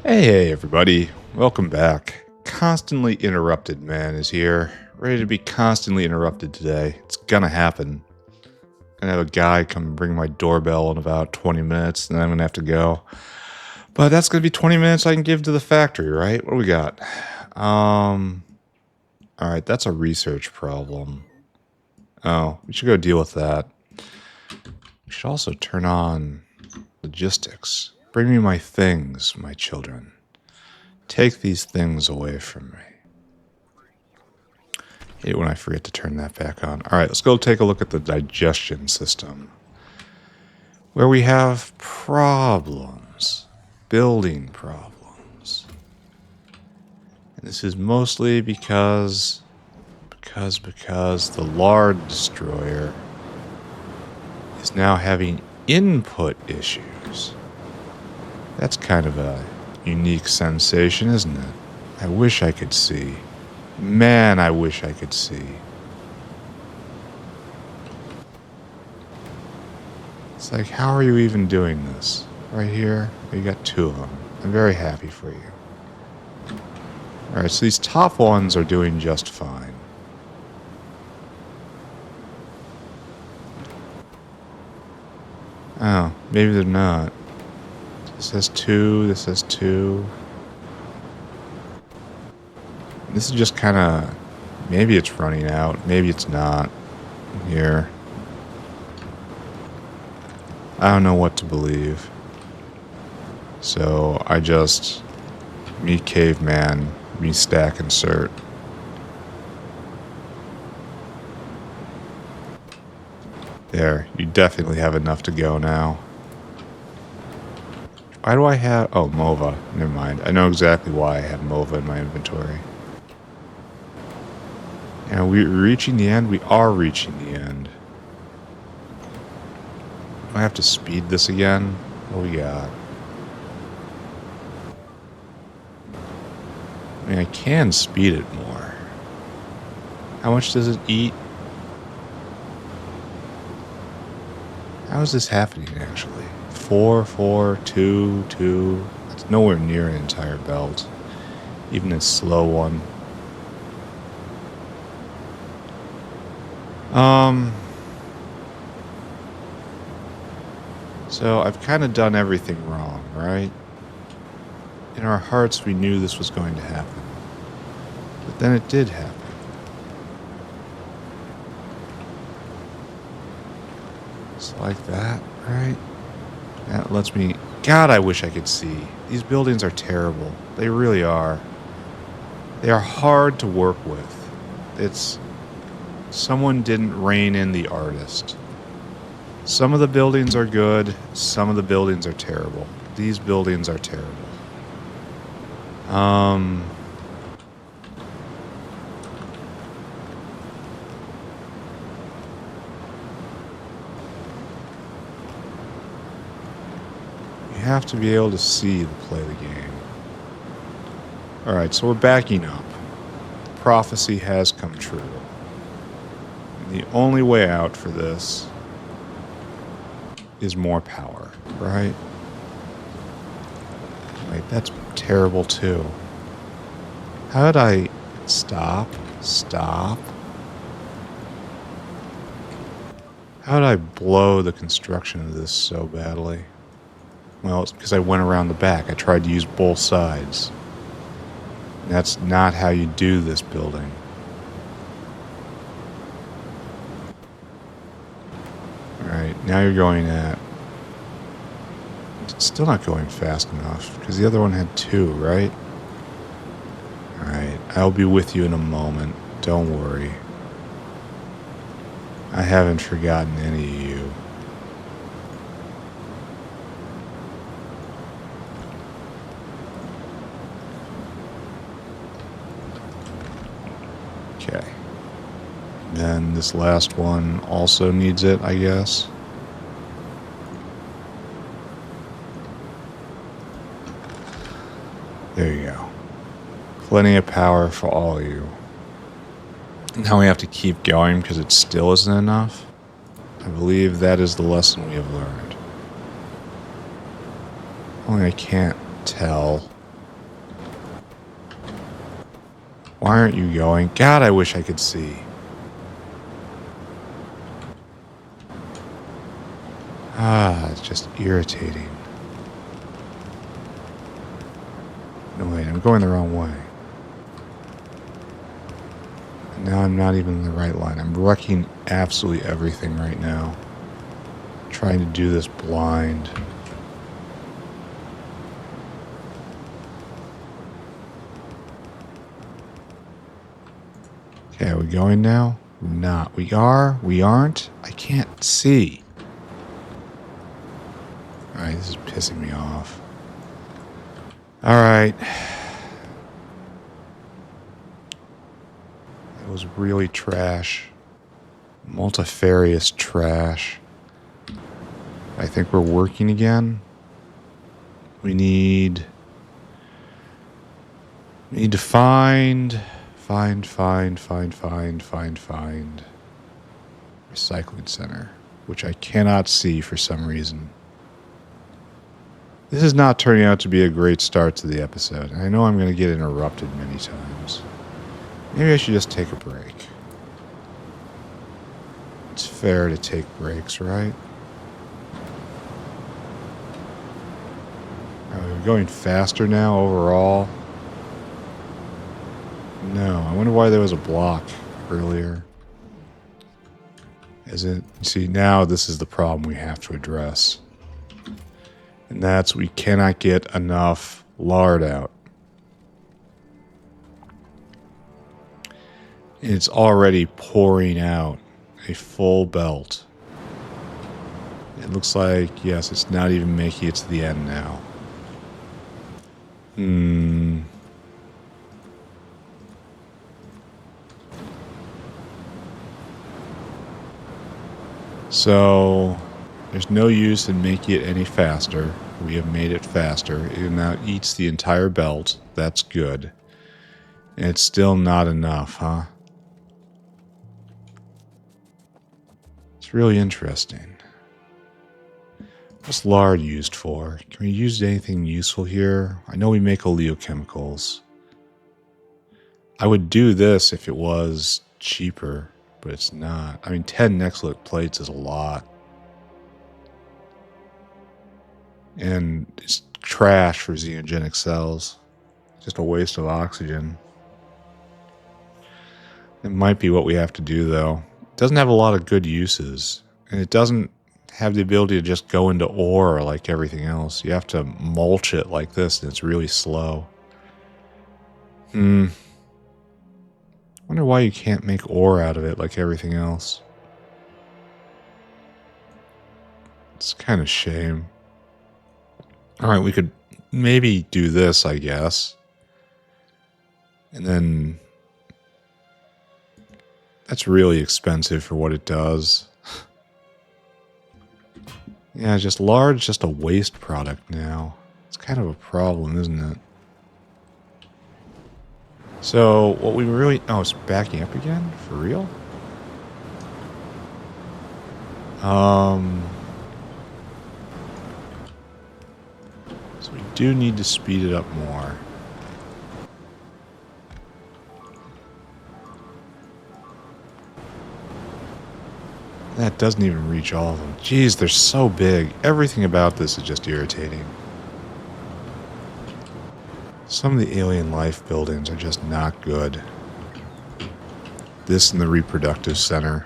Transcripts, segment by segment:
Hey everybody, welcome back. Constantly Interrupted Man is here, ready to be constantly interrupted today. It's gonna happen. Gonna have a guy come bring my doorbell in about 20 minutes, and then I'm gonna have to go. But that's gonna be 20 minutes I can give to the factory, right? What do we got? Alright, that's a research problem. Oh, we should go deal with that. We should also turn on logistics. Bring me my things, my children. Take these things away from me. I hate when I forget to turn that back on. Alright, let's go take a look at the digestion system. Where we have problems. Building problems. And this is mostly because the lard destroyer is now having input issues. That's kind of a unique sensation, isn't it? I wish I could see. Man, I wish I could see. It's like, how are you even doing this? Right here, you got two of them. I'm very happy for you. Alright, so these top ones are doing just fine. Oh, maybe they're not. This has two, this has two. This is just kind of, maybe it's running out, maybe it's not here. I don't know what to believe. So I just, me caveman, me stack insert. There, you definitely have enough to go now. Why do I have... Oh, MOVA. Never mind. I know exactly why I have MOVA in my inventory. And we're reaching the end? We are reaching the end. Do I have to speed this again? What do we got? I mean, I can speed it more. How much does it eat? How is this happening, actually? 4, 4, 2, 2. That's nowhere near an entire belt. Even a slow one. So I've kind of done everything wrong, right? In our hearts, we knew this was going to happen. But then it did happen. Just like that, right? That lets me... God, I wish I could see. These buildings are terrible. They really are. They are hard to work with. It's... Someone didn't rein in the artist. Some of the buildings are good. Some of the buildings are terrible. These buildings are terrible. You have to be able to see the play of the game. Alright, so we're backing up. Prophecy has come true. And the only way out for this is more power, right? Wait, that's terrible too. How did I stop? How did I blow the construction of this so badly? Well, it's because I went around the back. I tried to use both sides. That's not how you do this building. Alright, now you're going at... It's still not going fast enough, because the other one had 2, right? Alright, I'll be with you in a moment. Don't worry. I haven't forgotten any of you. Okay. Then this last one also needs it, I guess. There you go. Plenty of power for all of you. Now we have to keep going because it still isn't enough. I believe that is the lesson we have learned. Only I can't tell. Why aren't you going? God, I wish I could see. Ah, it's just irritating. No, wait, I'm going the wrong way. And now I'm not even in the right line. I'm wrecking absolutely everything right now. Trying to do this blind. Okay, are we going now? We're not. We are? We aren't? I can't see. Alright, this is pissing me off. Alright. It was really trash. Multifarious trash. I think we're working again. We need to find recycling center, which I cannot see for some reason. This is not turning out to be a great start to the episode. I know I'm going to get interrupted many times. Maybe I should just take a break. It's fair to take breaks, right? Are we going faster now overall? No, I wonder why there was a block earlier. Is it? See, now this is the problem we have to address. And that's we cannot get enough lard out. It's already pouring out a full belt. It looks like, yes, it's not even making it to the end now. So, there's no use in making it any faster. We have made it faster. It now eats the entire belt. That's good. And it's still not enough, huh? It's really interesting. What's lard used for? Can we use anything useful here? I know we make oleochemicals. I would do this if it was cheaper, but it's not. I mean, 10 Nextlit plates is a lot. And it's trash for xenogenic cells. Just a waste of oxygen. It might be what we have to do, though. It doesn't have a lot of good uses. And it doesn't have the ability to just go into ore like everything else. You have to mulch it like this, and it's really slow. Wonder why you can't make ore out of it like everything else. It's kind of a shame. Alright, we could maybe do this, I guess. And then... That's really expensive for what it does. Yeah, just lard, just a waste product now. It's kind of a problem, isn't it? So, what we really... Oh, it's backing up again? For real? So we do need to speed it up more. That doesn't even reach all of them. Jeez, they're so big. Everything about this is just irritating. Some of the alien life buildings are just not good. This and the reproductive center.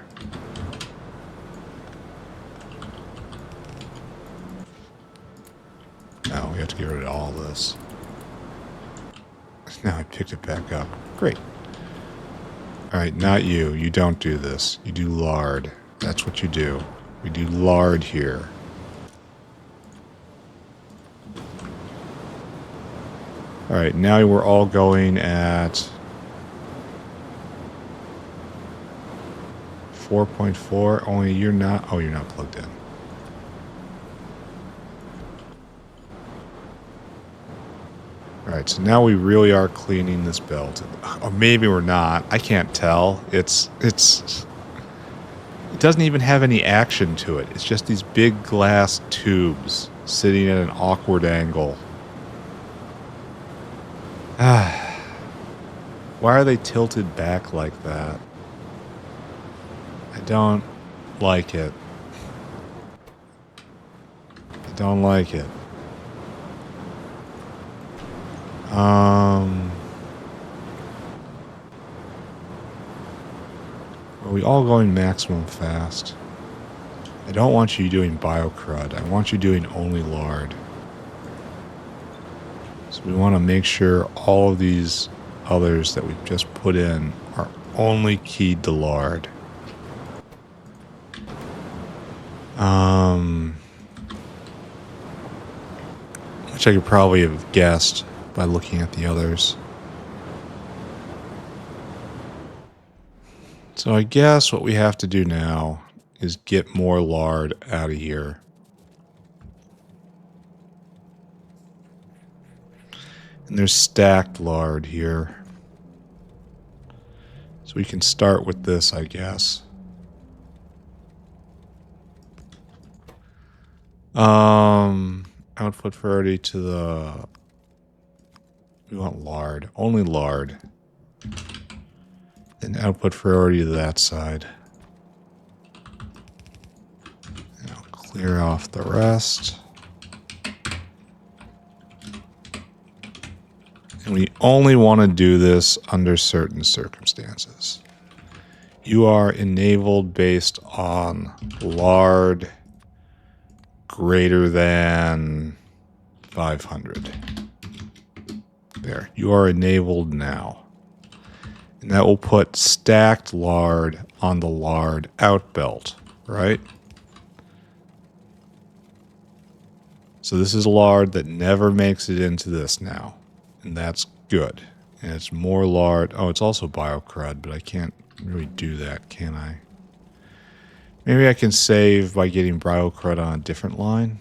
No, we have to get rid of all this. Now I picked it back up. Great. Alright, not you. You don't do this. You do lard. That's what you do. We do lard here. Alright, now we're all going at 4.4. Only you're not... Oh, you're not plugged in. Alright, so now we really are cleaning this belt. Or maybe we're not. I can't tell. It doesn't even have any action to it. It's just these big glass tubes sitting at an awkward angle. Why are they tilted back like that? I don't like it. I don't like it. Are we all going maximum fast? I don't want you doing biocrud. I want you doing only lard. So we want to make sure all of these others that we've just put in are only keyed to lard. Which I could probably have guessed by looking at the others. So I guess what we have to do now is get more lard out of here. And there's stacked lard here. So we can start with this, I guess. Output priority to the... We want lard. Only lard. Then output priority to that side. And I'll clear off the rest. And we only want to do this under certain circumstances. You are enabled based on lard greater than 500. There, you are enabled now. And that will put stacked lard on the lard out belt, right? So this is lard that never makes it into this now. And that's good. And it's more lard. Oh, it's also biocrud, but I can't really do that, can I? Maybe I can save by getting biocrud on a different line.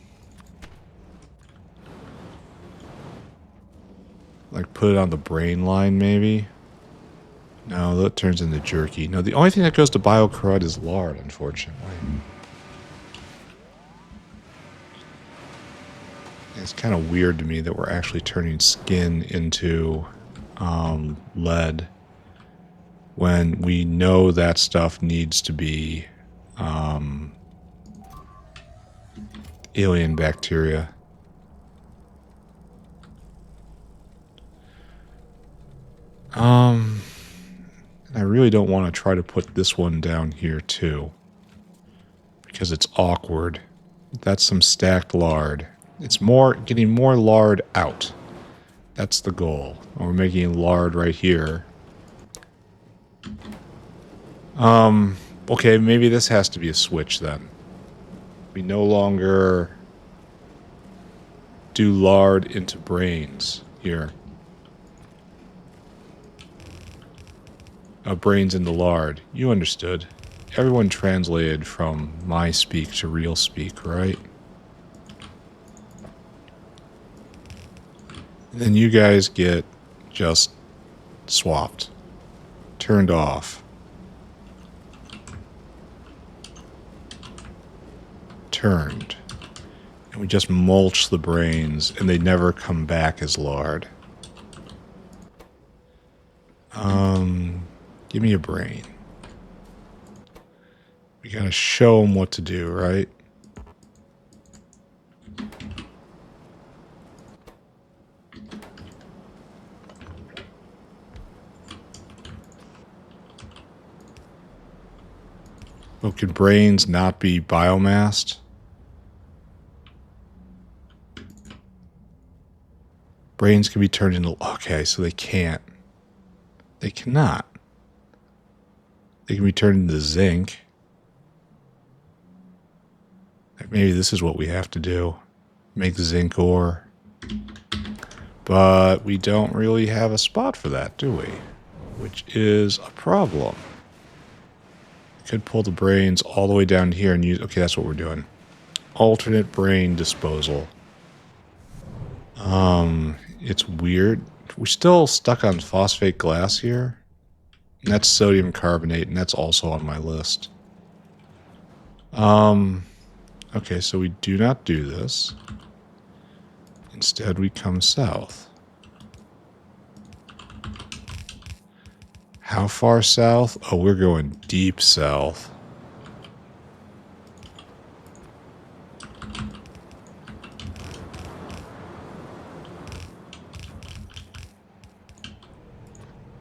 Like put it on the brain line, maybe. No, that turns into jerky. No, the only thing that goes to biocrud is lard, unfortunately. It's kind of weird to me that we're actually turning skin into lead when we know that stuff needs to be alien bacteria. I really don't want to try to put this one down here too, because it's awkward. That's some stacked lard. It's more getting more lard out. That's the goal. We're making lard right here. Okay, maybe this has to be a switch then. We no longer do lard into brains here. Brains into lard. You understood. Everyone translated from my speak to real speak, right? And then you guys get just swapped. Turned off. Turned. And we just mulch the brains and they never come back as lard. Give me a brain. We gotta show them what to do, right? Oh, could brains not be biomassed? Brains can be turned into... Okay, so they can't. They cannot. They can be turned into zinc. Maybe this is what we have to do. Make zinc ore. But we don't really have a spot for that, do we? Which is a problem. Could pull the brains all the way down here and use... Okay, that's what we're doing. Alternate brain disposal. It's weird. We're still stuck on phosphate glass here. And that's sodium carbonate, and that's also on my list. Okay, so we do not do this. Instead, we come south. How far south? Oh, we're going deep south.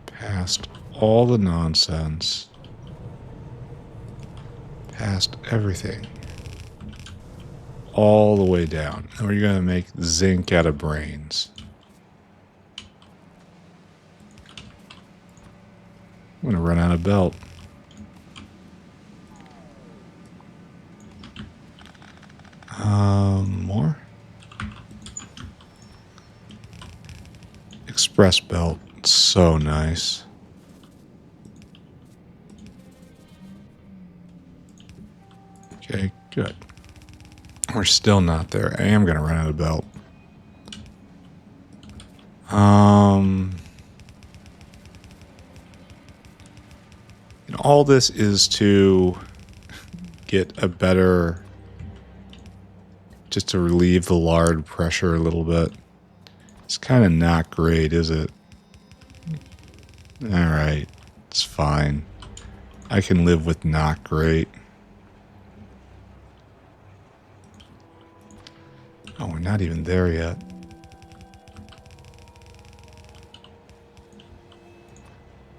Past all the nonsense. Past everything. All the way down. And we're going to make zinc out of brains. I'm going to run out of belt. More? Express belt. So nice. Okay, good. We're still not there. I am going to run out of belt. And all this is to get a better, just to relieve the lard pressure a little bit. It's kind of not great, is it? Alright, it's fine. I can live with not great. Oh, we're not even there yet.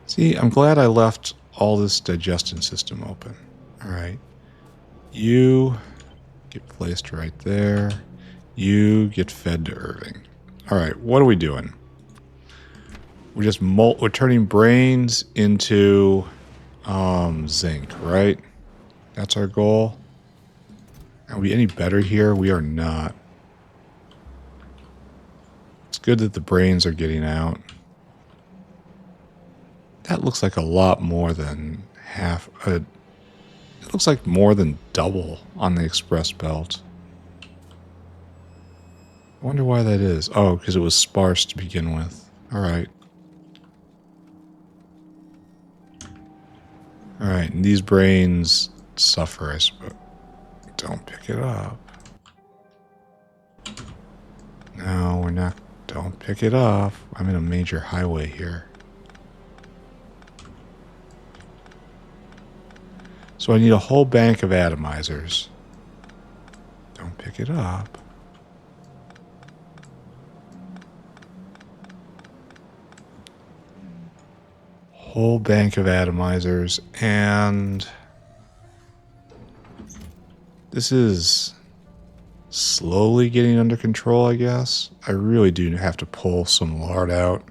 See, I'm glad I left all this digestion system open. Alright. You get placed right there. You get fed to Irving. Alright, what are we doing? We're just we're turning brains into zinc, right? That's our goal. Are we any better here? We are not. It's good that the brains are getting out. That looks like a lot more than half. It looks like more than double on the express belt. I wonder why that is. Oh, because it was sparse to begin with. Alright. Alright, and these brains suffer, I suppose. Don't pick it up. No, we're not. Don't pick it up. I'm in a major highway here. So I need a whole bank of atomizers. Don't pick it up. Whole bank of atomizers, and this is slowly getting under control, I guess. I really do have to pull some lard out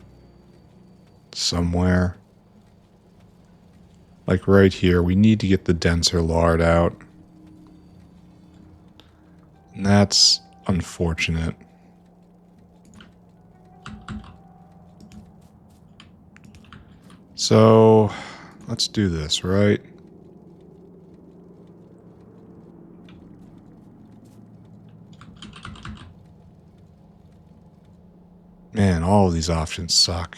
somewhere. Like right here, we need to get the denser lard out. And that's unfortunate. So, let's do this, right? Man, all of these options suck.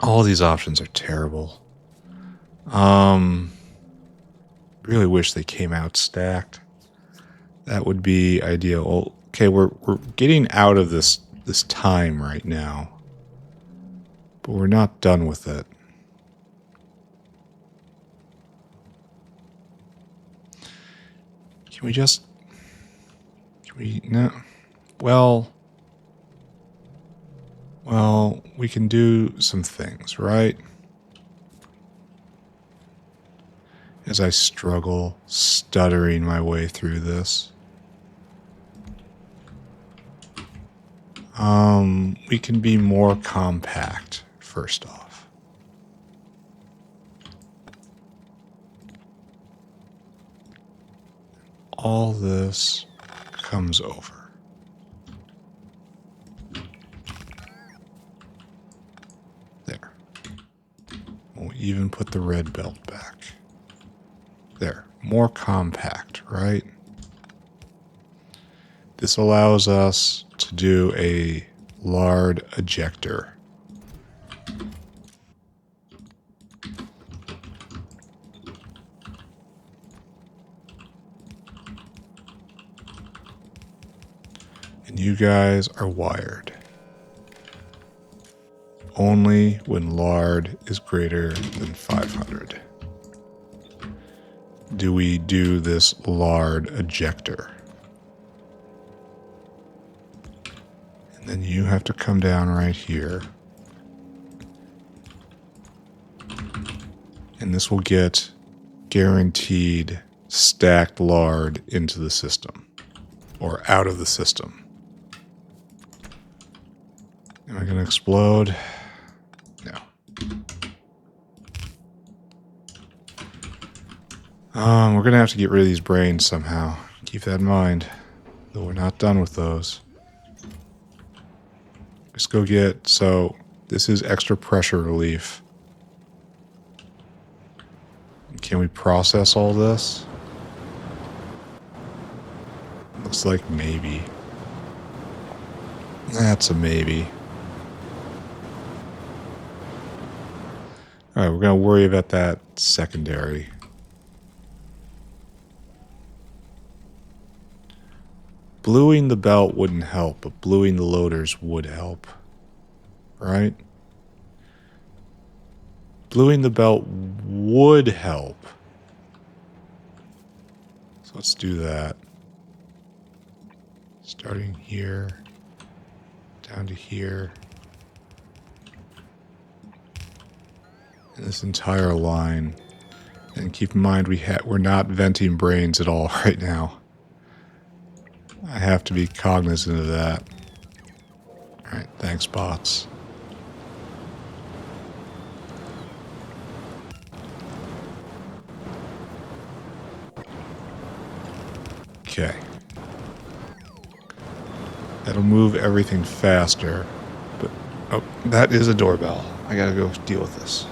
All these options are terrible. Really wish they came out stacked. That would be ideal. Okay, we're getting out of this time right now. But we're not done with it. Can we just... Can we... No. Well, we can do some things, right? As I struggle, stuttering my way through this. We can be more compact, first off. All this comes over. There. We'll even put the red belt back. There. More compact, right? This allows us to do a lard ejector. And you guys are wired. only when lard is greater than 500 do we do this lard ejector. And then you have to come down right here. And this will get guaranteed stacked lard into the system. Or out of the system. Am I going to explode? No. We're going to have to get rid of these brains somehow. Keep that in mind. Though we're not done with those. Let's go get... So, this is extra pressure relief. Can we process all this? Looks like maybe. That's a maybe. Alright, we're going to worry about that secondary. Bluing the belt wouldn't help, but bluing the loaders would help. Right? Bluing the belt would help. So let's do that. Starting here. Down to here. And this entire line. And keep in mind we're not venting brains at all right now. I have to be cognizant of that. Alright, thanks bots. Okay. That'll move everything faster. But, oh, that is a doorbell. I gotta go deal with this.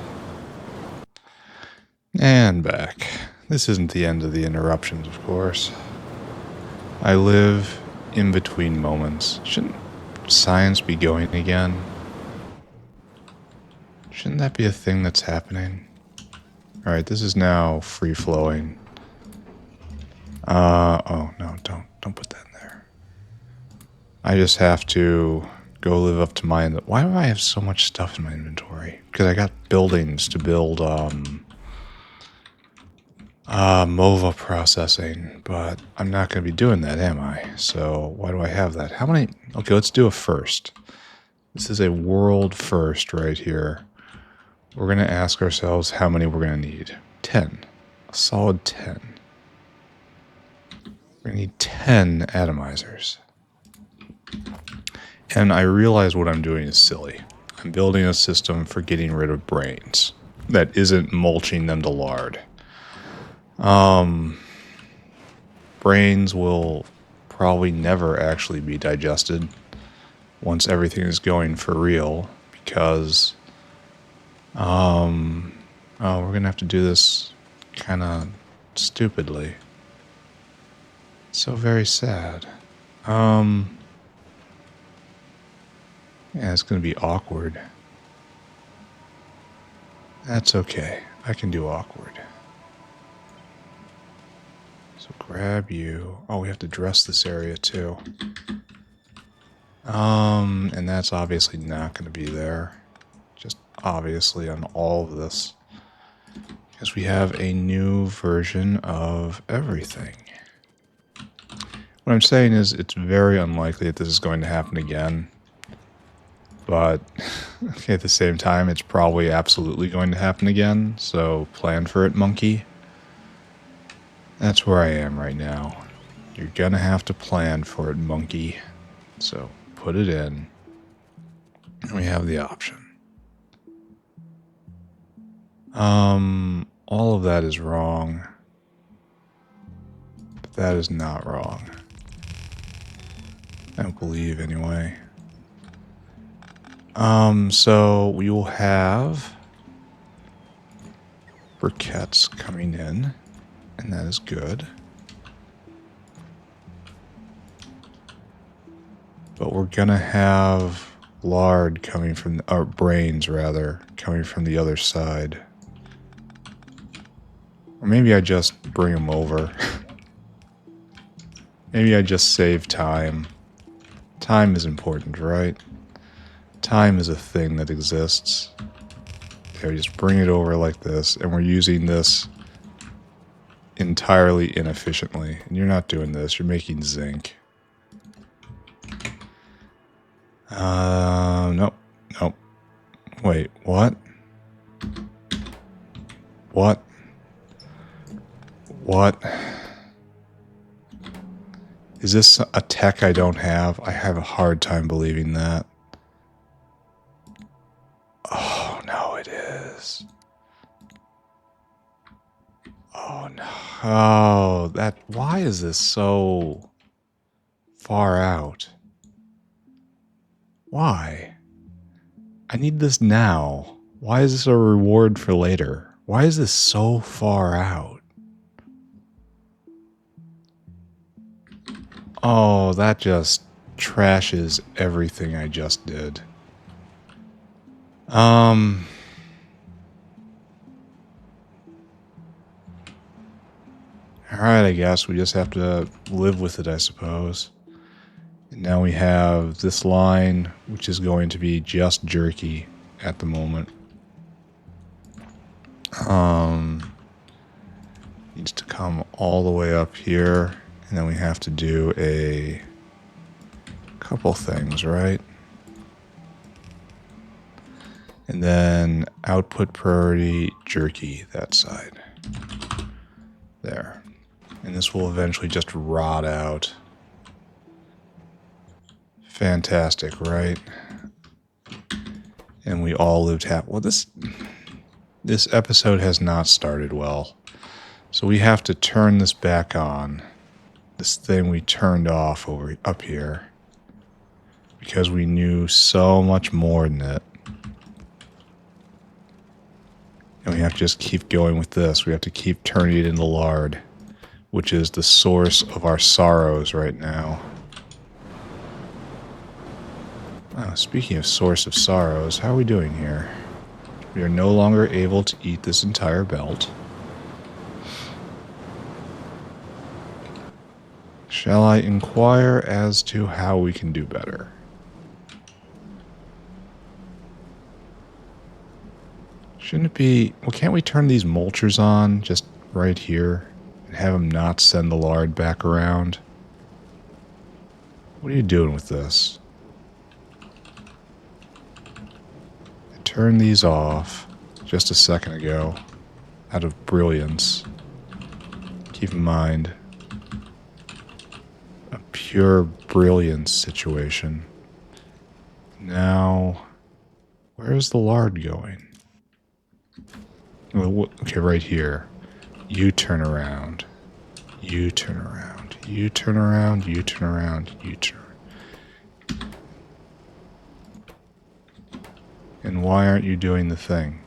And back. This isn't the end of the interruptions, of course. I live in between moments. Shouldn't science be going again? Shouldn't that be a thing that's happening? Alright, this is now free-flowing. Oh, no, don't put that in there. I just have to go live up to my... Why do I have so much stuff in my inventory? Because I got buildings to build, MOVA processing, but I'm not going to be doing that, am I? So why do I have that? How many? Okay, let's do a first. This is a world first right here. We're going to ask ourselves how many we're going to need. 10. A solid 10. We're going to need 10 atomizers. And I realize what I'm doing is silly. I'm building a system for getting rid of brains that isn't mulching them to lard. Brains will probably never actually be digested once everything is going for real, because we're gonna have to do this kind of stupidly. So very sad. Yeah, it's gonna be awkward. That's okay. I can do awkward. So grab you. Oh, we have to dress this area too. And that's obviously not going to be there. Just obviously on all of this. Because we have a new version of everything. What I'm saying is it's very unlikely that this is going to happen again. But okay, at the same time, it's probably absolutely going to happen again. So plan for it, monkey. That's where I am right now. You're gonna have to plan for it, monkey. So put it in. And we have the option. All of that is wrong. But that is not wrong. I don't believe anyway. So we will have briquettes coming in. And that is good. But we're gonna have lard coming from, or brains rather, coming from the other side. Or maybe I just bring them over. Maybe I just save time. Time is important, right? Time is a thing that exists. Okay, we just bring it over like this, and we're using this entirely inefficiently. And you're not doing this, you're making zinc. Nope. Nope. Wait, what? What? What? Is this a tech I don't have? I have a hard time believing that. Oh, no, it is. Oh, no. Oh, that... Why is this so far out? Why? I need this now. Why is this a reward for later? Why is this so far out? Oh, that just trashes everything I just did. Alright, I guess we just have to live with it, I suppose. And now we have this line, which is going to be just jerky at the moment. Needs to come all the way up here, and then we have to do a couple things, right? And then output priority jerky that side. There. And this will eventually just rot out. Fantastic, right? And we all lived happy. Well, this episode has not started well. So we have to turn this back on. This thing we turned off over up here. Because we knew so much more than it. And we have to just keep going with this. We have to keep turning it into lard. Which is the source of our sorrows right now. Oh, speaking of source of sorrows, how are we doing here? We are no longer able to eat this entire belt. Shall I inquire as to how we can do better? Shouldn't it be... Well, can't we turn these mulchers on just right here? And have them not send the lard back around? What are you doing with this? I turned these off just a second ago out of brilliance. Keep in mind, a pure brilliance situation. Now, where's the lard going? Well, okay, right here. You turn around. You turn around. You turn around. You turn around. You turn. And why aren't you doing the thing?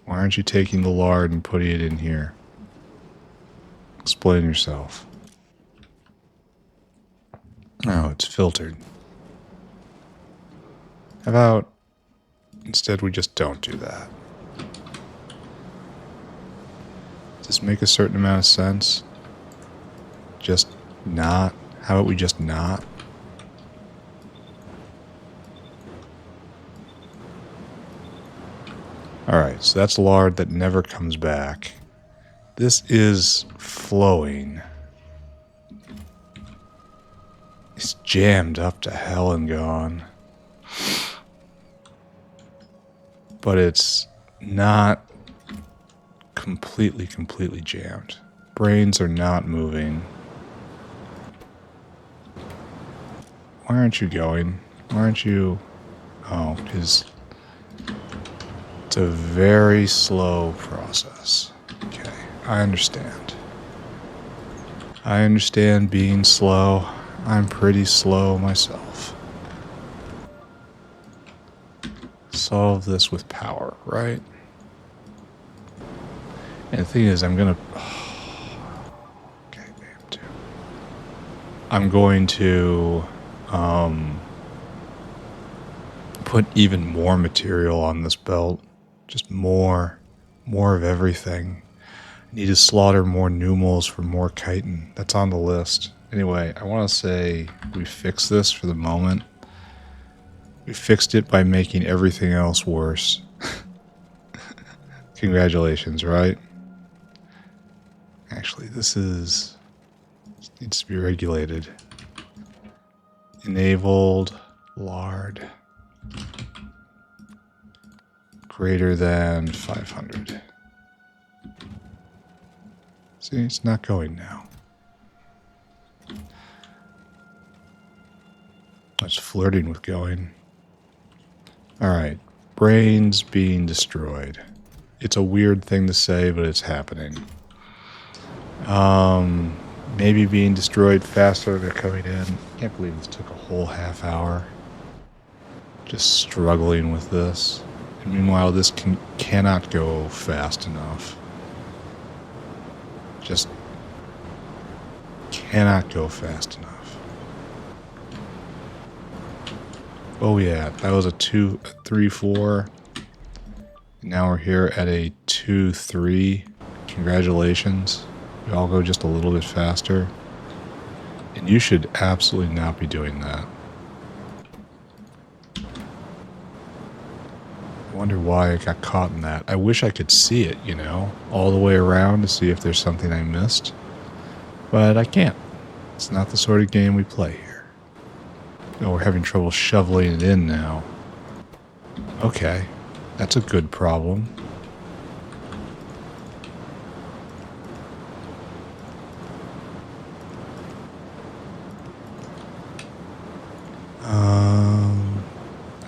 Why aren't you taking the lard and putting it in here? Explain yourself. Oh, it's filtered. How about instead we just don't do that? Does this make a certain amount of sense? Just not? How about we just not? Alright, so that's lard that never comes back. This is flowing. It's jammed up to hell and gone. But it's not completely jammed. Brains are not moving. Why aren't you going? Why aren't you... Oh, because it's a very slow process. Okay, I understand. I understand being slow. I'm pretty slow myself. Solve this with power, right? And the thing is, I'm gonna... Okay, I'm going to put even more material on this belt. Just more of everything. I need to slaughter more pneumals for more chitin. That's on the list. Anyway, I want to say we fix this for the moment. We fixed it by making everything else worse. Congratulations, right? Actually, this needs to be regulated. Enabled lard. Greater than 500. See, it's not going now. It's flirting with going. Alright, brains being destroyed. It's a weird thing to say, but it's happening. Maybe being destroyed faster, they're coming in. Can't believe this took a whole half hour. Just struggling with this. And meanwhile, this cannot go fast enough. Just cannot go fast enough. Oh yeah, that was a 3-4. Now we're here at a 2-3. Congratulations. We all go just a little bit faster. And you should absolutely not be doing that. I wonder why I got caught in that. I wish I could see it, you know, all the way around to see if there's something I missed. But I can't. It's not the sort of game we play here. Oh, we're having trouble shoveling it in now. Okay, that's a good problem.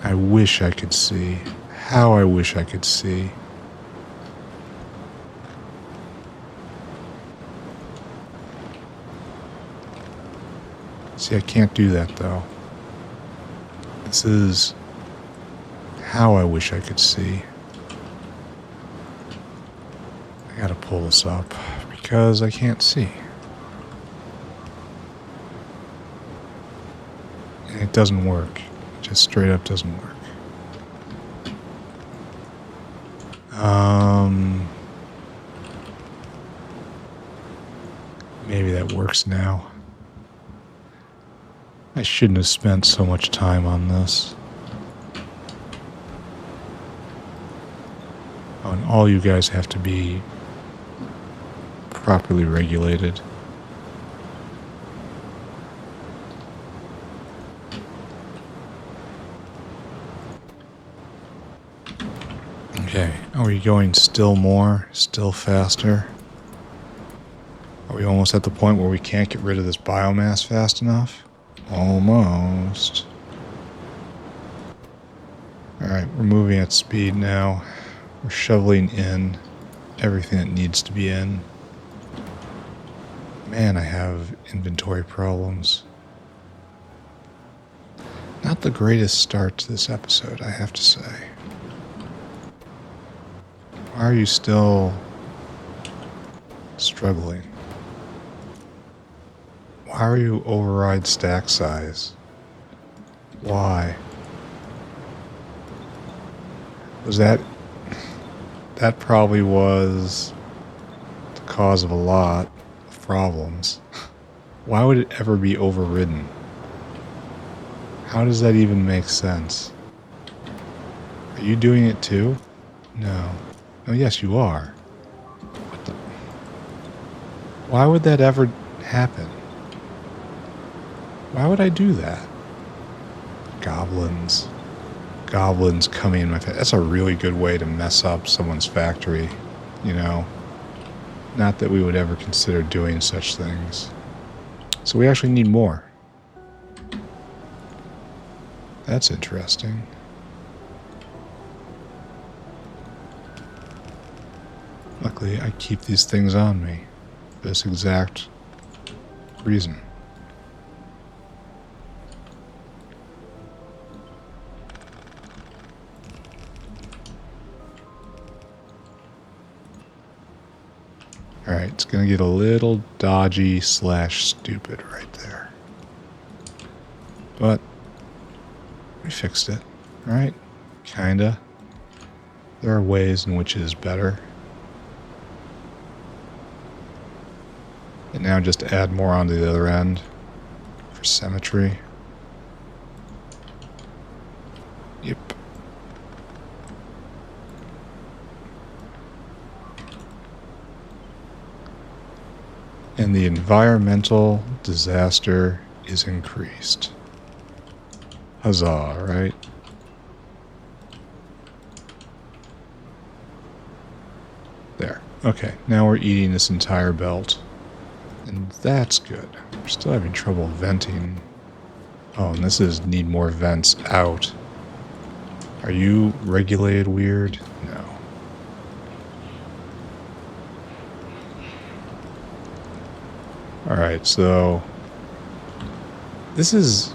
I wish I could see. How I wish I could see. See, I can't do that though. This is how I wish I could see. I gotta pull this up because I can't see. And it doesn't work. It just straight up doesn't work. Maybe that works now. I shouldn't have spent so much time on this. Oh, and all you guys have to be properly regulated. Okay, are we going still more, still faster? Are we almost at the point where we can't get rid of this biomass fast enough? Almost. Alright, we're moving at speed now. We're shoveling in everything that needs to be in. Man, I have inventory problems. Not the greatest start to this episode, I have to say. Why are you still struggling? Why are you override stack size? Why? Was that probably was the cause of a lot of problems. Why would it ever be overridden? How does that even make sense? Are you doing it too? No. Oh, yes, you are. What the? Why would that ever happen? Why would I do that? Goblins. Goblins coming in my face. That's a really good way to mess up someone's factory, you know? Not that we would ever consider doing such things. So we actually need more. That's interesting. Luckily, I keep these things on me for this exact reason. Alright, it's going to get a little dodgy / stupid right there. But we fixed it, right? Kinda. There are ways in which it is better. And now just add more onto the other end for symmetry. And the environmental disaster is increased. Huzzah, right? There. Okay, now we're eating this entire belt. And that's good. We're still having trouble venting. Oh, and this is need more vents out. Are you regulated weird? No. Alright, so this is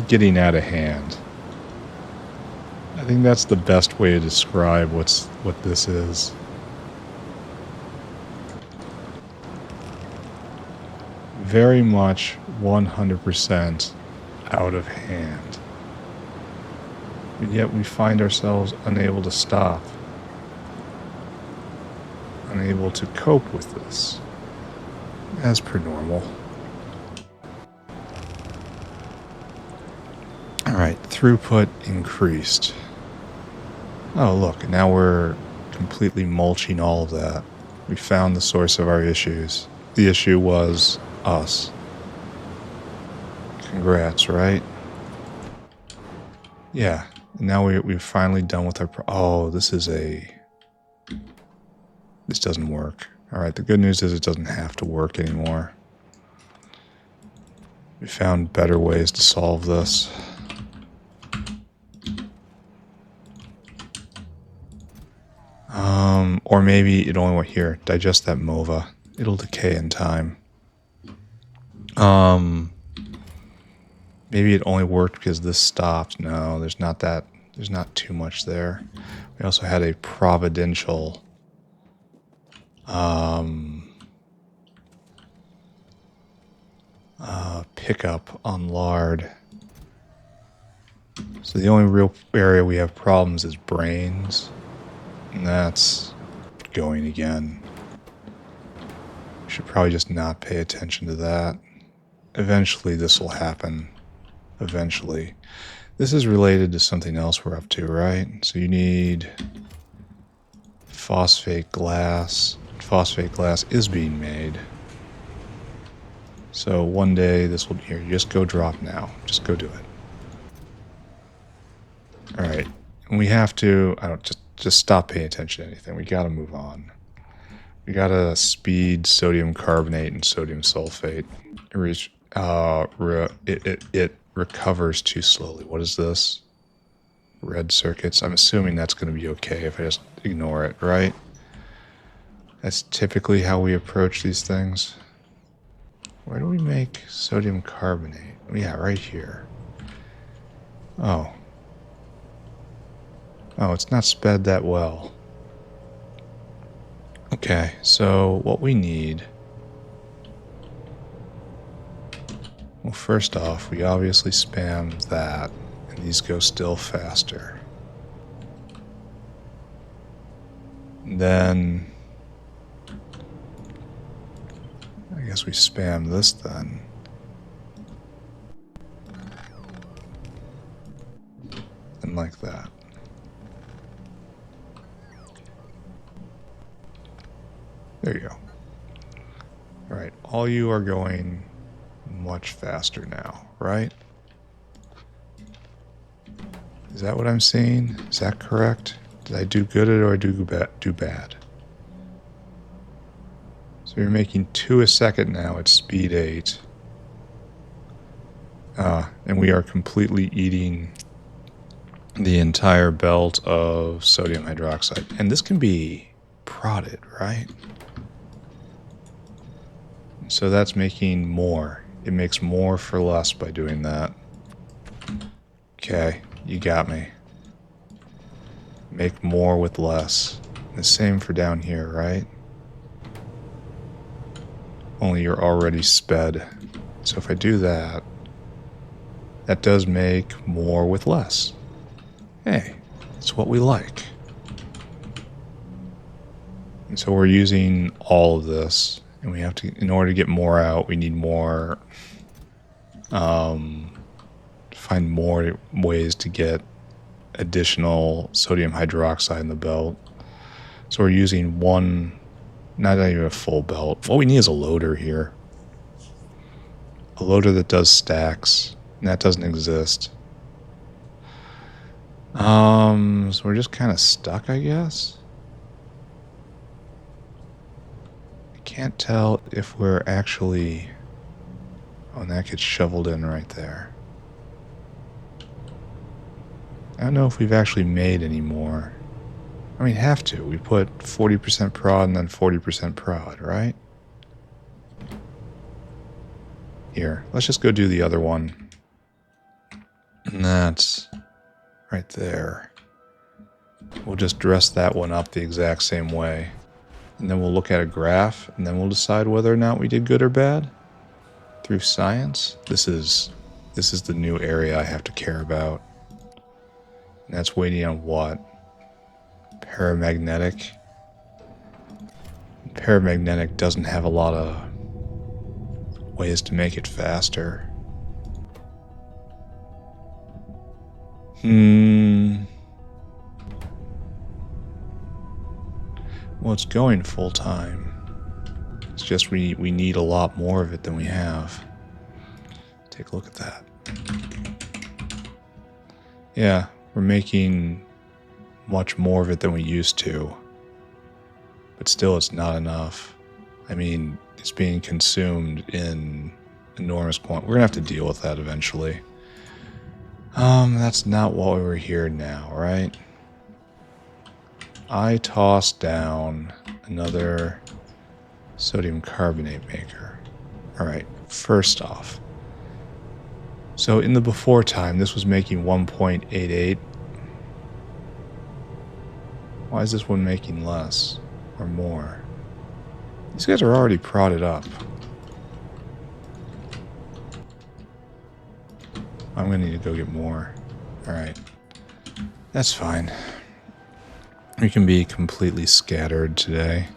getting out of hand. I think that's the best way to describe what this is. Very much 100% out of hand. And yet we find ourselves unable to stop. Unable to cope with this. As per normal. Alright, throughput increased. Oh look, now we're completely mulching all of that. We found the source of our issues. The issue was us. Congrats, right? Yeah, now we've finally done with our... Oh, this doesn't work. Alright, the good news is it doesn't have to work anymore. We found better ways to solve this. Or maybe it only went here. Digest that MOVA. It'll decay in time. Maybe it only worked because this stopped. No, there's not too much there. We also had a providential pickup on lard. So the only real area we have problems is brains. And that's going again. We should probably just not pay attention to that. Eventually this will happen. Eventually. This is related to something else we're up to, right? So you need phosphate glass. Phosphate glass is being made. So one day this will... Here, just go drop now. Just go do it. Alright. And we have to... Just stop paying attention to anything. We gotta move on. We gotta speed sodium carbonate and sodium sulfate. It recovers too slowly. What is this? Red circuits. I'm assuming that's going to be okay if I just ignore it, right? That's typically how we approach these things. Where do we make sodium carbonate? Yeah, right here. Oh. Oh, it's not sped that well. Okay, so what we need... Well, first off, we obviously spam that, and these go still faster. And then... I guess we spam this then. And like that. There you go. Alright, all you are going much faster now, right? Is that what I'm seeing? Is that correct? Did I do good or do bad? So you're making 2 a second now at speed 8. And we are completely eating the entire belt of sodium hydroxide. And this can be prodded, right? So that's making more. It makes more for less by doing that. Okay, you got me. Make more with less. The same for down here, right? Only you're already sped. So if I do that, that does make more with less. Hey, that's what we like. And so we're using all of this. And we have to, in order to get more out, we need more, find more ways to get additional sodium hydroxide in the belt. So we're using one Not even a full belt. What we need is a loader here. A loader that does stacks. And that doesn't exist. So we're just kind of stuck, I guess. I can't tell if we're actually... Oh, and that gets shoveled in right there. I don't know if we've actually made any more. I mean, have to. We put 40% prod and then 40% prod, right? Here, let's just go do the other one. And that's right there. We'll just dress that one up the exact same way. And then we'll look at a graph, and then we'll decide whether or not we did good or bad through science. This is the new area I have to care about. And that's waiting on what? Paramagnetic. Paramagnetic doesn't have a lot of ways to make it faster. Well, it's going full time. It's just we need a lot more of it than we have. Take a look at that. Yeah, we're making much more of it than we used to. But still, it's not enough. I mean, it's being consumed in enormous quantities. We're going to have to deal with that eventually. That's not why we're here now, right? I tossed down another sodium carbonate maker. Alright, first off. So in the before time, this was making 1.88. Why is this one making less or more? These guys are already prodded up. I'm going to need to go get more. Alright. That's fine. We can be completely scattered today.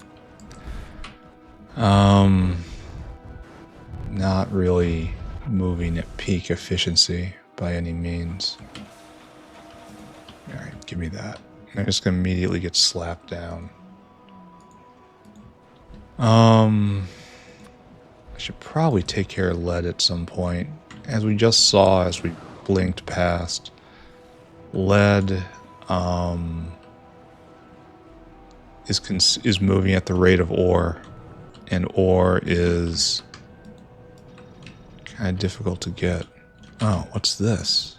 Not really moving at peak efficiency by any means. Alright, give me that. I'm just going to immediately get slapped down. I should probably take care of lead at some point. As we just saw as we blinked past, lead is moving at the rate of ore, and ore is kind of difficult to get. Oh, what's this?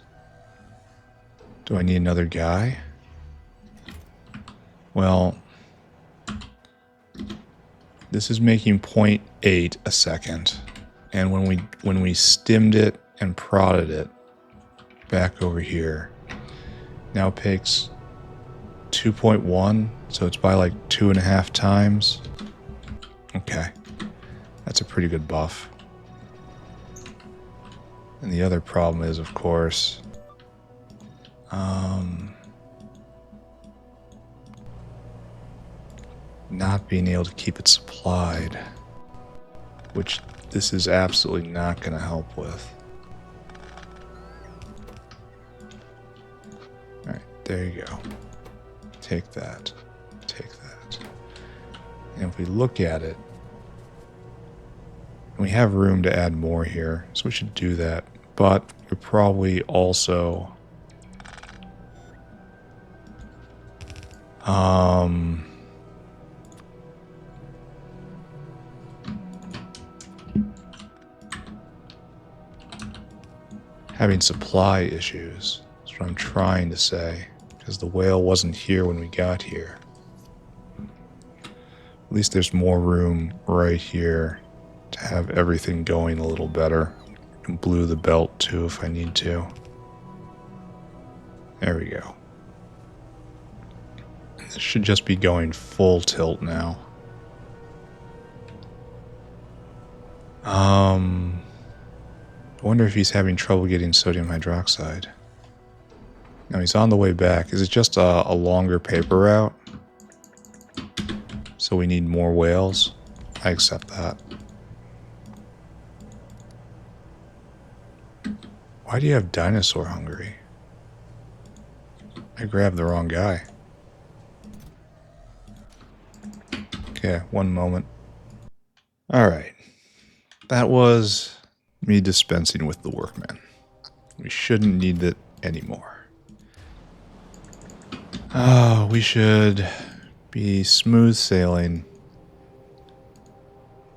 Do I need another guy? Well, this is making 0.8 a second, and when we stimmed it and prodded it back over here, now it takes 2.1, so it's by like 2.5 times. Okay, that's a pretty good buff. And the other problem is, of course, not being able to keep it supplied, which this is absolutely not going to help with. Alright, there you go. Take that. Take that. And if we look at it, we have room to add more here, so we should do that. But we probably also having supply issues. That's what I'm trying to say, because the whale wasn't here when we got here. At least there's more room right here to have everything going a little better. I can blue the belt too if I need to. There we go. This should just be going full tilt now. I wonder if he's having trouble getting sodium hydroxide. No, he's on the way back. Is it just a longer paper route? So we need more whales? I accept that. Why do you have dinosaur hungry? I grabbed the wrong guy. Yeah, one moment. All right. That was me dispensing with the workman. We shouldn't need it anymore. Oh, we should be smooth sailing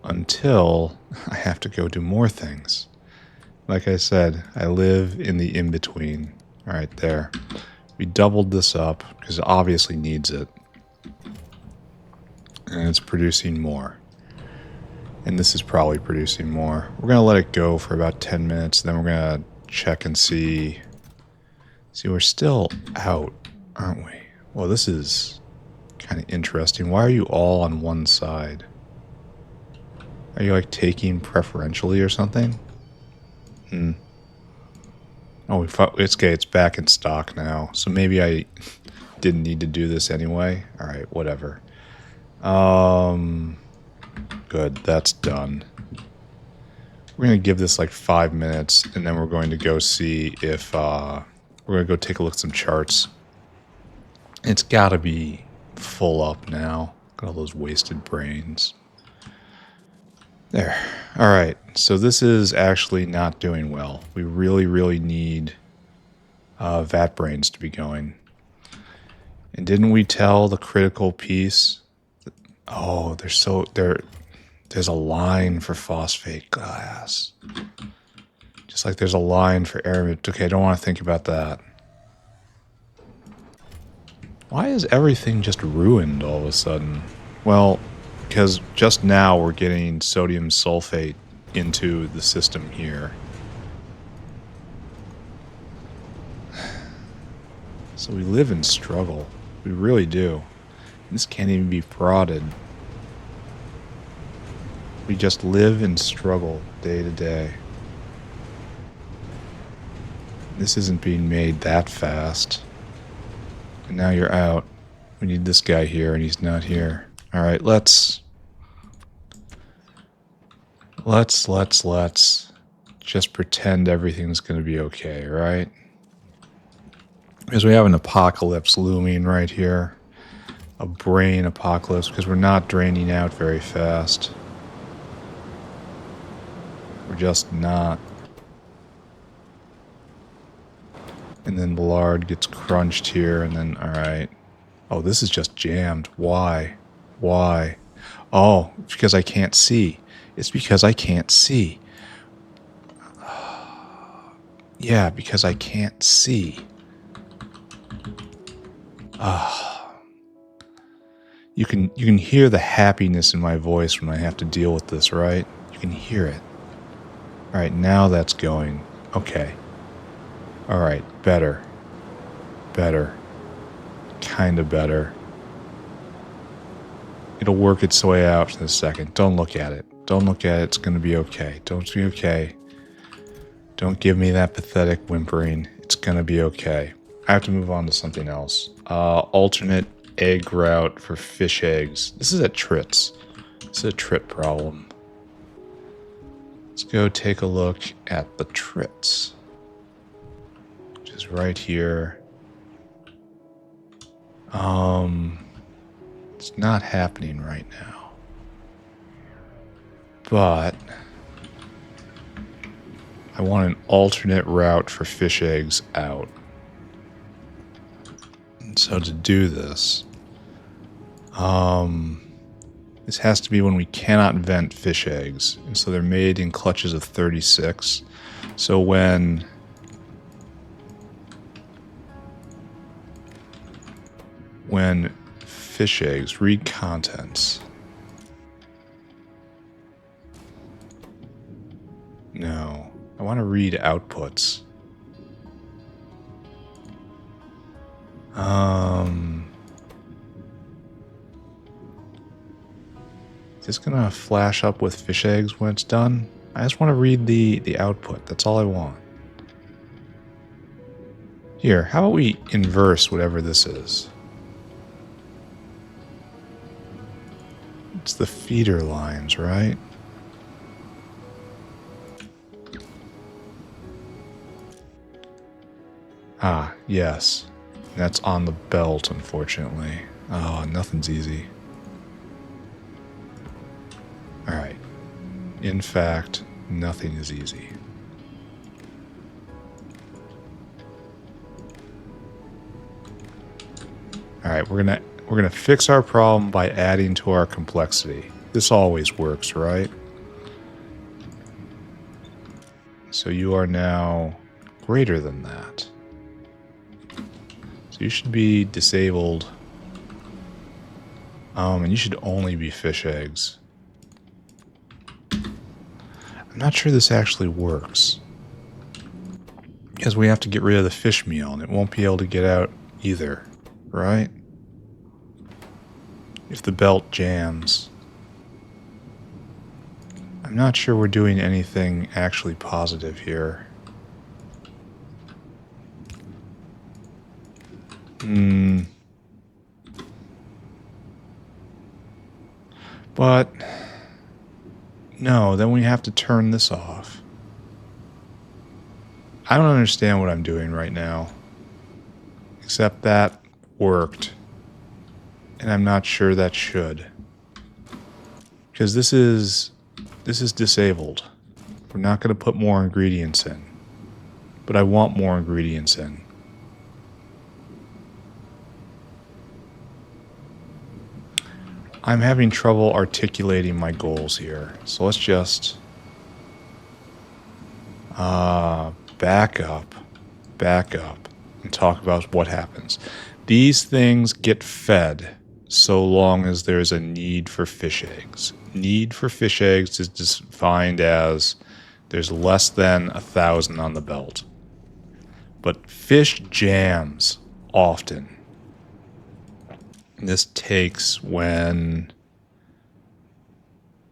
until I have to go do more things. Like I said, I live in the in-between. All right, there. We doubled this up because it obviously needs it. And it's producing more. And this is probably producing more. We're going to let it go for about 10 minutes. Then we're going to check and see. See, we're still out, aren't we? Well, this is kind of interesting. Why are you all on one side? Are you like taking preferentially or something? Oh, it's okay. It's back in stock now. So maybe I didn't need to do this anyway. All right, whatever. Good. That's done. We're going to give this like 5 minutes, and then we're going to go see if we're going to go take a look at some charts. It's got to be full up now. Got all those wasted brains. There. All right. So this is actually not doing well. We really, really need vat brains to be going. And didn't we tell the critical piece? Oh, there's a line for phosphate glass. Just like there's a line for aramid. Okay, I don't want to think about that. Why is everything just ruined all of a sudden? Well, because just now we're getting sodium sulfate into the system here. So we live in struggle. We really do. This can't even be prodded. We just live in struggle day to day. This isn't being made that fast. And now you're out. We need this guy here, and he's not here. All right, let's just pretend everything's going to be okay, right? Because we have an apocalypse looming right here. A brain apocalypse, because we're not draining out very fast. We're just not. And then the lard gets crunched here, and then, alright. Oh, this is just jammed. Why? Why? Oh, it's because I can't see. It's because I can't see. Yeah, because I can't see. You can hear the happiness in my voice when I have to deal with this, right? You can hear it. Alright, now that's going. Okay. Alright, better. Better. Kinda better. It'll work its way out in a second. Don't look at it. Don't look at it. It's gonna be okay. Don't be okay. Don't give me that pathetic whimpering. It's gonna be okay. I have to move on to something else. Alternate egg route for fish eggs. This is a trits. This is a trit problem. Let's go take a look at the trits. Which is right here. It's not happening right now. But I want an alternate route for fish eggs out. And so to do this, this has to be when we cannot vent fish eggs. And so they're made in clutches of 36. So when fish eggs, read contents. No, I want to read outputs. Is this gonna flash up with fish eggs when it's done? I just want to read the output. That's all I want. Here, how about we inverse whatever this is? It's the feeder lines, right? Ah, yes. That's on the belt, unfortunately. Oh, nothing's easy. In fact, nothing is easy. All right, we're gonna fix our problem by adding to our complexity. This always works, right? So you are now greater than that. So you should be disabled. And you should only be fish eggs. I'm not sure this actually works. Because we have to get rid of the fish meal, and it won't be able to get out either, right? If the belt jams. I'm not sure we're doing anything actually positive here. But no, then we have to turn this off. I don't understand what I'm doing right now. Except that worked. And I'm not sure that should. Because this is disabled. We're not going to put more ingredients in. But I want more ingredients in. I'm having trouble articulating my goals here. So let's just back up, and talk about what happens. These things get fed so long as there's a need for fish eggs. Need for fish eggs is defined as there's less than 1,000 on the belt. But fish jams often. This takes when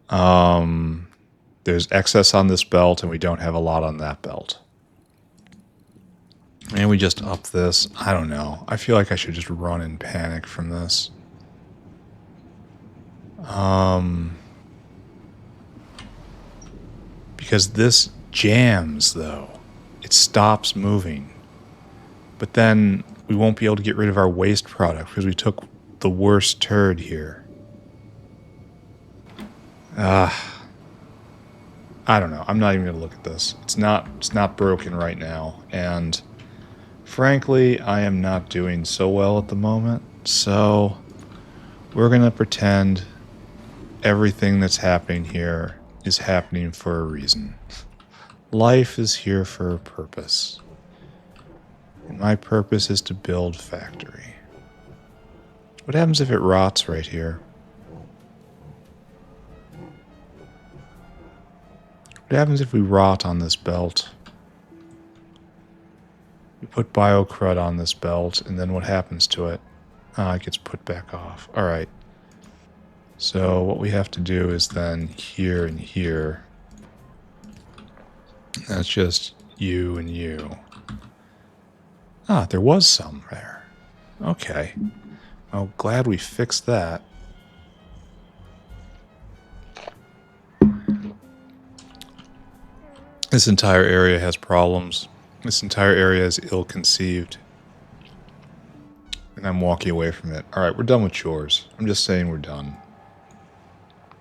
there's excess on this belt and we don't have a lot on that belt. And we just up this. I don't know. I feel like I should just run in panic from this. Because this jams, though. It stops moving. But then we won't be able to get rid of our waste product because we took the worst turd here. I don't know. I'm not even going to look at this. It's not broken right now. And frankly, I am not doing so well at the moment. So we're going to pretend everything that's happening here is happening for a reason. Life is here for a purpose. And my purpose is to build factory. What happens if it rots right here? What happens if we rot on this belt? We put biocrud on this belt, and then what happens to it? It gets put back off. Alright. So what we have to do is then here and here. That's just you and you. There was some there. Okay. Oh, glad we fixed that. This entire area has problems. This entire area is ill-conceived. And I'm walking away from it. Alright, we're done with chores. I'm just saying we're done.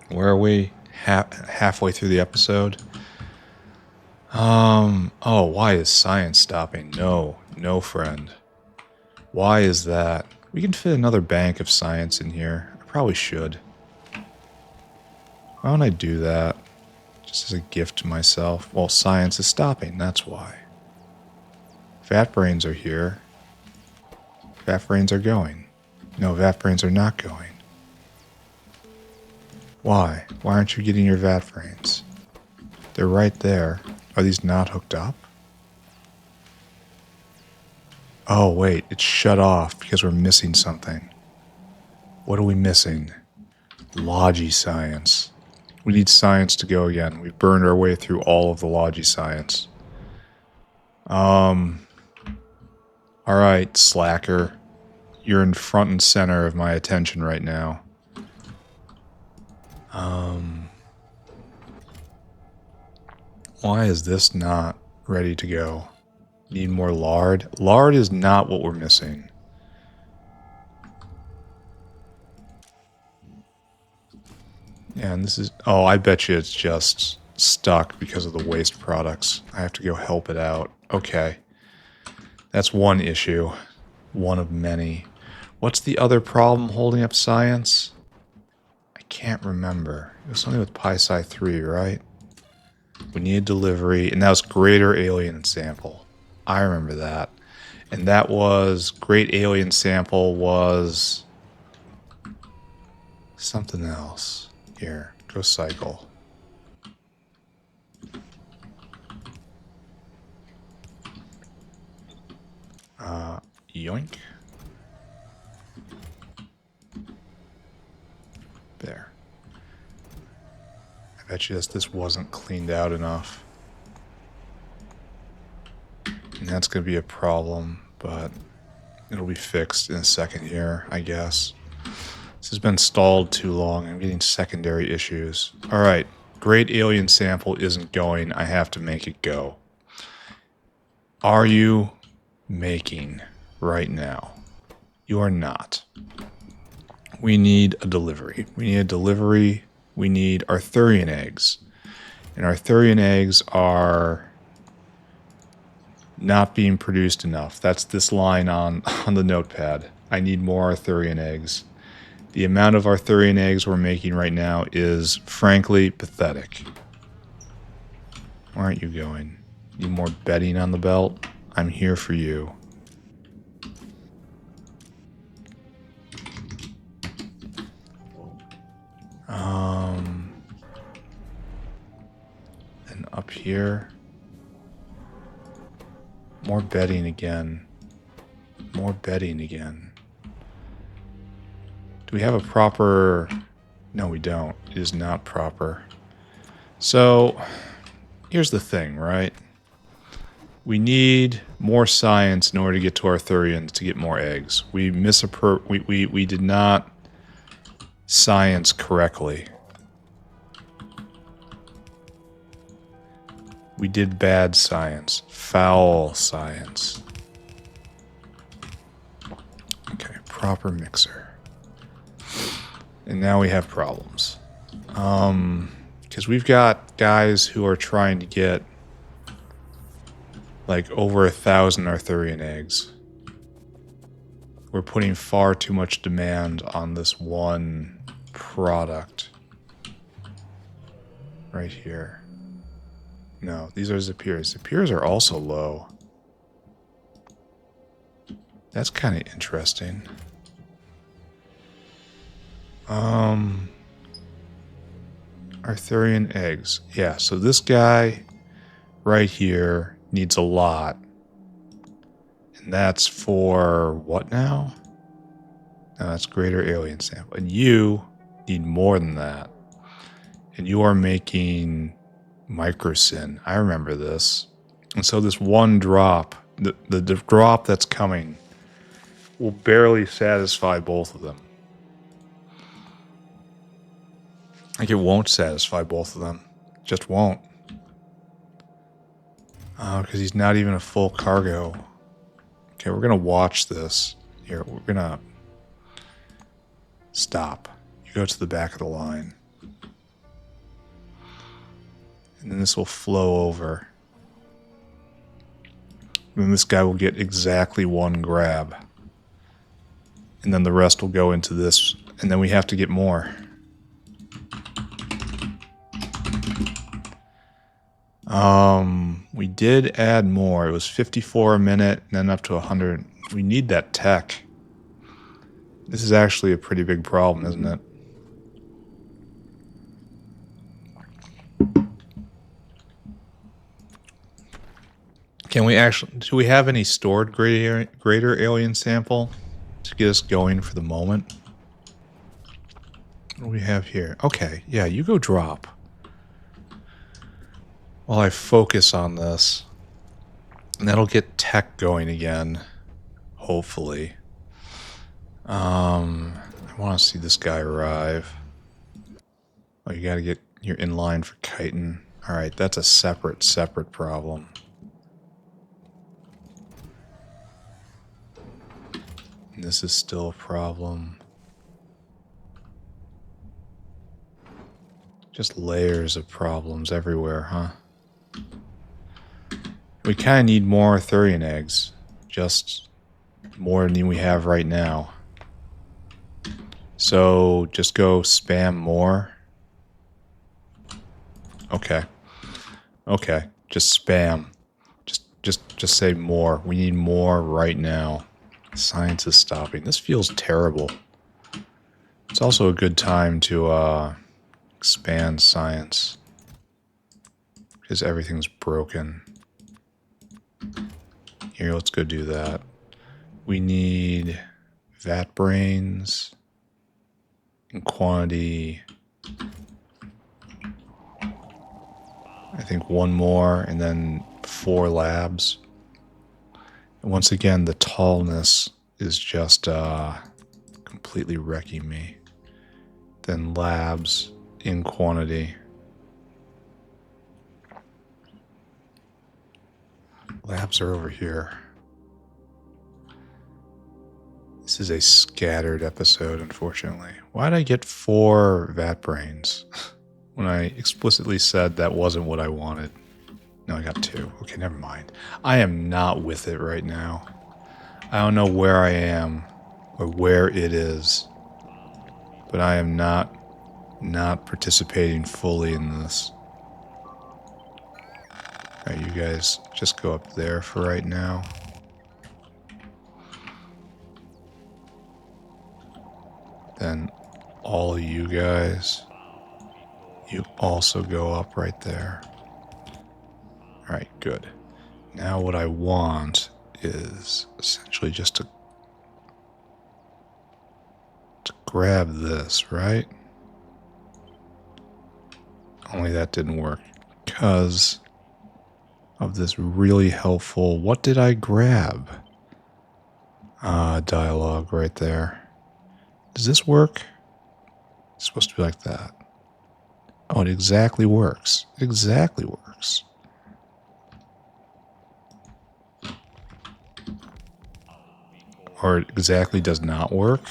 Where are we? Halfway through the episode? Oh, why is science stopping? No, friend. Why is that? We can fit another bank of science in here. I probably should. Why don't I do that? Just as a gift to myself. Well, science is stopping, that's why. Vat brains are here. Vat brains are going. No, vat brains are not going. Why? Why aren't you getting your vat brains? They're right there. Are these not hooked up? Oh, wait, it's shut off because we're missing something. What are we missing? Logi science. We need science to go again. We've burned our way through all of the Logi science. Alright, slacker. You're in front and center of my attention right now. Why is this not ready to go? Need more lard? Lard is not what we're missing. Yeah, and this is... Oh, I bet you it's just stuck because of the waste products. I have to go help it out. Okay. That's one issue. One of many. What's the other problem holding up science? I can't remember. It was something with Pi-Sci 3, right? We need delivery, and that was greater alien sample. I remember that. And that was, great alien sample was something else. Here, go cycle. Yoink. There. I bet you this wasn't cleaned out enough. And that's going to be a problem, but it'll be fixed in a second here, I guess. This has been stalled too long. I'm getting secondary issues. Alright, great alien sample isn't going. I have to make it go. Are you making right now? You are not. We need a delivery. We need a delivery. We need Arthurian eggs. And Arthurian eggs are not being produced enough. That's this line on the notepad. I need more Arthurian eggs. The amount of Arthurian eggs we're making right now is, frankly, pathetic. Where aren't you going? Need more bedding on the belt? I'm here for you. And up here. More bedding again. More bedding again. Do we have a proper... No, we don't. It is not proper. So, here's the thing, right? We need more science in order to get to Arthurians to get more eggs. We did not science correctly. We did bad science. Foul science. Okay, proper mixer. And now we have problems. Because we've got guys who are trying to get like over 1,000 Arthurian eggs. We're putting far too much demand on this one product. Right here. No, these are Zapirs. Zapirs are also low. That's kind of interesting. Arthurian eggs. Yeah, so this guy right here needs a lot. And that's for what now? No, that's greater alien sample. And you need more than that. And you are making microsyn. I remember this. And so this one drop, the drop that's coming, will barely satisfy both of them. Like, it won't satisfy both of them. Just won't. Because he's not even a full cargo. Okay, we're going to watch this. Here, we're going to stop. You go to the back of the line. And then this will flow over. And then this guy will get exactly one grab. And then the rest will go into this. And then we have to get more. We did add more. It was 54 a minute, and then up to 100. We need that tech. This is actually a pretty big problem, isn't it? Can we actually... Do we have any stored greater alien sample to get us going for the moment? What do we have here? Okay, yeah, you go drop. While I focus on this. And that'll get tech going again. Hopefully. I want to see this guy arrive. Oh, you gotta get... You're in line for chitin. Alright, that's a separate problem. And this is still a problem. Just layers of problems everywhere, huh? We kind of need more Arthurian eggs. Just more than we have right now. So just go spam more. Okay. Okay. Just spam. Just say more. We need more right now. Science is stopping. This feels terrible. It's also a good time to expand science. Because everything's broken. Here, let's go do that. We need vat brains in quantity. I think one more, and then 4 labs. And once again, the tallness is just completely wrecking me. Then labs in quantity. Labs are over here. This is a scattered episode, unfortunately. Why did I get 4 vat brains when I explicitly said that wasn't what I wanted? No, I got 2. Okay, never mind. I am not with it right now. I don't know where I am or where it is, but I am not participating fully in this. Alright, you guys just go up there for right now. Then all of you guys, you also go up right there. Alright, good. Now what I want is essentially just to grab this, right? Only that didn't work because of this really helpful, what did I grab? Dialogue right there. Does this work? It's supposed to be like that. Oh, it exactly works. It exactly works. Or it exactly does not work.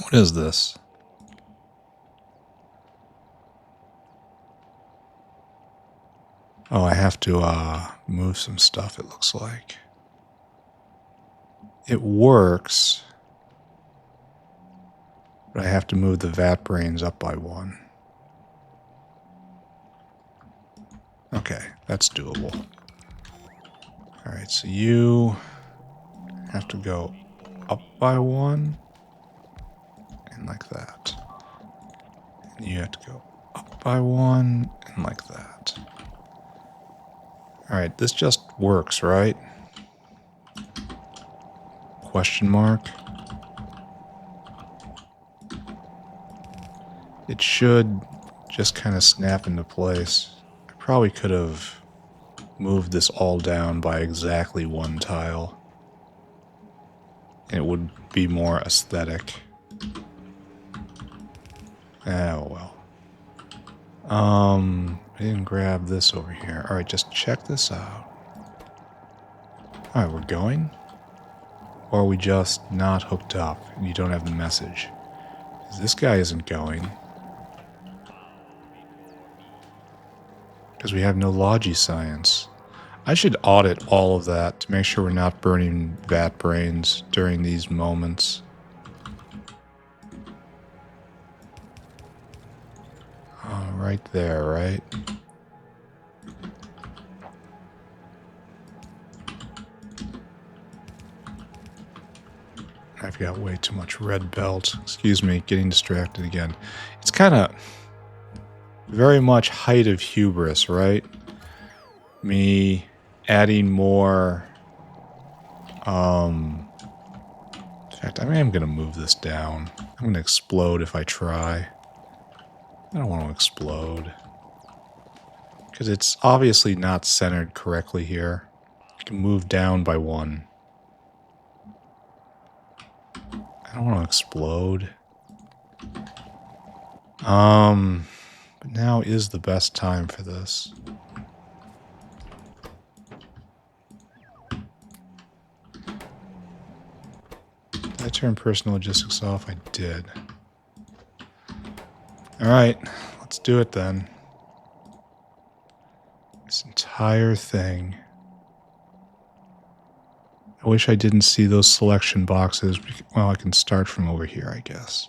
What is this? Oh, I have to move some stuff, it looks like. It works, but I have to move the vat brains up by 1. Okay, that's doable. Alright, so you have to go up by 1, and like that. And you have to go up by 1, and like that. Alright, this just works, right? Question mark. It should just kind of snap into place. I probably could have moved this all down by exactly 1 tile. And it would be more aesthetic. Oh well. I didn't grab this over here. Alright, just check this out. Alright, we're going? Or are we just not hooked up and you don't have the message? 'Cause this guy isn't going. Because we have no logi science. I should audit all of that to make sure we're not burning vat brains during these moments. Oh, right there, right? I've got way too much red belt. Excuse me, getting distracted again. It's kind of very much height of hubris, right? Me adding more. In fact, I am going to move this down. I'm going to explode if I try. I don't want to explode. Because it's obviously not centered correctly here. I can move down by 1. I don't want to explode. But now is the best time for this. Did I turn personal logistics off? I did. Alright, let's do it then. This entire thing. I wish I didn't see those selection boxes. Well, I can start from over here, I guess.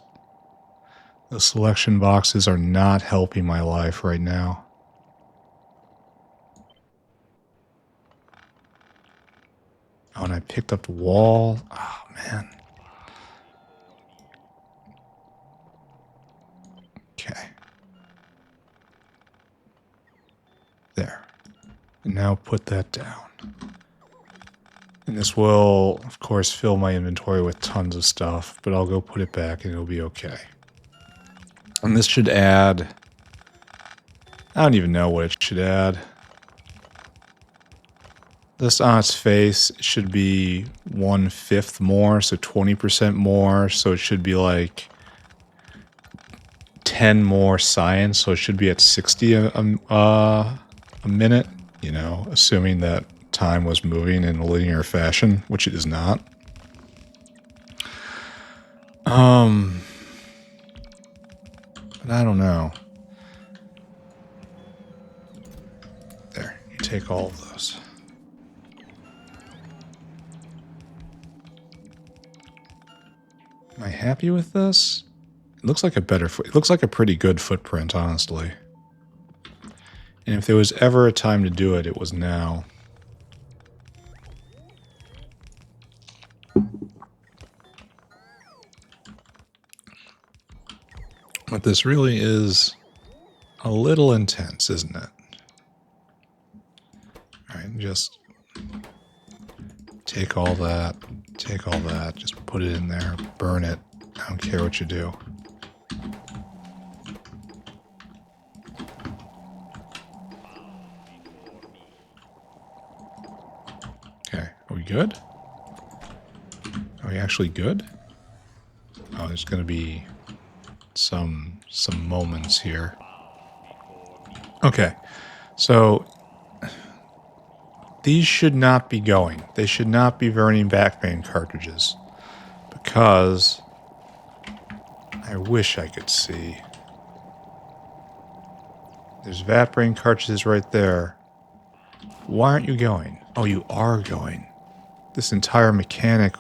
Those selection boxes are not helping my life right now. Oh, and I picked up the wall. Oh, man. Okay. There. And now put that down. And this will, of course, fill my inventory with tons of stuff, but I'll go put it back and it'll be okay. And this should add... I don't even know what it should add. Just on its face, it should be 1/5 more, so 20% more. So it should be like 10 more science, so it should be at 60 a minute, you know, assuming that time was moving in a linear fashion, which it is not. But I don't know. There, you take all of those. Am I happy with this? It looks like a it looks like a pretty good footprint, honestly. And if there was ever a time to do it, it was now. But this really is a little intense, isn't it? Alright, just take all that, just put it in there, burn it. I don't care what you do. Okay, are we good? Are we actually good? Oh, there's going to be some moments here. Okay, so these should not be going. They should not be burning backbane cartridges because I wish I could see. There's vat brain cartridges right there. Why aren't you going? Oh, you are going. This entire mechanic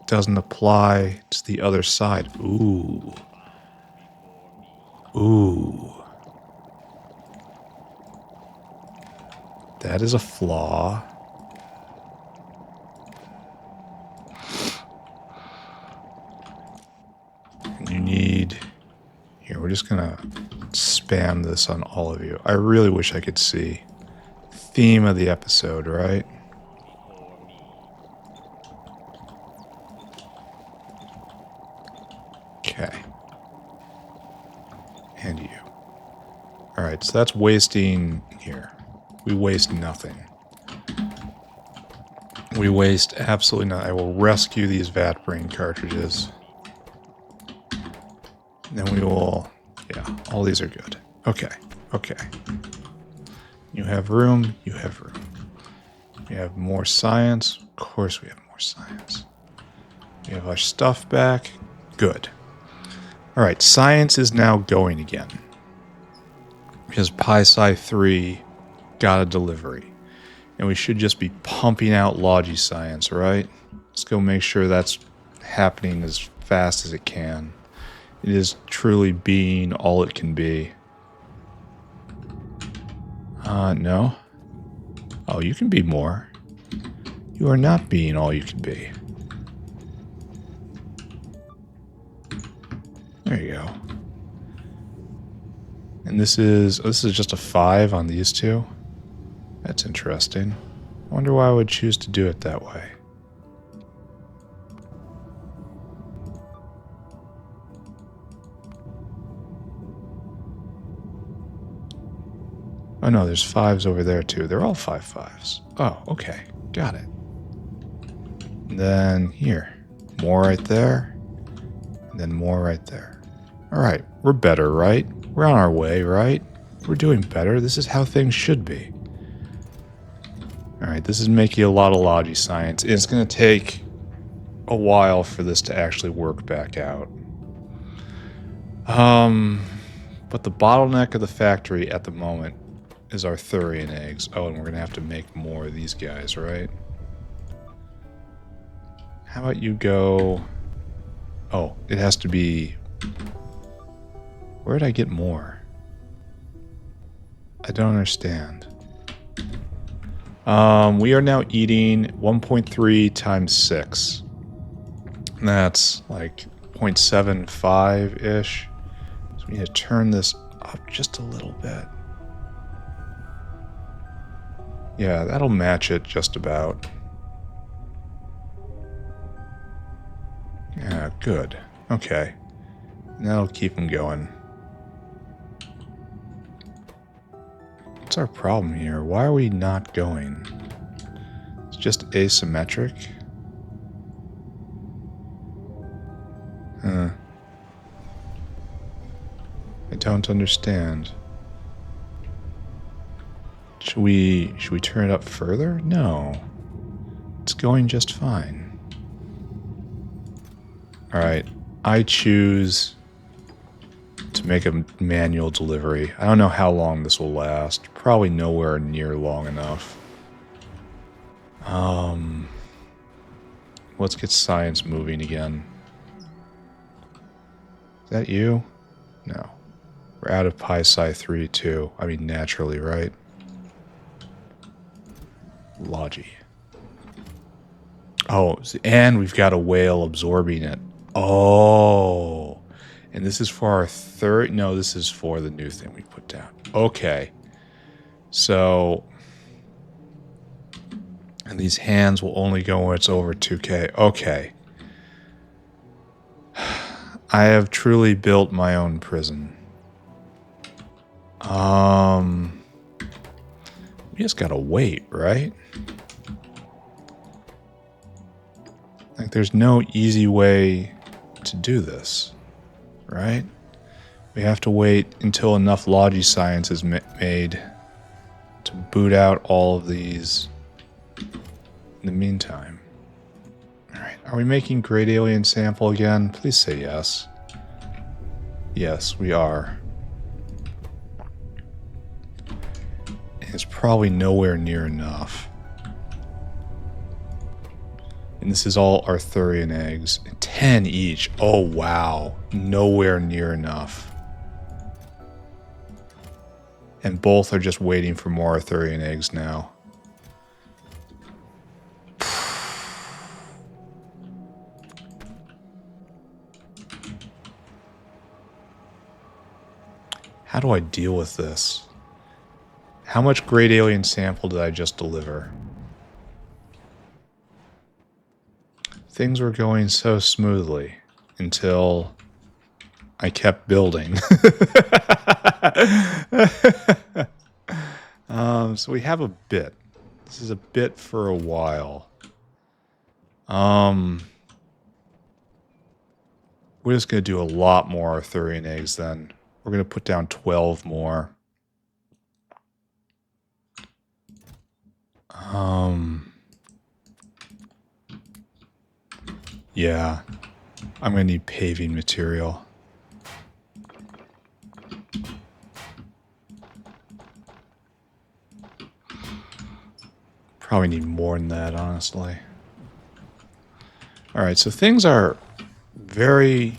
doesn't apply to the other side. Ooh. Ooh. That is a flaw. And you need... Here, we're just gonna spam this on all of you. I really wish I could see. Theme of the episode, right? Okay. And you. Alright, so that's wasting here. We waste nothing. We waste absolutely nothing. I will rescue these vat brain cartridges. Then we will... Yeah, all these are good. Okay, okay. You have room, you have room. You have more science. Of course we have more science. We have our stuff back. Good. Alright, science is now going again. Because PySci 3 got a delivery. And we should just be pumping out Logi science, right? Let's go make sure that's happening as fast as it can. It is truly being all it can be. No. Oh, you can be more. You are not being all you can be. There you go. And this is just a 5 on these two. That's interesting. I wonder why I would choose to do it that way. Oh no, there's 5s over there too. They're all 5/5s. Oh, okay. Got it. And then here. More right there. And then more right there. Alright, we're better, right? We're on our way, right? We're doing better. This is how things should be. Alright, this is making a lot of Logi science. It's going to take a while for this to actually work back out. But the bottleneck of the factory at the moment is Arthurian eggs. Oh, and we're going to have to make more of these guys, right? How about you go... Oh, it has to be... Where did I get more? I don't understand. We are now eating 1.3 times 6. And that's like 0.75-ish. So we need to turn this up just a little bit. Yeah, that'll match it just about. Yeah, good. Okay. And that'll keep them going. What's our problem here? Why are we not going? It's just asymmetric. Huh. I don't understand. Should we turn it up further? No. It's going just fine. Alright. I choose to make a manual delivery. I don't know how long this will last. Probably nowhere near long enough. Let's get science moving again. Is that you? No. We're out of Pi-Sci 3 too. I mean, naturally, right? Logi. Oh, and we've got a whale absorbing it. Oh. And this is for our third... No, this is for the new thing we put down. Okay. So... And these hands will only go when it's over 2K. Okay. I have truly built my own prison. We just gotta wait, right? Like, there's no easy way to do this, right? We have to wait until enough Logi science is made to boot out all of these in the meantime. Alright, are we making Great Alien Sample again? Please say yes. Yes, we are. It's probably nowhere near enough. And this is all Arthurian eggs. 10 each. Oh, wow. Nowhere near enough. And both are just waiting for more Arthurian eggs now. How do I deal with this? How much Great Alien Sample did I just deliver? Things were going so smoothly until I kept building. So we have a bit. This is a bit for a while. We're just going to do a lot more Arthurian eggs then. We're going to put down 12 more. Yeah. I'm going to need paving material. Probably need more than that, honestly. Alright, so things are very,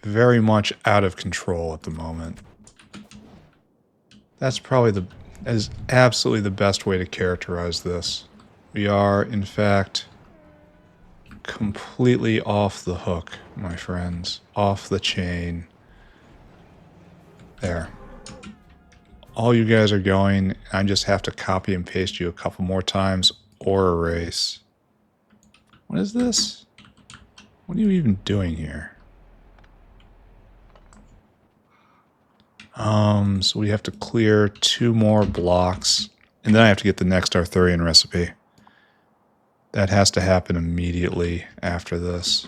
very much out of control at the moment. That's probably that is absolutely the best way to characterize this. We are, in fact, completely off the hook, my friends. Off the chain. There. All you guys are going, I just have to copy and paste you a couple more times or erase. What is this? What are you even doing here? So we have to clear 2 more blocks, and then I have to get the next Arthurian recipe. That has to happen immediately after this.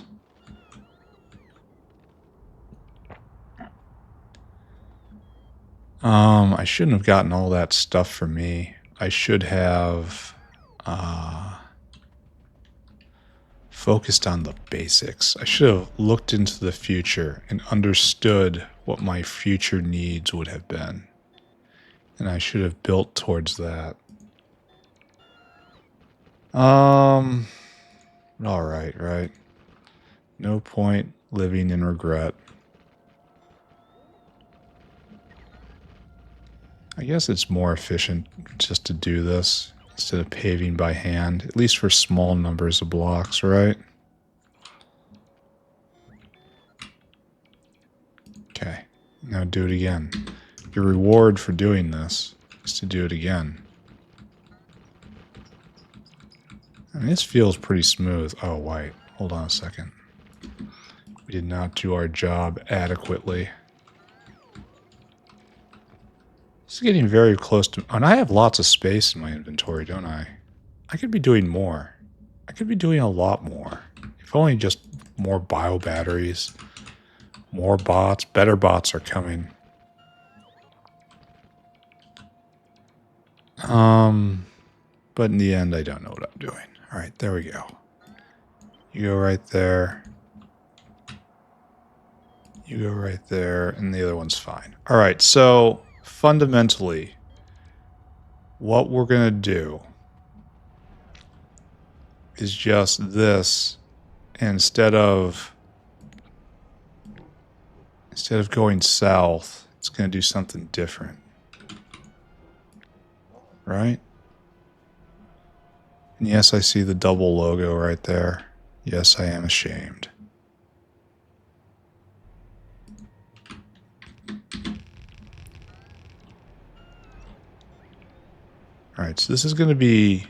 I shouldn't have gotten all that stuff for me. I should have focused on the basics. I should have looked into the future and understood what my future needs would have been. And I should have built towards that. Alright, right? No point living in regret. I guess it's more efficient just to do this instead of paving by hand, at least for small numbers of blocks, right? Okay, now do it again. Your reward for doing this is to do it again. I mean, this feels pretty smooth. Oh, wait. Hold on a second. We did not do our job adequately. This is getting very close to... And I have lots of space in my inventory, don't I? I could be doing more. I could be doing a lot more. If only just more bio batteries. More bots. Better bots are coming. But in the end, I don't know what I'm doing. All right, there we go. You go right there. You go right there, and the other one's fine. All right, so fundamentally, what we're going to do is just this. Instead of going south, it's going to do something different. Right? And yes, I see the double logo right there. Yes, I am ashamed. Alright, so this is going to be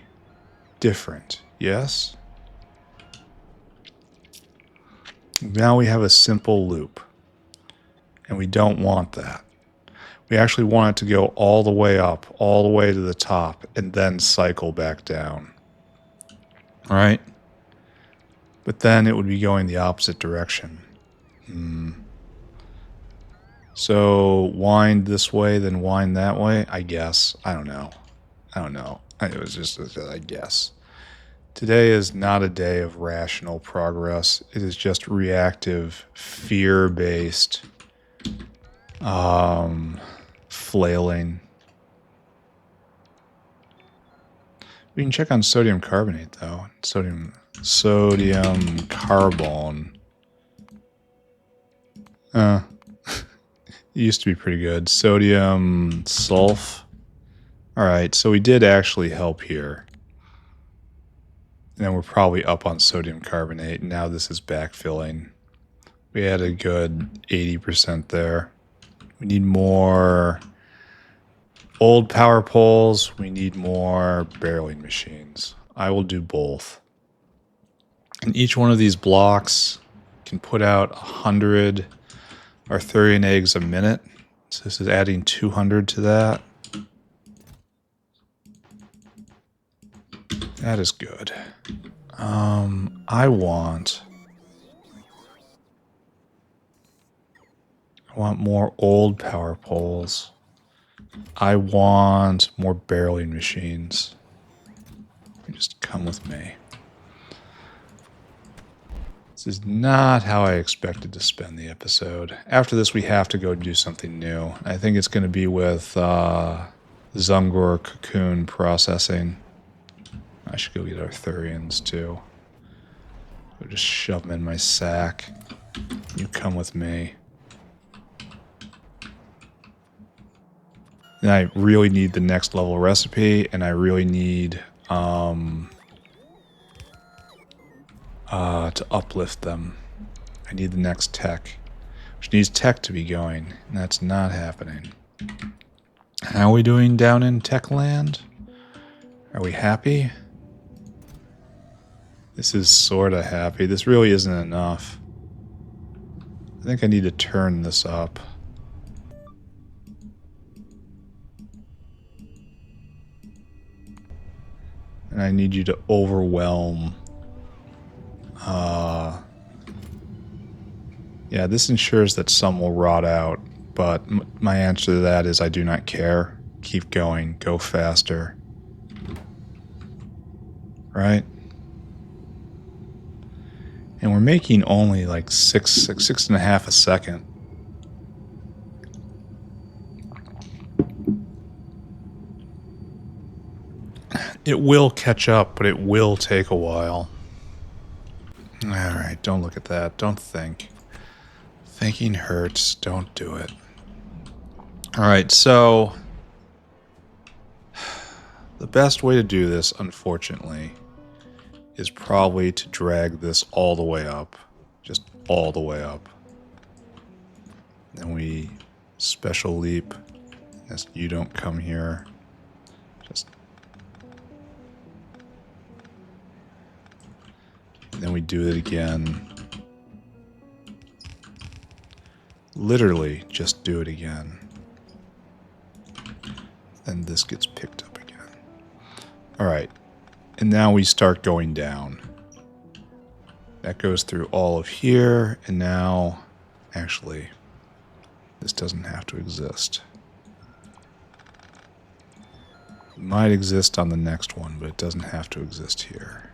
different. Yes? Now we have a simple loop. And we don't want that. We actually want it to go all the way up, all the way to the top, and then cycle back down. Alright? But then it would be going the opposite direction. So wind this way, then wind that way? I guess. I don't know. It was just, I guess. Today is not a day of rational progress. It is just reactive, fear-based, flailing. We can check on sodium carbonate, though. Sodium carbon. It used to be pretty good. Sodium sulf. Alright, so we did actually help here. And then we're probably up on sodium carbonate. And now this is backfilling. We had a good 80% there. We need more old power poles. We need more barreling machines. I will do both. And each one of these blocks can put out 100 Arthurian eggs a minute. So this is adding 200 to that. That is good. I want more old power poles. I want more barreling machines. Just come with me. This is not how I expected to spend the episode. After this, we have to go do something new. I think it's going to be with Zungor cocoon processing. I should go get Arthurians too. I'll just shove them in my sack. You come with me. And I really need the next level recipe, and I really need to uplift them. I need the next tech, which needs tech to be going, and that's not happening. How are we doing down in tech land? Are we happy? This is sort of happy. This really isn't enough. I think I need to turn this up. And I need you to overwhelm. Yeah, this ensures that some will rot out, but my answer to that is I do not care. Keep going. Go faster. Right? And we're making only like six and a half a second. It will catch up, but it will take a while. All right, don't look at that. Don't think. Thinking hurts. Don't do it. All right, so the best way to do this, unfortunately, is probably to drag this all the way up. Just all the way up. Then we special leap. As you don't come here. Just. Then we do it again. Literally, just do it again. Then this gets picked up again. Alright. And now we start going down. That goes through all of here. And now, actually, this doesn't have to exist. It might exist on the next one, but it doesn't have to exist here.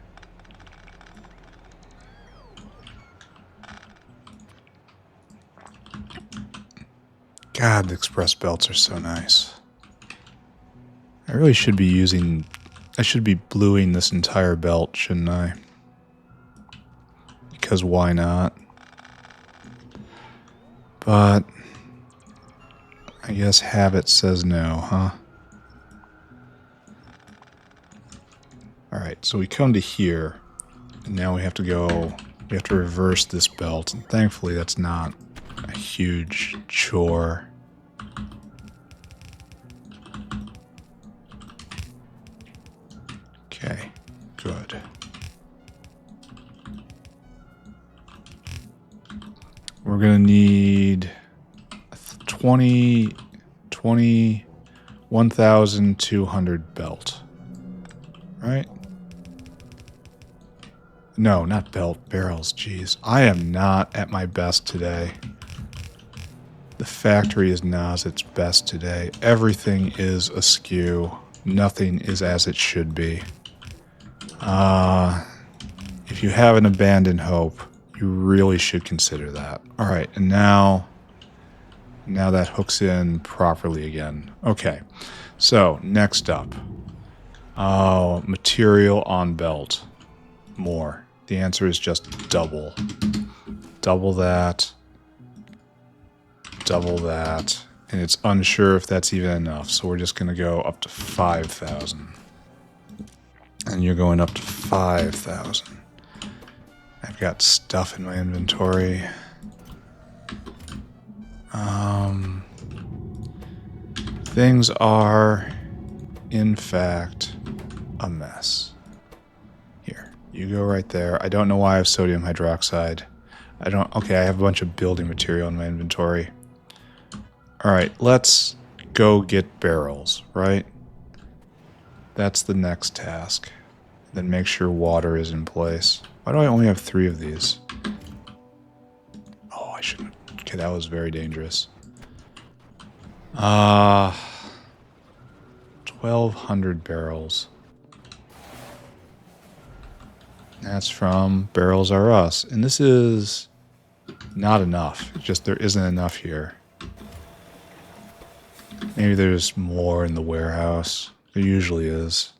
God, the express belts are so nice. I really should be using... I should be bluing this entire belt, shouldn't I? Because why not? But... I guess habit says no, huh? Alright, so we come to here. And now we have to go... We have to reverse this belt. And thankfully that's not a huge chore. Okay, good. We're gonna need 1,200 belt. Right? No, not belt, barrels, jeez. I am not at my best today. The factory is not at its best today. Everything is askew. Nothing is as it should be. If you haven't abandoned hope, you really should consider that. Alright, and now that hooks in properly again. Okay, so next up. Material on belt. More. The answer is just double. Double that. Double that. And it's unsure if that's even enough, so we're just going to go up to 5,000. And you're going up to 5,000. I've got stuff in my inventory. Things are, in fact, a mess. Here, you go right there. I don't know why I have sodium hydroxide. Okay, I have a bunch of building material in my inventory. Alright, let's go get barrels, right? That's the next task. Then make sure water is in place. Why do I only have 3 of these? Oh, I shouldn't. Okay, that was very dangerous. 1,200 barrels. That's from Barrels R Us. And this is not enough. It's just there isn't enough here. Maybe there's more in the warehouse. There usually is.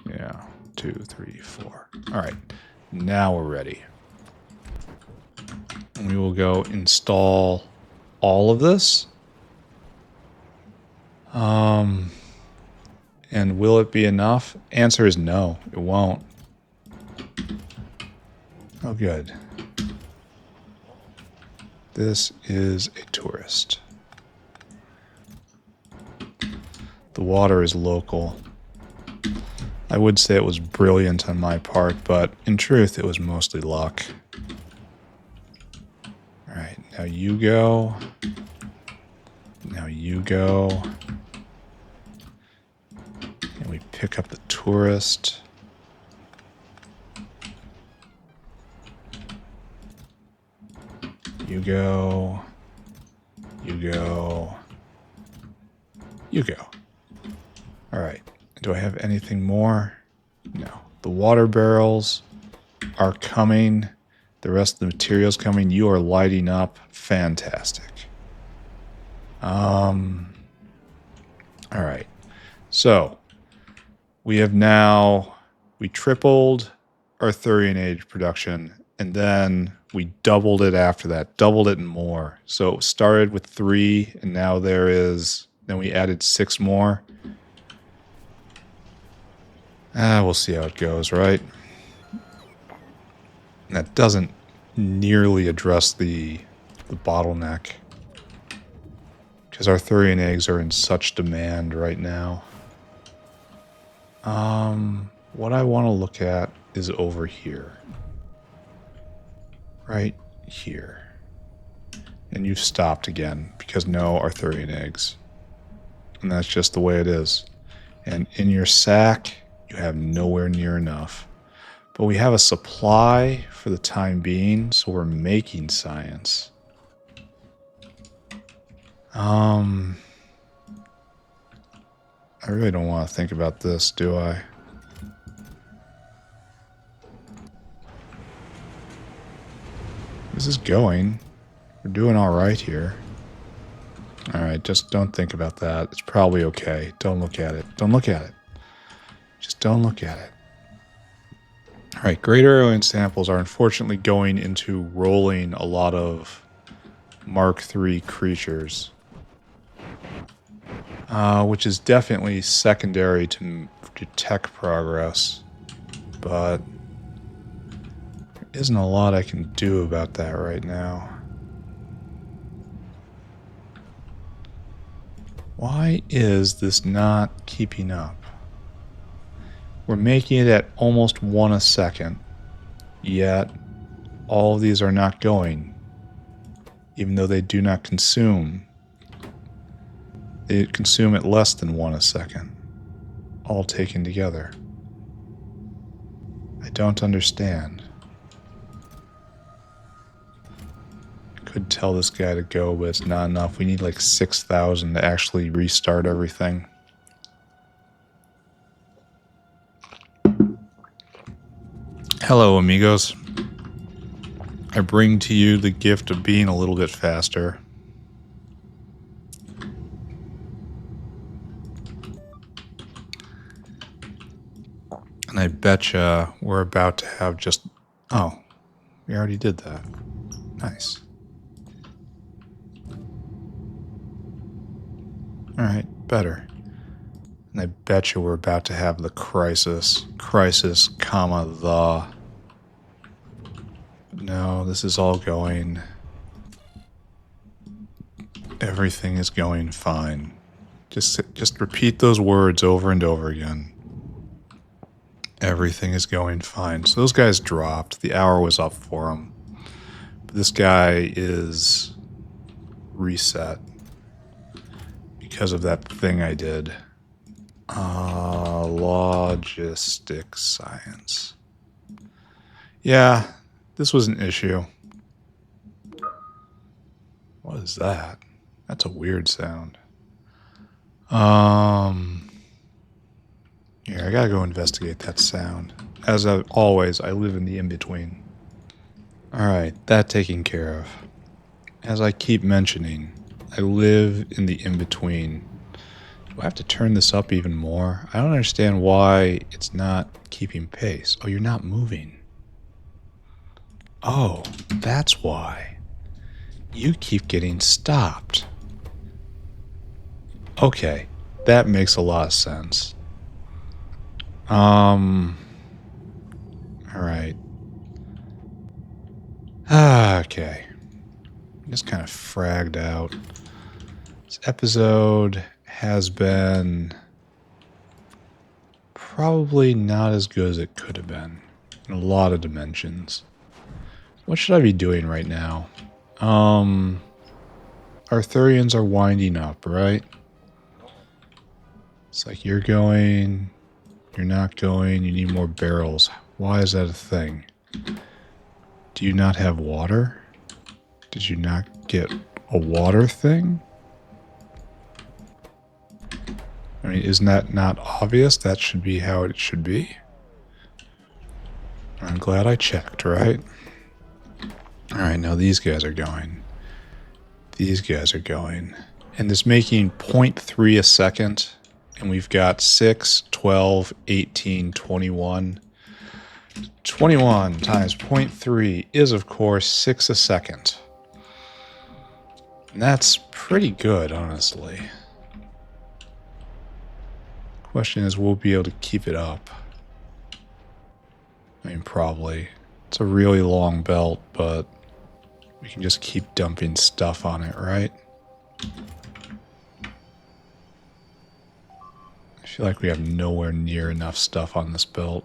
Yeah, 2, 3, 4. Alright, now we're ready. We will go install all of this. And will it be enough? Answer is no, it won't. Oh, good. This is a tourist. The water is local. I would say it was brilliant on my part, but in truth, it was mostly luck. Alright, now you go. Now you go. And we pick up the tourist. You go. You go. You go. Alright. Do I have anything more? No. The water barrels are coming. The rest of the material's coming. You are lighting up. Fantastic. Alright. So, we tripled Arthurian age production, and then we doubled it after that, doubled it and more. So it started with 3, and now then we added 6 more. We'll see how it goes, right? And that doesn't nearly address the bottleneck, because Arthurian eggs are in such demand right now. What I want to look at is over here. Right here. And you've stopped again, because no Arthurian eggs. And that's just the way it is. And in your sack, you have nowhere near enough. But we have a supply for the time being, so we're making science. I really don't want to think about this, do I? This is going. We're doing all right here. All right, just don't think about that. It's probably okay. Don't look at it. Don't look at it. Just don't look at it. All right, greater alien samples are unfortunately going into rolling a lot of Mark III creatures, which is definitely secondary to tech progress, but there isn't a lot I can do about that right now. Why is this not keeping up? We're making it at almost 1 a second, yet all of these are not going, even though they do not consume. They consume at less than 1 a second, all taken together. I don't understand. I could tell this guy to go, but it's not enough. We need like 6,000 to actually restart everything. Hello, amigos. I bring to you the gift of being a little bit faster. And I betcha we're about to have just... Oh, we already did that. Nice. Alright, better. And I betcha we're about to have the crisis. Crisis, comma, the... No, this is all going... Everything is going fine. Just repeat those words over and over again. Everything is going fine. So those guys dropped. The hour was up for them. But this guy is reset because of that thing I did. Logistics science. Yeah, this was an issue. What is that? That's a weird sound. Here, I gotta go investigate that sound. As always, I live in the in-between. Alright, that taken care of. As I keep mentioning, I live in the in-between. Do I have to turn this up even more? I don't understand why it's not keeping pace. Oh, you're not moving. Oh, that's why. You keep getting stopped. Okay, that makes a lot of sense. Alright. Okay. Just kind of fragged out. This episode has been probably not as good as it could have been in a lot of dimensions. What should I be doing right now? Arthurians are winding up, right? It's like you're going, you're not going, you need more barrels. Why is that a thing? Do you not have water? Did you not get a water thing? I mean, isn't that not obvious? That should be how it should be. I'm glad I checked, right? Alright, now these guys are going. These guys are going. And it's making 0.3 a second. And we've got 6, 12, 18, 21. 21 times 0.3 is, of course, 6 a second. And that's pretty good, honestly. Question is, will we be able to keep it up? I mean, probably. It's a really long belt, but we can just keep dumping stuff on it, right? I feel like we have nowhere near enough stuff on this belt.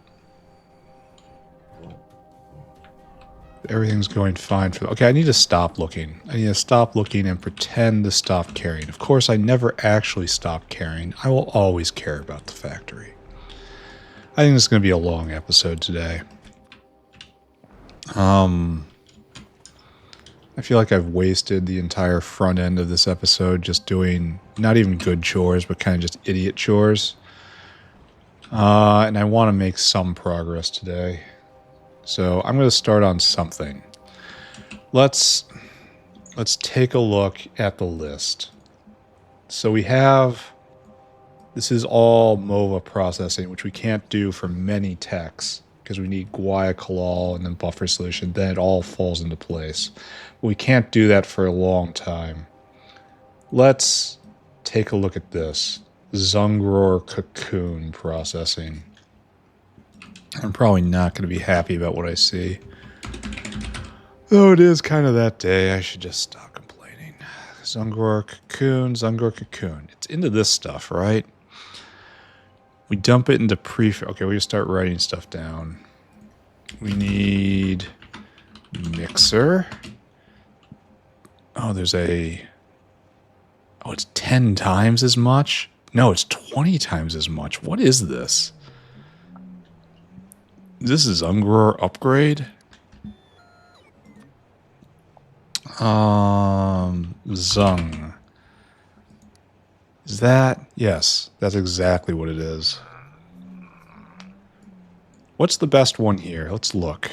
Everything's going fine for... Okay, I need to stop looking. I need to stop looking and pretend to stop caring. Of course, I never actually stop caring. I will always care about the factory. I think this is going to be a long episode today. I feel like I've wasted the entire front end of this episode just doing not even good chores, but kind of just idiot chores. And I want to make some progress today. So I'm going to start on something. Let's take a look at the list. So we have, this is all MOVA processing, which we can't do for many techs because we need guaiacol and then buffer solution. Then it all falls into place. But we can't do that for a long time. Let's take a look at this. Zungrohr cocoon processing. I'm probably not going to be happy about what I see. Though it is kind of that day, I should just stop complaining. Zungrohr cocoon, Zungrohr cocoon. It's into this stuff, right? We dump it into okay, we start writing stuff down. We need mixer. Oh, there's a... Oh, it's 10 times as much? No, it's 20 times as much. What is this? This is Zungrohr upgrade. Zung. Is that? Yes, that's exactly what it is. What's the best one here? Let's look.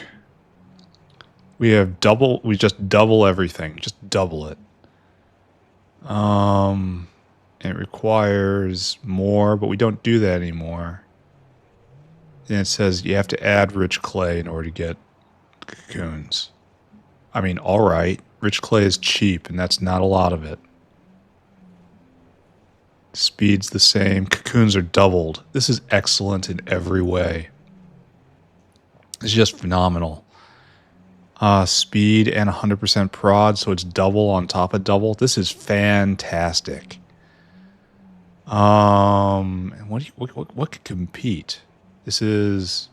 We have double, we just double everything. Just double it. It requires more, but we don't do that anymore. And it says you have to add rich clay in order to get cocoons. I mean, all right. Rich clay is cheap, and that's not a lot of it. Speed's the same. Cocoons are doubled. This is excellent in every way. It's just phenomenal. Speed and 100% prod, so it's double on top of double. This is fantastic. And what could compete? This is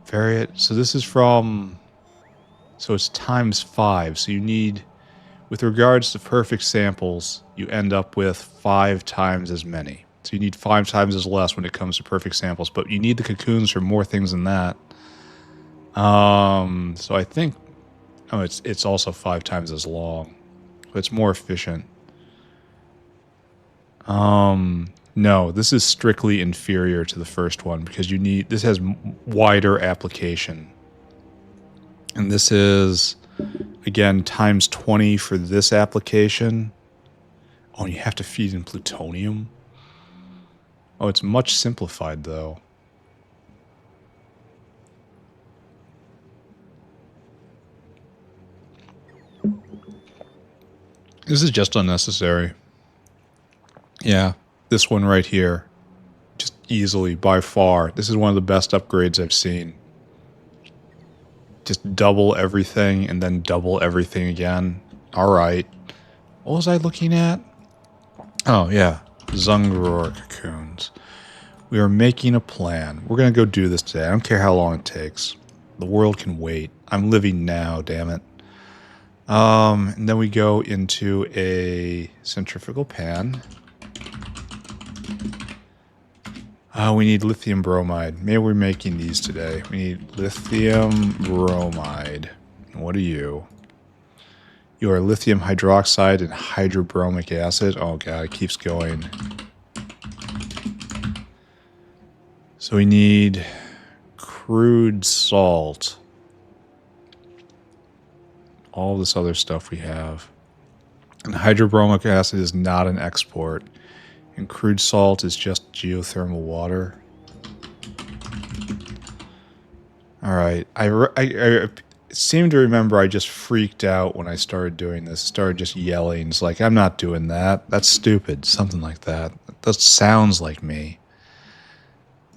so this is from, so it's times 5. So you need, with regards to perfect samples, you end up with 5 times as many. So you need 5 times as less when it comes to perfect samples, but you need the cocoons for more things than that. So I think, oh, it's also 5 times as long. So it's more efficient. No, this is strictly inferior to the first one because you need, this has wider application. And this is, again, times 20 for this application. Oh, and you have to feed in plutonium? Oh, it's much simplified, though. This is just unnecessary. Yeah, this one right here. Just easily, by far. This is one of the best upgrades I've seen. Just double everything and then double everything again. Alright. What was I looking at? Oh, yeah. Zungrohr cocoons. We are making a plan. We're going to go do this today. I don't care how long it takes. The world can wait. I'm living now, damn it. And then we go into a centrifugal pan. We need lithium bromide. Maybe we're making these today. We need lithium bromide. What are you? You are lithium hydroxide and hydrobromic acid. Oh god, it keeps going. So we need crude salt. All this other stuff we have. And hydrobromic acid is not an export. And crude salt is just geothermal water. All right. I seem to remember I just freaked out when I started doing this. Started just yelling. It's like, I'm not doing that. That's stupid. Something like that. That sounds like me.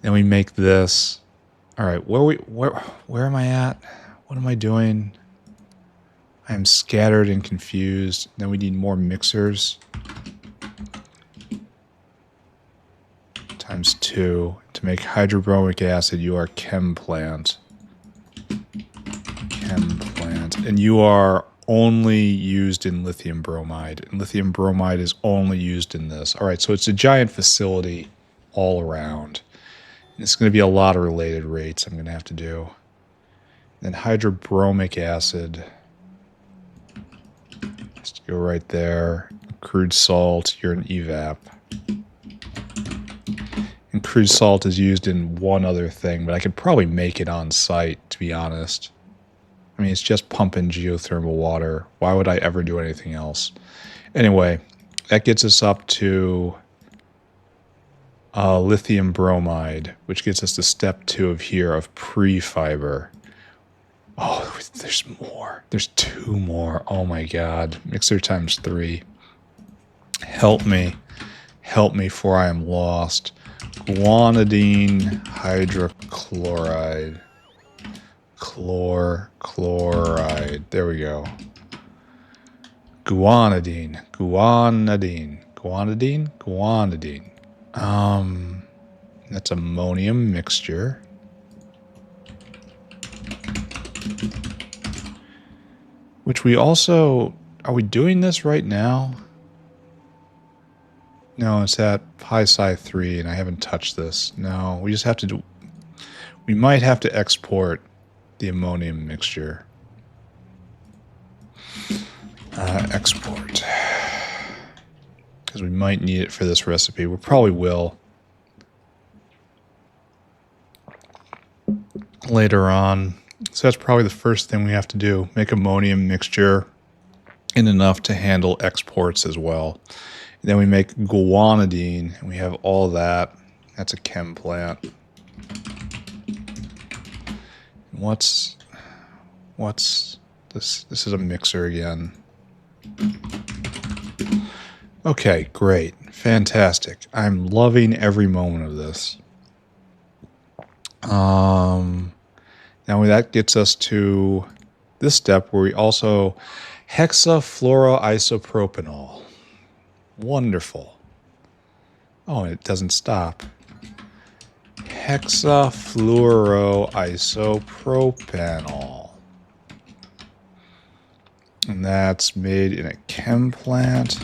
Then we make this. All right. Where am I at? What am I doing? I am scattered and confused. Then we need more mixers. Times 2. To make hydrobromic acid, you are chem plant. And you are only used in lithium bromide. And lithium bromide is only used in this. All right, so it's a giant facility all around. And it's going to be a lot of related rates I'm going to have to do. Then hydrobromic acid. Just go right there. Crude salt, you're an evap. And crude salt is used in one other thing, but I could probably make it on site, to be honest. I mean, it's just pumping geothermal water. Why would I ever do anything else? Anyway, that gets us up to lithium bromide, which gets us to step 2 of here of pre-fiber. Oh, there's more. There's 2 more. Oh my God. Mixer times 3. Help me. Help me, for I am lost. Guanidine hydrochloride. Chloride. There we go. Guanidine. That's ammonium mixture. Which we also... Are we doing this right now? No, it's at Pi-Sci 3, and I haven't touched this. No, we just have to do... We might have to export the ammonium mixture. Export. Because we might need it for this recipe. We probably will. Later on. So that's probably the first thing we have to do. Make ammonium mixture in enough to handle exports as well. And then we make guanidine, and we have all that. That's a chem plant. What's this? This is a mixer again. Okay, great. Fantastic. I'm loving every moment of this. Now that gets us to this step where we also hexafluoroisopropanol. Wonderful. Oh, it doesn't stop. Hexafluoroisopropanol. And that's made in a chem plant.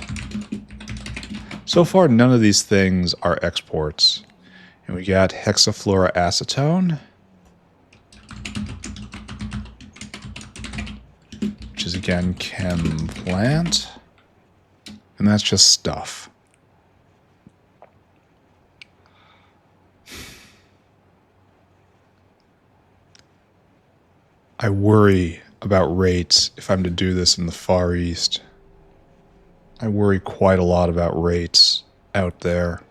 So far, none of these things are exports. And we got hexafluoroacetone, which is again chem plant. And that's just stuff. I worry about rates if I'm to do this in the Far East. I worry quite a lot about rates out there.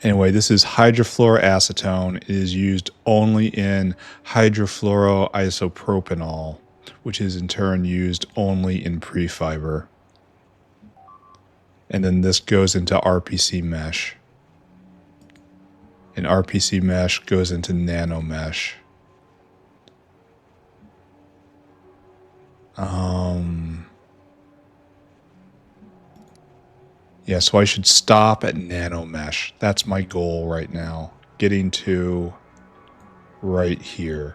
Anyway, this is hydrofluoroacetone. It is used only in hydrofluoroisopropanol, which is in turn used only in pre-fiber. And then this goes into RPC mesh. And RPC mesh goes into Nano Mesh. Yeah, so I should stop at Nano Mesh. That's my goal right now. Getting to right here.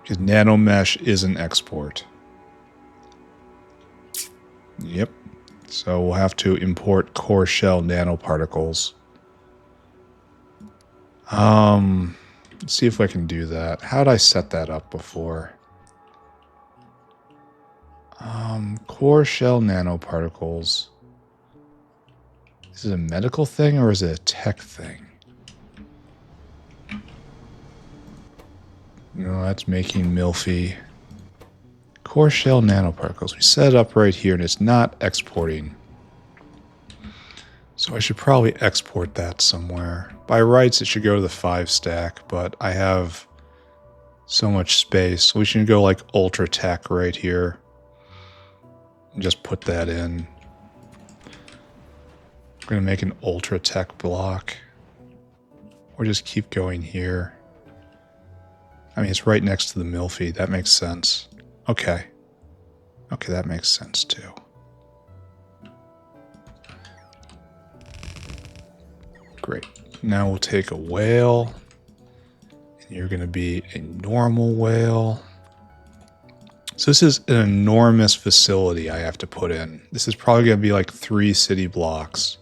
Because Nano Mesh is an export. Yep. So we'll have to import core shell nanoparticles. Let's see if I can do that. How did I set that up before? Core shell nanoparticles. Is it a medical thing or is it a tech thing? No, that's making Milfy. Core shell nanoparticles. We set it up right here and it's not exporting. So I should probably export that somewhere. By rights, it should go to the 5 stack, but I have so much space. So we should go like Ultra Tech right here. And just put that in. We're going to make an Ultra Tech block. Or just keep going here. I mean, it's right next to the mill feed. That makes sense. Okay. Okay, that makes sense too. Great. Now we'll take a whale. And you're going to be a normal whale. So this is an enormous facility I have to put in. This is probably going to be like 3 city blocks.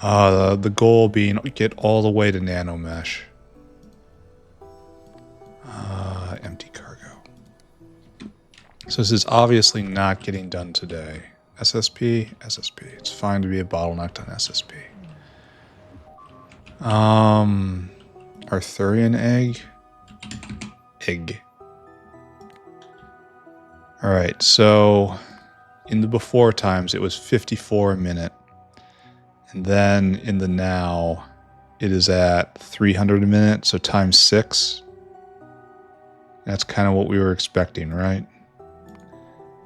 The goal being get all the way to Nano Mesh. Empty cargo. So this is obviously not getting done today. SSP, SSP. It's fine to be a bottleneck on SSP. Arthurian egg. Egg. Alright, so in the before times it was 54 a minute. And then in the now it is at 300 a minute, so times 6. That's kind of what we were expecting, right?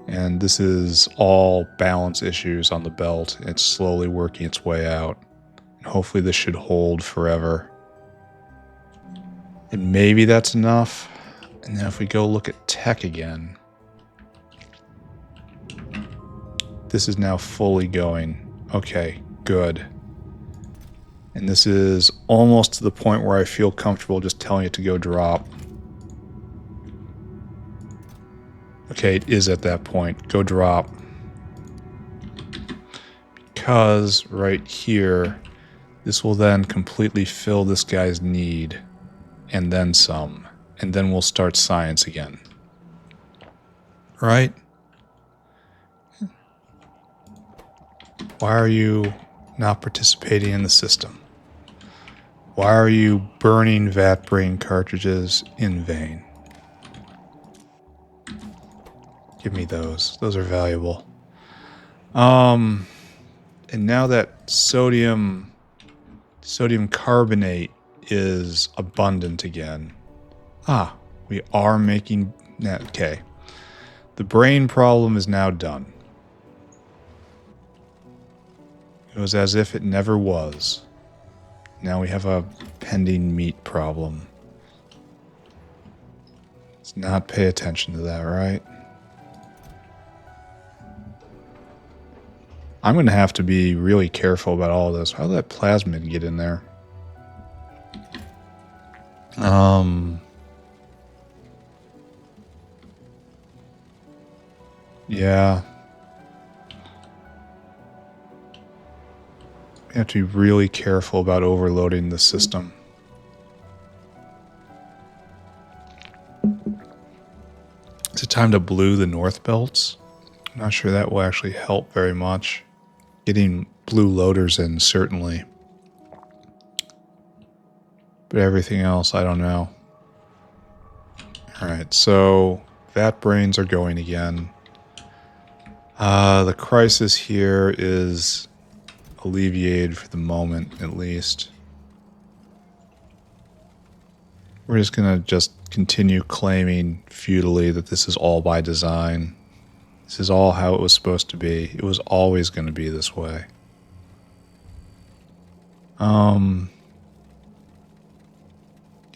And this is all balance issues on the belt. It's slowly working its way out. And hopefully this should hold forever. And maybe that's enough. And then if we go look at tech again, this is now fully going. Okay, good. And this is almost to the point where I feel comfortable just telling it to go drop. Okay, it is at that point. Go drop. Because right here, this will then completely fill this guy's need. And then some. And then we'll start science again. Right? Why are you not participating in the system? Why are you burning vat brain cartridges in vain? Give me those. Those are valuable. And now that sodium carbonate is abundant again. We are making that. Okay. The brain problem is now done. It was as if it never was. Now we have a pending meat problem. Let's not pay attention to that, right? I'm going to have to be really careful about all of this. How did that plasmid get in there? Yeah. You have to be really careful about overloading the system. Is it time to blue the north belts? I'm not sure that will actually help very much. Getting blue loaders in, certainly. But everything else, I don't know. Alright, so vat brains are going again. The crisis here is alleviated for the moment, at least. We're just going to continue claiming futilely that this is all by design. This is all how it was supposed to be. It was always going to be this way.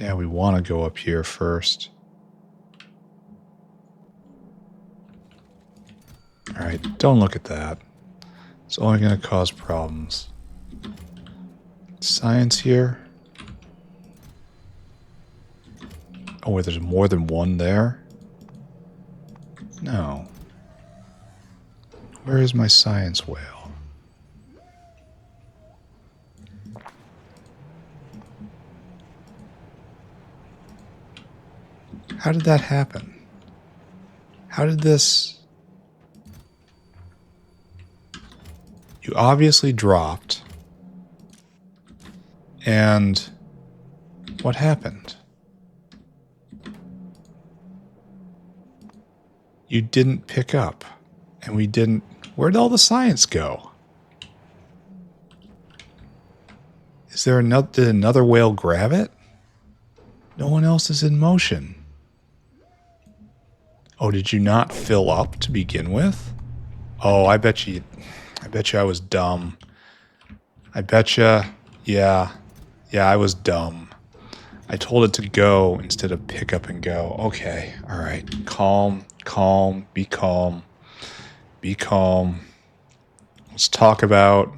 Yeah, we want to go up here first. Alright, don't look at that. It's only going to cause problems. Science here. Oh, wait, there's more than one there? No. Where is my science whale? How did that happen? How did this... You obviously dropped. And what happened? You didn't pick up. And we didn't... Where'd all the science go? there another, did another whale grab it? No one else is in motion. Oh, did you not fill up to begin with? Oh, I bet you I was dumb. I bet you, yeah, I was dumb. I told it to go instead of pick up and go. Okay, all right, calm, be calm, be calm. Let's talk about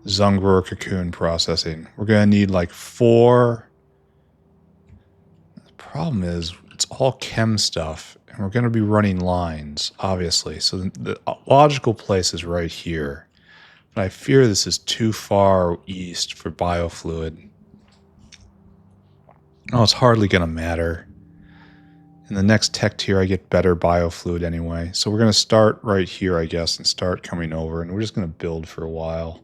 Zungor cocoon processing. We're gonna need like 4. The problem is it's all chem stuff. And we're going to be running lines, obviously. So the logical place is right here. But I fear this is too far east for biofluid. Oh, it's hardly going to matter. In the next tech tier, I get better biofluid anyway. So we're going to start right here, I guess, and start coming over. And we're just going to build for a while.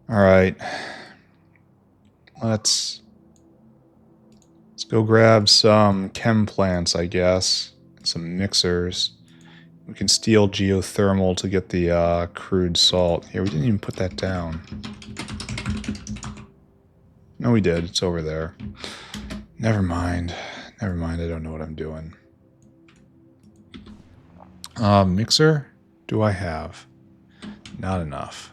All right. Let's go grab some chem plants, I guess. Some mixers. We can steal geothermal to get the crude salt. Here, we didn't even put that down. No, we did. It's over there. Never mind. I don't know what I'm doing. Mixer? Do I have? Not enough.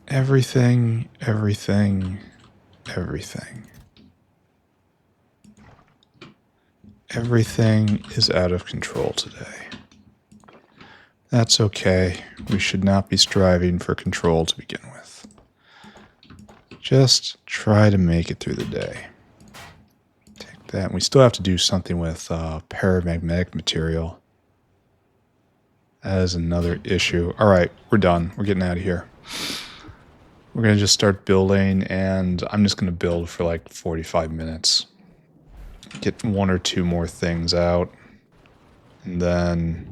Everything. Everything is out of control today. That's okay. We should not be striving for control to begin with. Just try to make it through the day. Take that. We still have to do something with paramagnetic material. That is another issue. All right, we're done. We're getting out of here. We're going to just start building, and I'm just going to build for like 45 minutes. Get 1 or 2 more things out. And then,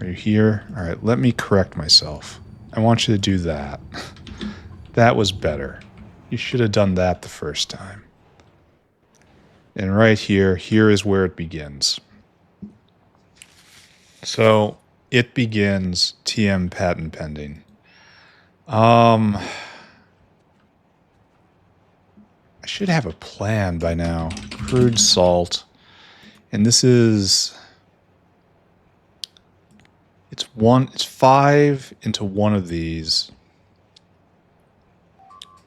are you here? All right, let me correct myself. I want you to do that. That was better. You should have done that the first time. And right here is where it begins. So, it begins TM patent pending. I should have a plan by now. Crude salt. And this is... It's 5 into one of these.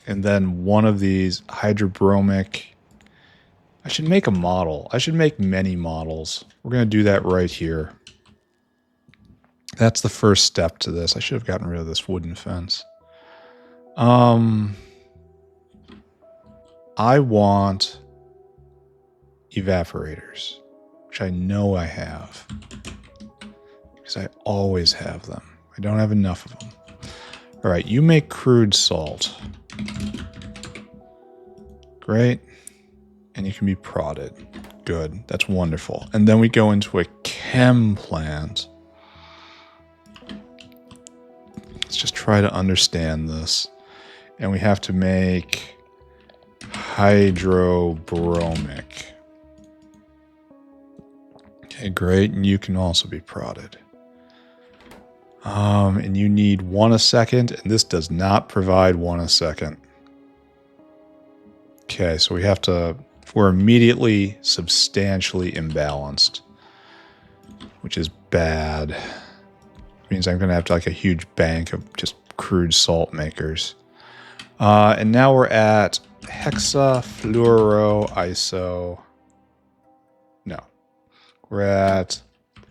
And then one of these hydrobromic. I should make a model. I should make many models. We're going to do that right here. That's the first step to this. I should have gotten rid of this wooden fence. I want evaporators, which I know I have. Because I always have them. I don't have enough of them. All right, you make crude salt. Great. And you can be prodded. Good. That's wonderful. And then we go into a chem plant. Let's just try to understand this. And we have to make hydrobromic. Okay, great. And you can also be prodded. And you need 1 a second, and this does not provide 1 a second. Okay, so we have to... We're immediately substantially imbalanced, which is bad. It means I'm going to have like a huge bank of just crude salt makers. And now we're at hexafluoroiso. No. We're at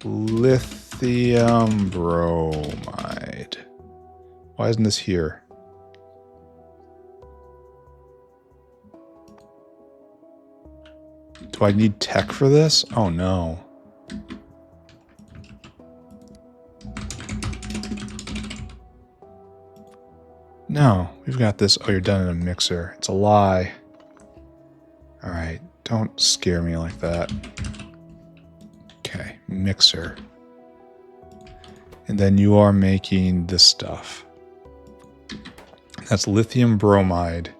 lithium bromide. Why isn't this here? Do I need tech for this? Oh no. No, we've got this. Oh, you're done in a mixer. It's a lie. Alright, don't scare me like that. Okay, mixer. And then you are making this stuff. That's lithium bromide.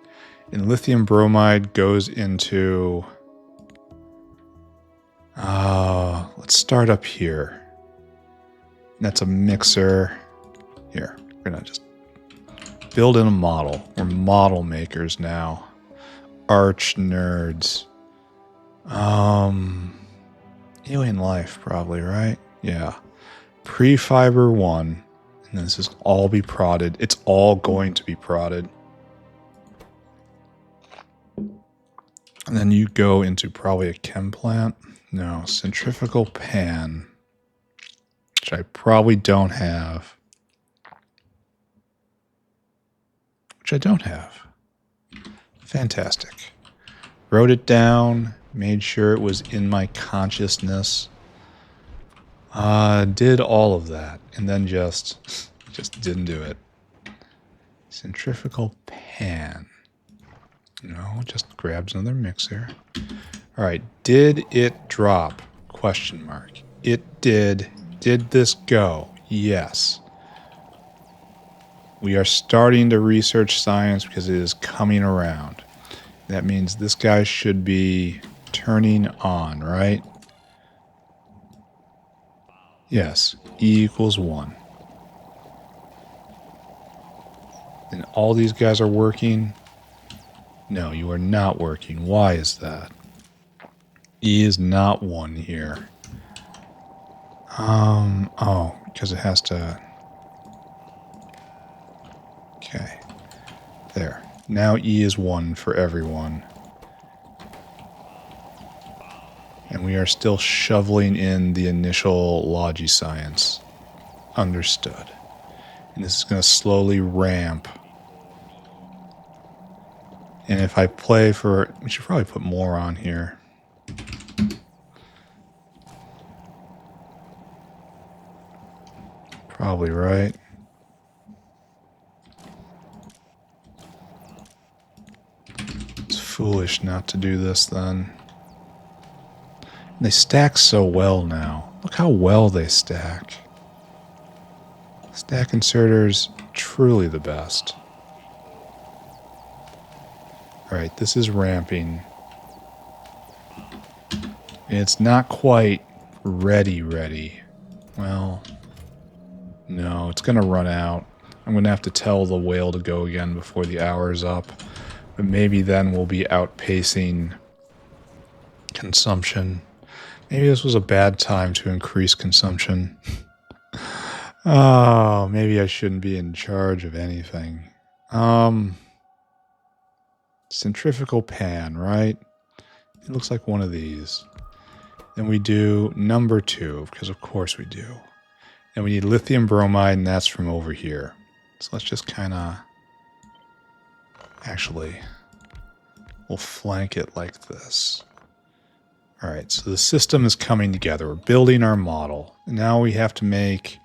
And lithium bromide goes into... let's start up here. That's a mixer. Here, we're going to just build in a model. We're model makers now. Arch nerds. Alien life, probably, right? Yeah. Pre-fiber 1. And this is all be prodded. It's all going to be prodded. And then you go into probably a chem plant. No, centrifugal pan. Which I probably don't have. Which I don't have. Fantastic. Wrote it down. Made sure it was in my consciousness. Did all of that. And then just didn't do it. Centrifugal pan. No, just grabs another mixer. All right. Did it drop? Question mark. It did. Did this go? Yes. We are starting to research science because it is coming around. That means this guy should be turning on, right? Yes. E equals 1. And all these guys are working. No, you are not working. Why is that? E is not 1 here. Oh, because it has to... Okay. There. Now E is 1 for everyone. And we are still shoveling in the initial logi science. Understood. And this is going to slowly ramp. And if I play for... We should probably put more on here. Probably right. It's foolish not to do this then. They stack so well now. Look how well they stack. Stack inserters, truly the best. Alright, this is ramping. It's not quite ready. Well, no, it's going to run out. I'm going to have to tell the whale to go again before the hour's up. But maybe then we'll be outpacing consumption. Maybe this was a bad time to increase consumption. Oh, maybe I shouldn't be in charge of anything. Centrifugal pan, right? It looks like one of these. Then we do number 2, because of course we do. And we need lithium bromide, and that's from over here. So let's just kind of... Actually, we'll flank it like this. Alright, so the system is coming together. We're building our model. And now we have to make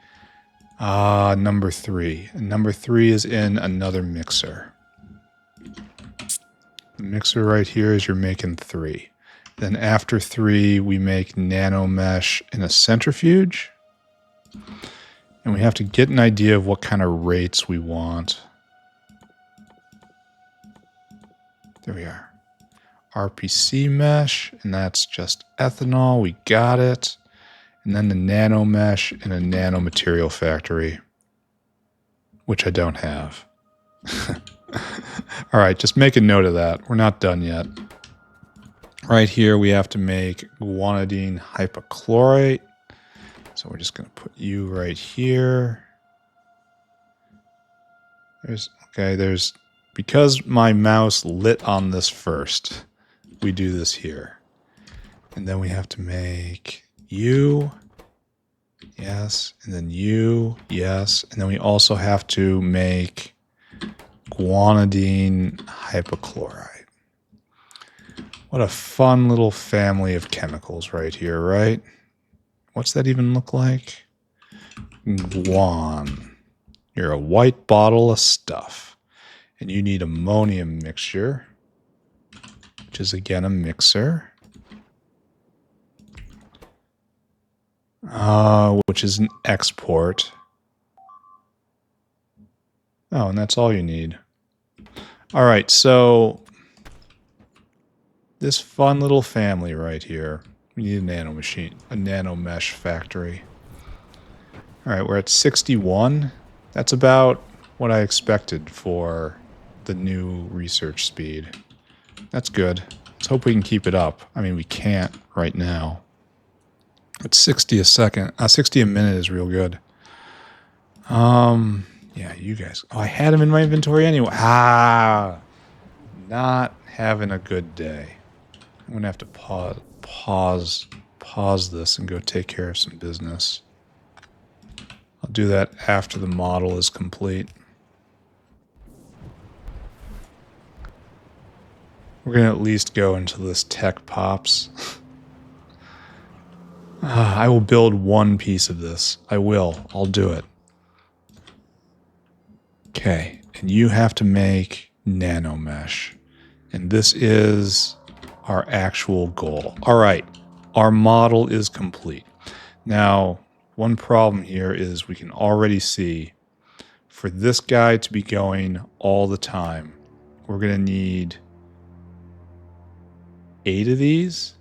number 3. And number 3 is in another mixer. The mixer right here is you're making 3. Then after 3, we make Nano Mesh in a centrifuge. And we have to get an idea of what kind of rates we want. There we are. RPC mesh, and that's just ethanol. We got it. And then the Nano Mesh in a nano material factory, which I don't have. All right, just make a note of that. We're not done yet. Right here, we have to make guanidine hypochlorite. So we're just going to put you right here. There's, because my mouse lit on this first, we do this here. And then we have to make you, yes, and then you, yes. And then we also have to make guanidine hypochlorite. What a fun little family of chemicals right here, right? What's that even look like? Guan. You're a white bottle of stuff. And you need ammonium mixture, which is again a mixer. Which is an export. Oh, and that's all you need. All right, so this fun little family right here. We need a nano machine, a nano mesh factory. All right, we're at 61. That's about what I expected for the new research speed. That's good. Let's hope we can keep it up. I mean, we can't right now. But 60 a second, 60 a minute is real good. Yeah, you guys. Oh, I had them in my inventory anyway. Not having a good day. I'm gonna have to pause this and go take care of some business. I'll do that after the model is complete. We're gonna at least go until this tech pops. I will build one piece of this. I'll do it. Okay, and you have to make Nano Mesh. And this is our actual goal. All right, our model is complete. Now, one problem here is we can already see for this guy to be going all the time, we're going to need 8 of these.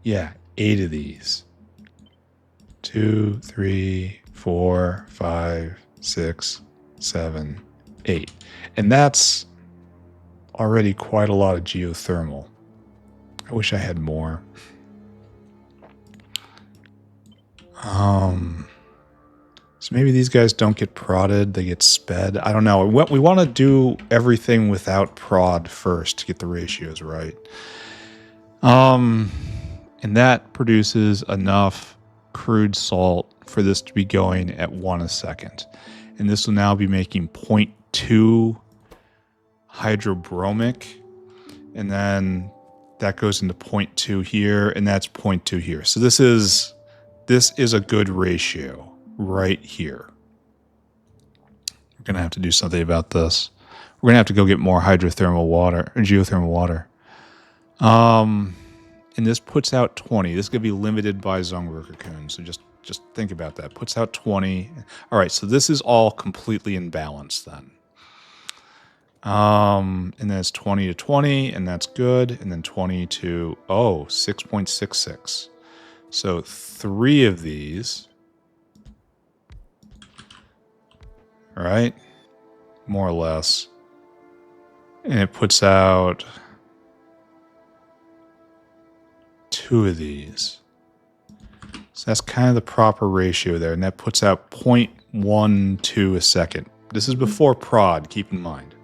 Yeah, 8 of these. 2, 3, 4, 5, 6, 7, 8. And that's already quite a lot of geothermal. I wish I had more. So maybe these guys don't get prodded, they get sped. I don't know. We want to do everything without prod first to get the ratios right. And that produces enough crude salt for this to be going at 1 a second. And this will now be making 0.2 hydrobromic, and then that goes into 0.2 here, and that's 0.2 here. So this is a good ratio right here. We're gonna have to do something about this. We're gonna have to go get more hydrothermal water or geothermal water. And this puts out 20. This is gonna be limited by Zungwer cocoon. So just think about that. Puts out 20. All right, so this is all completely in balance then. And then it's 20 to 20, and that's good. And then 20 to 6.66. So 3 of these, right? More or less. And it puts out 2 of these. So that's kind of the proper ratio there. And that puts out 0.12 a second. This is before prod, keep in mind.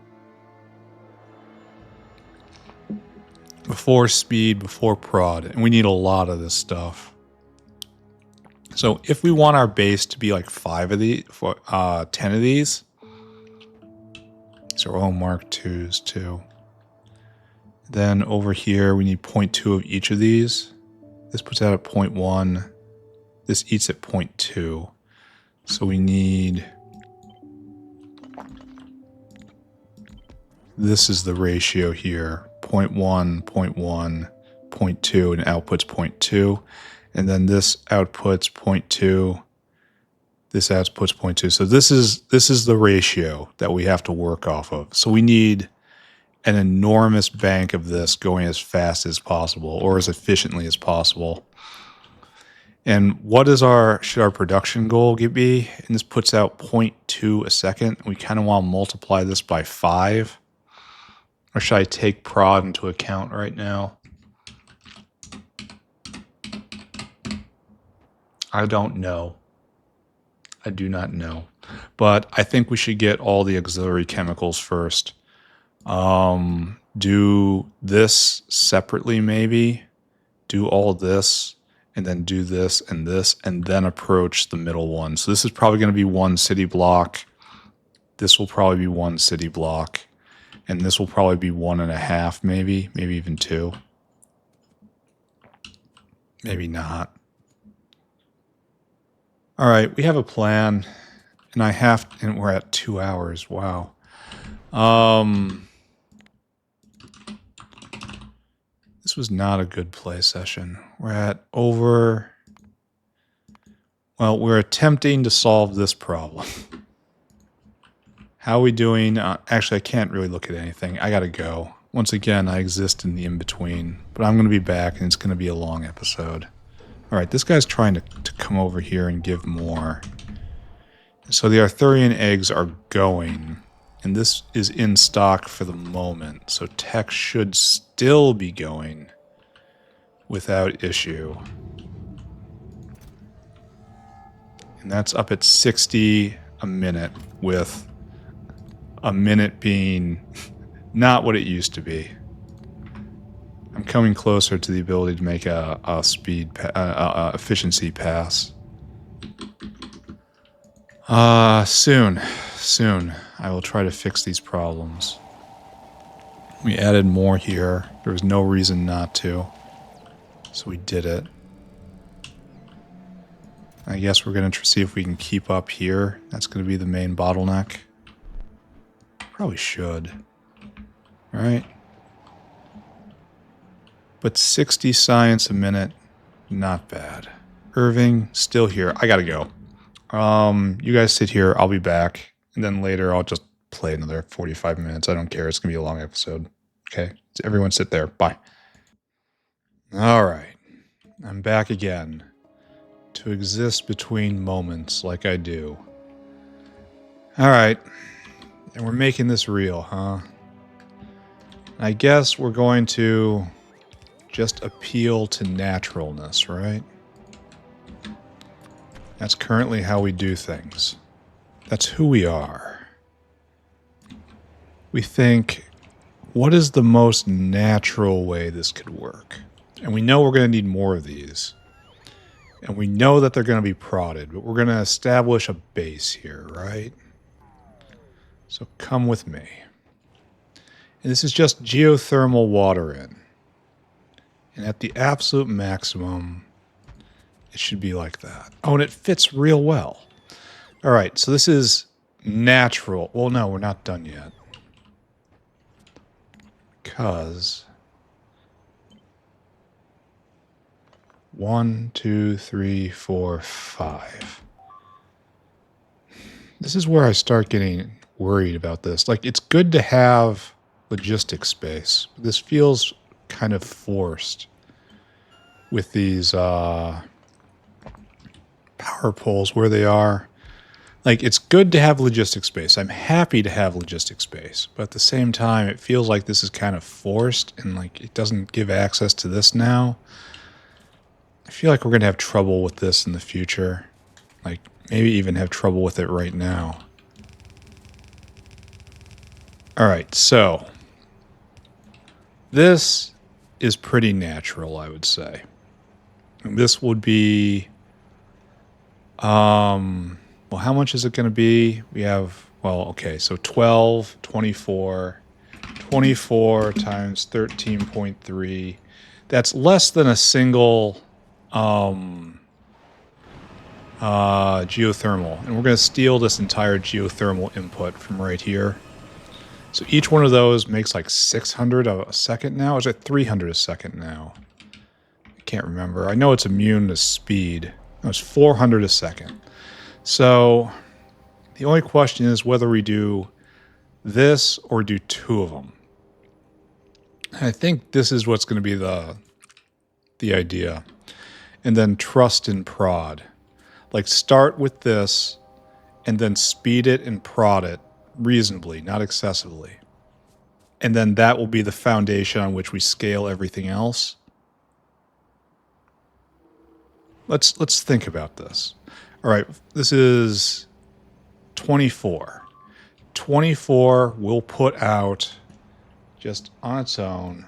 Before speed, before prod. And we need a lot of this stuff. So if we want our base to be like 10 of these. So all Mark IIs too. Then over here, we need 0.2 of each of these. This puts out at 0.1. This eats at 0.2. So we need... This is the ratio here. 0.1, 0.1, 0.2, and outputs 0.2. And then this outputs 0.2. This outputs 0.2. So this is the ratio that we have to work off of. So we need an enormous bank of this going as fast as possible or as efficiently as possible. And what is should our production goal be? And this puts out 0.2 a second. We kind of want to multiply this by 5. Or should I take prod into account right now? I don't know. I do not know. But I think we should get all the auxiliary chemicals first. Do this separately maybe. Do all this. And then do this, and then approach the middle one. So this is probably going to be 1 city block. This will probably be 1 city block. And this will probably be 1.5, maybe even 2. Maybe not. All right, we have a plan, and we're at 2 hours. Wow. This was not a good play session. We're attempting to solve this problem. How are we doing? Actually, I can't really look at anything. I gotta go. Once again, I exist in the in-between. But I'm going to be back, and it's going to be a long episode. All right, this guy's trying to come over here and give more. So the Arthurian eggs are going, and this is in stock for the moment, so tech should still be going without issue. And that's up at 60 a minute, with a minute being not what it used to be. I'm coming closer to the ability to make a efficiency pass. Soon I will try to fix these problems. We added more here. There was no reason not to, so we did it. I guess we're going to see if we can keep up here. That's going to be the main bottleneck. Probably should. Right? But 60 science a minute, not bad. Irving, still here. I gotta go. You guys sit here. I'll be back. And then later I'll just play another 45 minutes. I don't care. It's going to be a long episode. Okay? So everyone sit there. Bye. All right. I'm back again. To exist between moments like I do. All right. And we're making this real, huh? I guess we're going to just appeal to naturalness, right? That's currently how we do things. That's who we are. We think, what is the most natural way this could work? And we know we're going to need more of these. And we know that they're going to be prodded, but we're going to establish a base here, right? So come with me. And this is just geothermal water in. And at the absolute maximum, it should be like that. Oh, and it fits real well. All right, so this is natural. Well, no, we're not done yet. Because 1, 2, 3, 4, 5. This is where I start getting worried about this. Like, it's good to have logistics space. This feels kind of forced with these power poles where they are. Like, it's good to have logistics space. I'm happy to have logistics space, but at the same time, it feels like this is kind of forced, and like it doesn't give access to this now. I feel like we're going to have trouble with this in the future. Like, maybe even have trouble with it right now. All right, so this is pretty natural, I would say. And this would be, well, how much is it going to be? We have, well, okay, so 12, 24, 24 times 13.3. That's less than a single geothermal. And we're going to steal this entire geothermal input from right here. So each one of those makes like 600 a second now. Or is it 300 a second now? I can't remember. I know it's immune to speed. No, it's 400 a second. So the only question is whether we do this or do two of them. I think this is what's going to be the idea. And then trust in prod. Like, start with this and then speed it and prod it reasonably, not excessively. And then that will be the foundation on which we scale everything else. Let's think about this. All right, this is 24. 24 will put out, just on its own,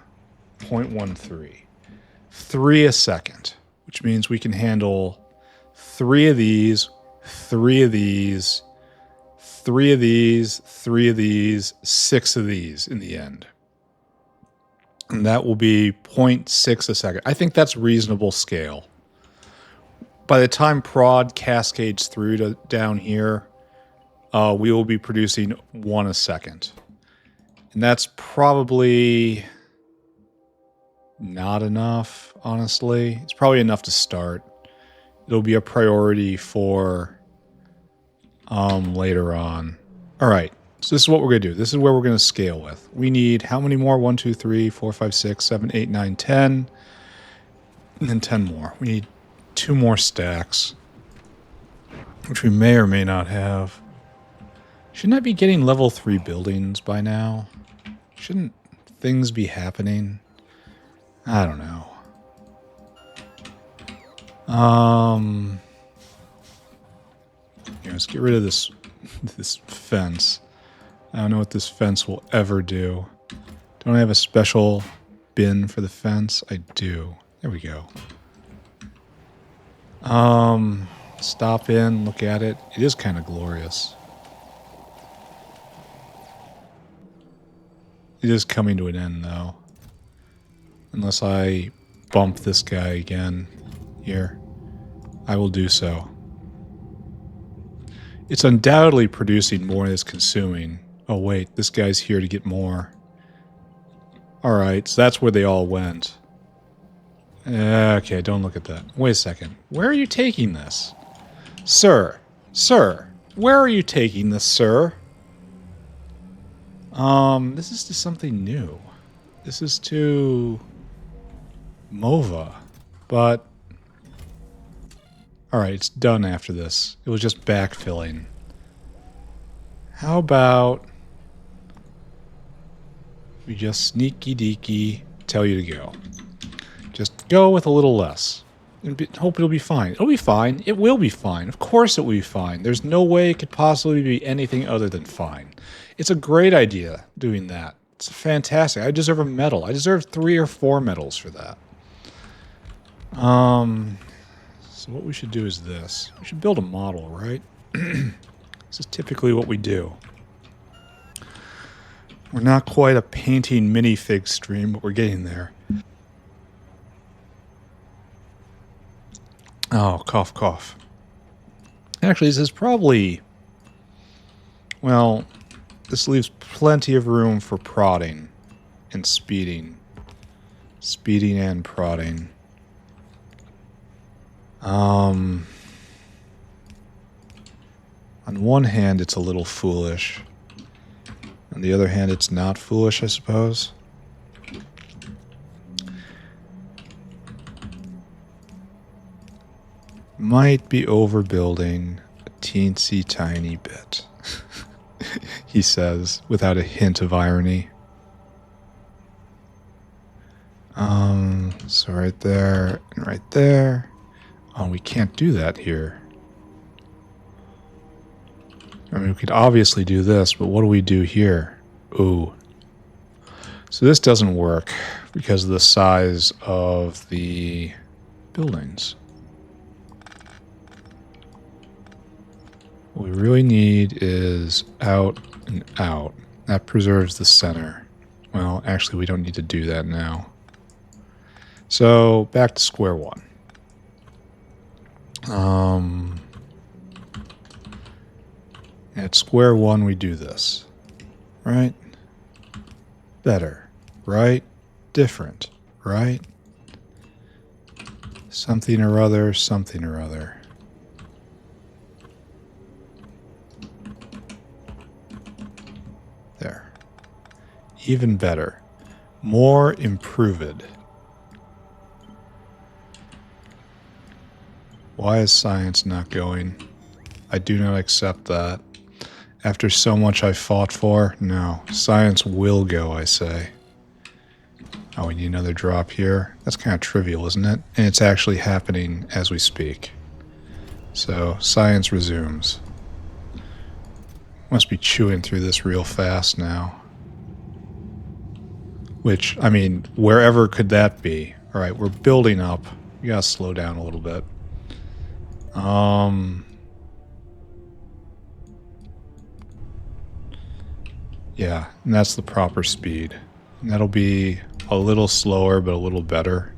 0.13. 3 a second, which means we can handle 3 of these, 3 of these, 3 of these, 3 of these, 6 of these in the end. And that will be 0.6 a second. I think that's reasonable scale. By the time prod cascades through to down here, we will be producing 1 a second. And that's probably not enough, honestly. It's probably enough to start. It'll be a priority for later on. All right, so this is what we're going to do. This is where we're going to scale with. We need how many more? 1, 2, 3, 4, 5, 6, 7, 8, 9, 10. And then 10 more. We need 2 more stacks. which we may or may not have. Shouldn't I be getting level 3 buildings by now? Shouldn't things be happening? I don't know. Here, let's get rid of this fence. I don't know what this fence will ever do. Don't I have a special bin for the fence? I do. There we go. Stop in, look at it. It is kind of glorious. It is coming to an end, though. Unless I bump this guy again here. I will do so. It's undoubtedly producing more than it's consuming. Oh, wait. This guy's here to get more. Alright, so that's where they all went. Okay, don't look at that. Wait a second. Where are you taking this? Sir. Sir. Where are you taking this, sir? This is to something new. This is to MOVA. But alright, it's done after this. It was just backfilling. How about we just sneaky deaky tell you to go. Just go with a little less. And hope it'll be fine. It'll be fine. It will be fine. Of course it will be fine. There's no way it could possibly be anything other than fine. It's a great idea doing that. It's fantastic. I deserve a medal. I deserve 3 or 4 medals for that. So what we should do is this. We should build a model, right? This is typically what we do. We're not quite a painting minifig stream, but we're getting there. Oh, cough, cough. Actually, this is probably... Well, this leaves plenty of room for prodding and speeding. Speeding and prodding. On one hand, it's a little foolish. On the other hand, it's not foolish, I suppose. Might be overbuilding a teensy tiny bit, he says, without a hint of irony. So right there and right there. Oh, we can't do that here. I mean, we could obviously do this, but what do we do here? Ooh. So this doesn't work because of the size of the buildings. What we really need is out and out. That preserves the center. Well, actually, we don't need to do that now. So, back to square one. At square one, we do this. Right? Better. Right? Different. Right? Something or other, something or other. There. Even better. More improved. Why is science not going? I do not accept that. After so much I fought for, no. Science will go, I say. Oh, we need another drop here. That's kind of trivial, isn't it? And it's actually happening as we speak. So, science resumes. Must be chewing through this real fast now. Which, I mean, wherever could that be? Alright, we're building up. We gotta slow down a little bit. Yeah, and that's the proper speed. And that'll be a little slower, but a little better.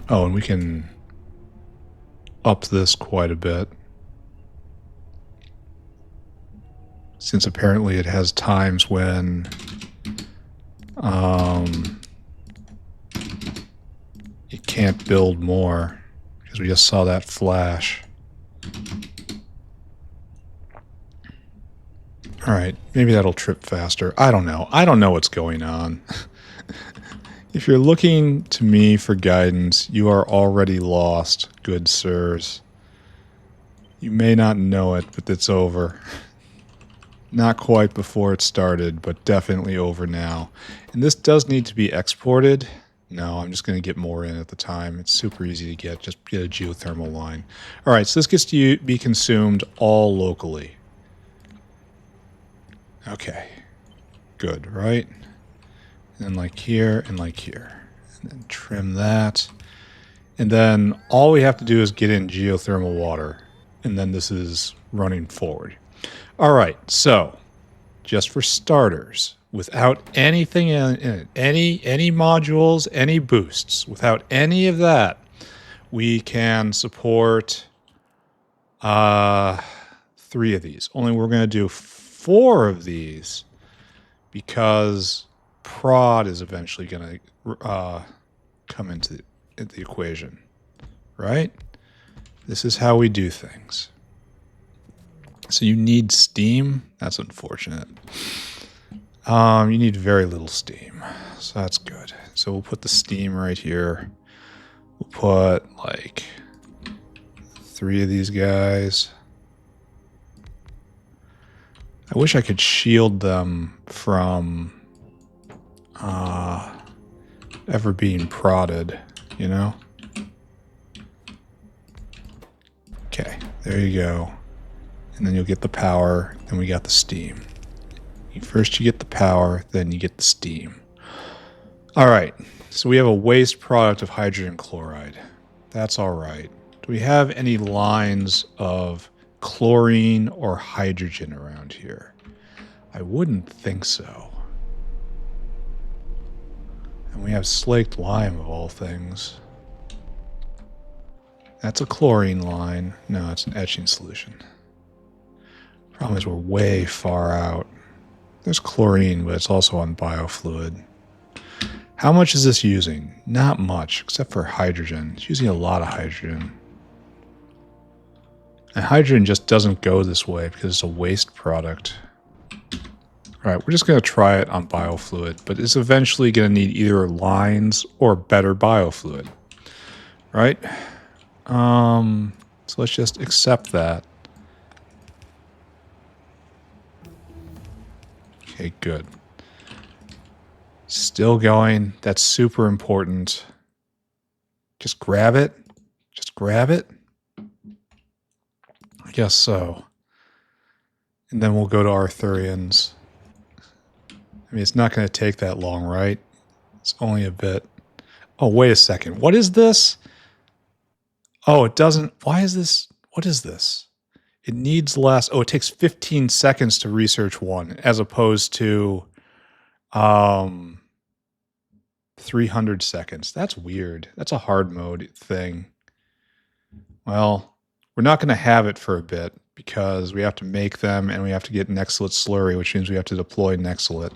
Oh, and we can up this quite a bit. Since apparently it has times when it can't build more. Because we just saw that flash. Alright, maybe that'll trip faster. I don't know. I don't know what's going on. If you're looking to me for guidance, you are already lost, good sirs. You may not know it, but it's over. Not quite before it started, but definitely over now. And this does need to be exported. No, I'm just going to get more in at the time. It's super easy to get. Just get a geothermal line. All right, so this gets to be consumed all locally. Okay. Good, right? And then like here and like here. And then trim that. And then all we have to do is get in geothermal water. And then this is running forward. All right, so just for starters, without anything in it, any modules, any boosts, without any of that, we can support 3 of these. Only we're going to do 4 of these because prod is eventually going to come into the equation, right? This is how we do things. So you need steam. That's unfortunate. You need very little steam. So that's good. So we'll put the steam right here. We'll put like 3 of these guys. I wish I could shield them from ever being prodded, you know? Okay, there you go. And then you'll get the power, then we got the steam. First you get the power, then you get the steam. All right, so we have a waste product of hydrogen chloride. That's all right. Do we have any lines of chlorine or hydrogen around here? I wouldn't think so. And we have slaked lime of all things. That's a chlorine line. No, it's an etching solution. Problem is we're way far out. There's chlorine, but it's also on biofluid. How much is this using? Not much, except for hydrogen. It's using a lot of hydrogen. And hydrogen just doesn't go this way because it's a waste product. All right, we're just going to try it on biofluid, but it's eventually going to need either lines or better biofluid, right? So let's just accept that. Okay, good. Still going. That's super important. Just grab it. Just grab it. I guess so. And then we'll go to Arthurians. I mean, it's not going to take that long, right? It's only a bit. Oh, wait a second. What is this? Oh, it doesn't. Why is this? What is this? It needs less. Oh, it takes 15 seconds to research one as opposed to 300 seconds. That's weird. That's a hard mode thing. Well, we're not going to have it for a bit because we have to make them and we have to get Nextlet slurry, which means we have to deploy Nextlet.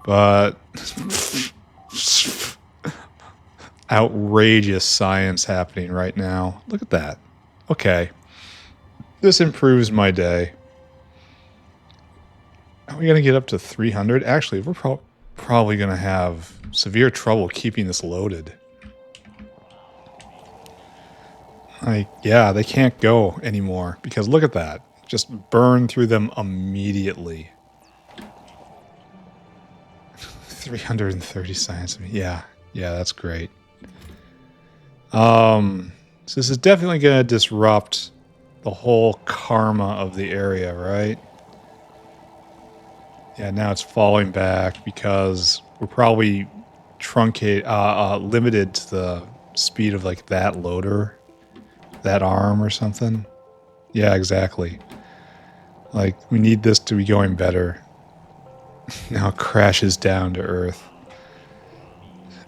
But outrageous science happening right now. Look at that. Okay. This improves my day. Are we going to get up to 300? Actually, we're probably going to have severe trouble keeping this loaded. Like, yeah, they can't go anymore because look at that. Just burn through them immediately. 330 science. Yeah, that's great. So this is definitely going to disrupt the whole karma of the area, right? Yeah, now it's falling back because we're probably limited to the speed of like that loader, that arm or something. Yeah, exactly. Like we need this to be going better. Now it crashes down to earth.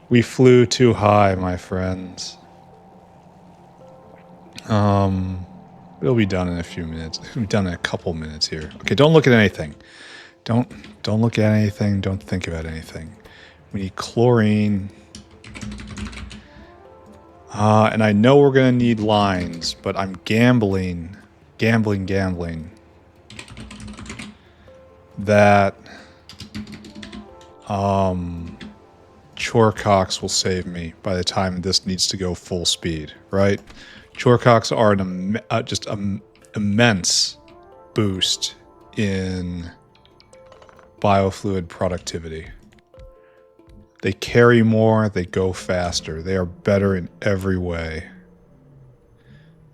We flew too high, my friends. It'll be done in a few minutes. It'll be done in a couple minutes here. Okay, don't look at anything. Don't look at anything. Don't think about anything. We need chlorine. And I know we're going to need lines, but I'm gambling. That Chorecox will save me by the time this needs to go full speed, right? Chorecox are just immense boost in biofluid productivity. They carry more, they go faster, they are better in every way.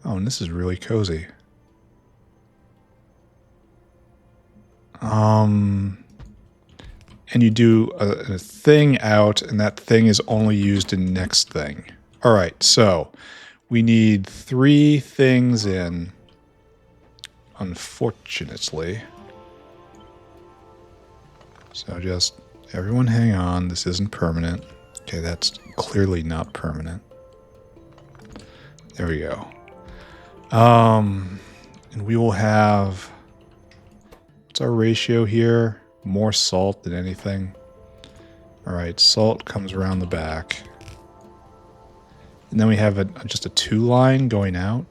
Oh, and this is really cozy. And you do a thing out, and that thing is only used in next thing. All right, so we need 3 things in, unfortunately. So just everyone hang on. This isn't permanent. Okay, that's clearly not permanent. There we go. And we will have, what's our ratio here? More salt than anything. All right, salt comes around the back. And then we have just a 2 line going out.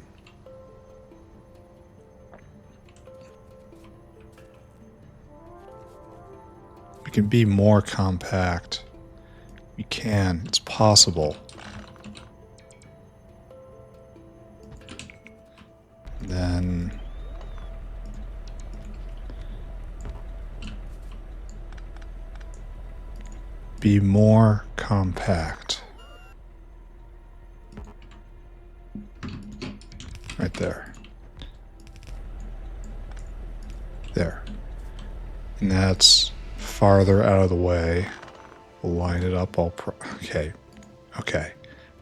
We can be more compact. We can, it's possible. And then be more compact. Right there. There. And that's farther out of the way. We'll line it up all okay. Okay.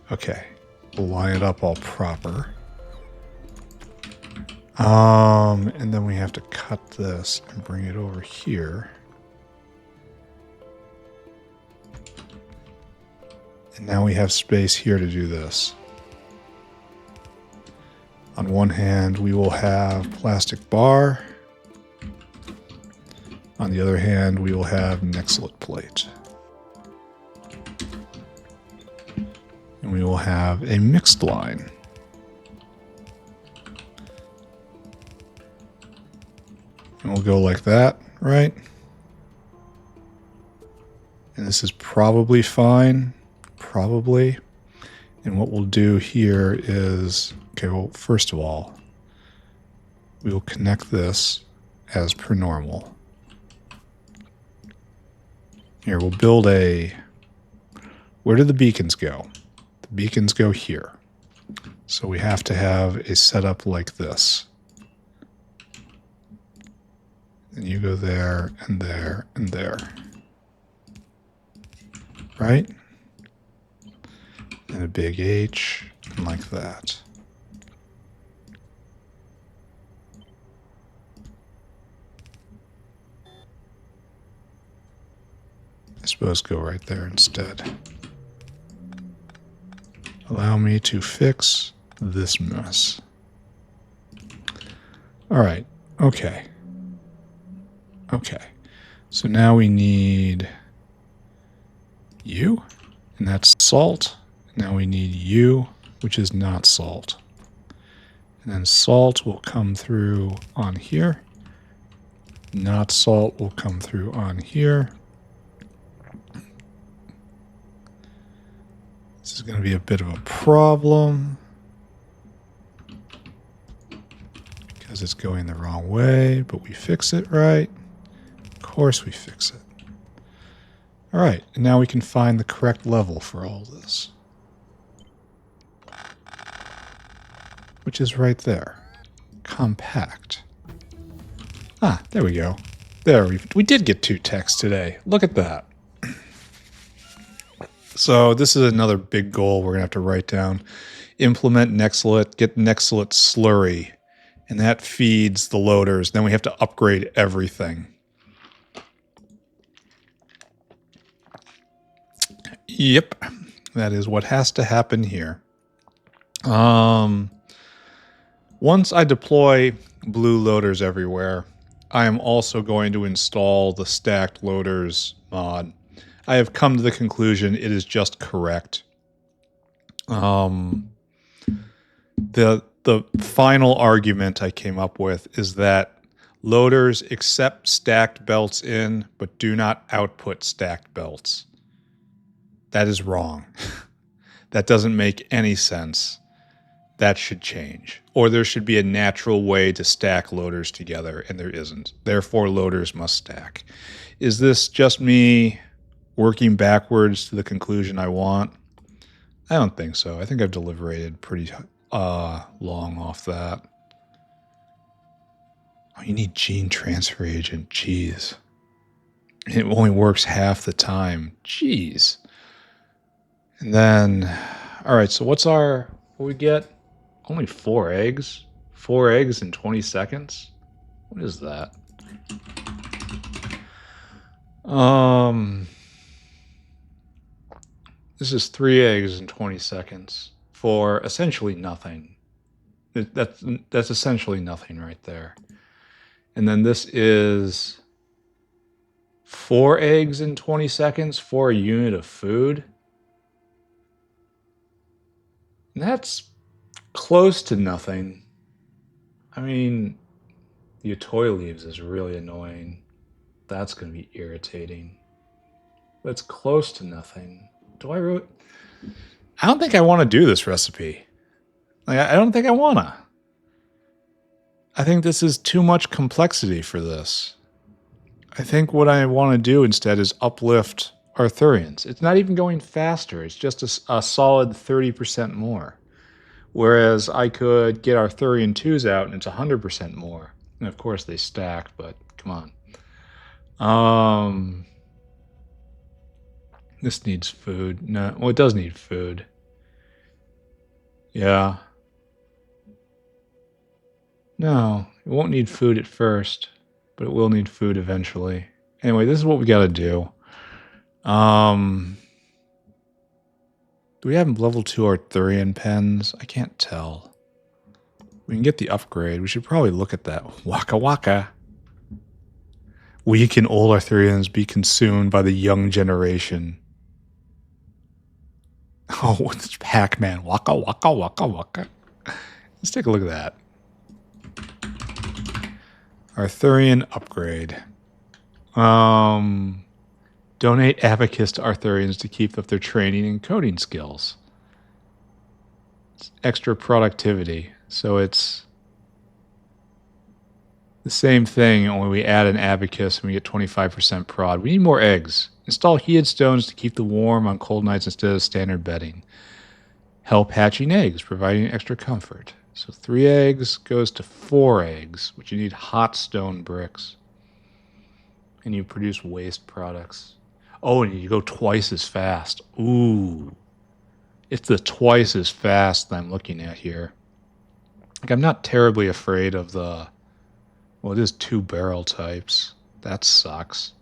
Okay. We'll line it up all proper. And then we have to cut this and bring it over here. And now we have space here to do this. On one hand, we will have plastic bar. On the other hand, we will have Nexlet plate. And we will have a mixed line. And we'll go like that, right? And this is probably fine. Probably. And what we'll do here is, okay, well, first of all, we will connect this as per normal. Here, we'll build a, where do the beacons go? The beacons go here. So we have to have a setup like this. And you go there, and there, and there. Right? And a big H, and like that. I suppose go right there instead. Allow me to fix this mess. All right, okay. Okay, so now we need you, and that's salt. Now we need you, which is not salt. And then salt will come through on here. Not salt will come through on here. This is going to be a bit of a problem because it's going the wrong way, but we fix it right. Of course we fix it. All right, and now we can find the correct level for all this, which is right there. Compact. Ah, there we go. There, we did get 2 texts today. Look at that. So this is another big goal we're going to have to write down. Implement Nexlet, get Nexlet slurry, and that feeds the loaders. Then we have to upgrade everything. Yep, that is what has to happen here. Once I deploy blue loaders everywhere, I am also going to install the stacked loaders mod. I have come to the conclusion it is just correct. The final argument I came up with is that loaders accept stacked belts in, but do not output stacked belts. That is wrong. That doesn't make any sense. that should change. Or there should be a natural way to stack loaders together, and there isn't. Therefore, loaders must stack. Is this just me working backwards to the conclusion I want? I don't think so. I think I've deliberated pretty long off that. Oh, you need gene transfer agent. Jeez. It only works half the time. Jeez. And then, all right, so what we get? Only 4 eggs? 4 eggs in 20 seconds? What is that? This is 3 eggs in 20 seconds for essentially nothing. That's essentially nothing right there. And then this is 4 eggs in 20 seconds for a unit of food. And that's close to nothing. I mean, the Atoy leaves is really annoying. That's going to be irritating. But it's close to nothing. I don't think I want to do this recipe. Like, I don't think I want to. I think this is too much complexity for this. I think what I want to do instead is uplift Arthurians. It's not even going faster. It's just a solid 30% more. Whereas I could get Arthurian 2s out and it's 100% more. And of course they stack, but come on. This needs food. No, well, it does need food. Yeah. No, it won't need food at first, but it will need food eventually. Anyway, this is what we got to do. Do we have level 2 Arthurian pens? I can't tell. We can get the upgrade. We should probably look at that. Waka waka. Weak and old Arthurians be consumed by the young generation. Oh, it's Pac-Man. Waka waka waka waka. Let's take a look at that. Arthurian upgrade. Donate abacus to Arthurians to keep up their training and coding skills. It's extra productivity. So it's the same thing, only we add an abacus and we get 25% prod. We need more eggs. Install heated stones to keep them warm on cold nights instead of standard bedding. Help hatching eggs, providing extra comfort. So 3 eggs goes to 4 eggs, which you need hot stone bricks. And you produce waste products. Oh, and you go twice as fast. Ooh. It's the twice as fast that I'm looking at here. Like, I'm not terribly afraid of the... Well, it is 2 barrel types. That sucks.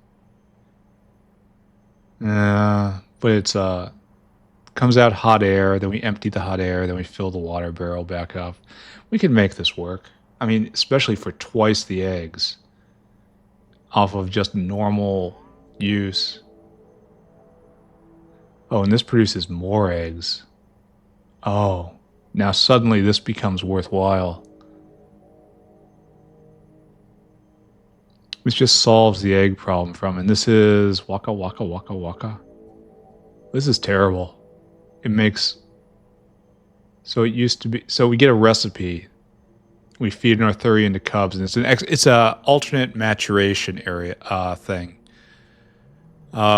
But it's comes out hot air, then we empty the hot air, then we fill the water barrel back up. We can make this work. I mean, especially for twice the eggs off of just normal use. Oh, and this produces more eggs. Oh, now suddenly this becomes worthwhile. This just solves the egg problem from, and this is waka waka waka waka. This is terrible. It makes, so it used to be, so we get a recipe. We feed an Arthurian to cubs, and it's a alternate maturation area thing.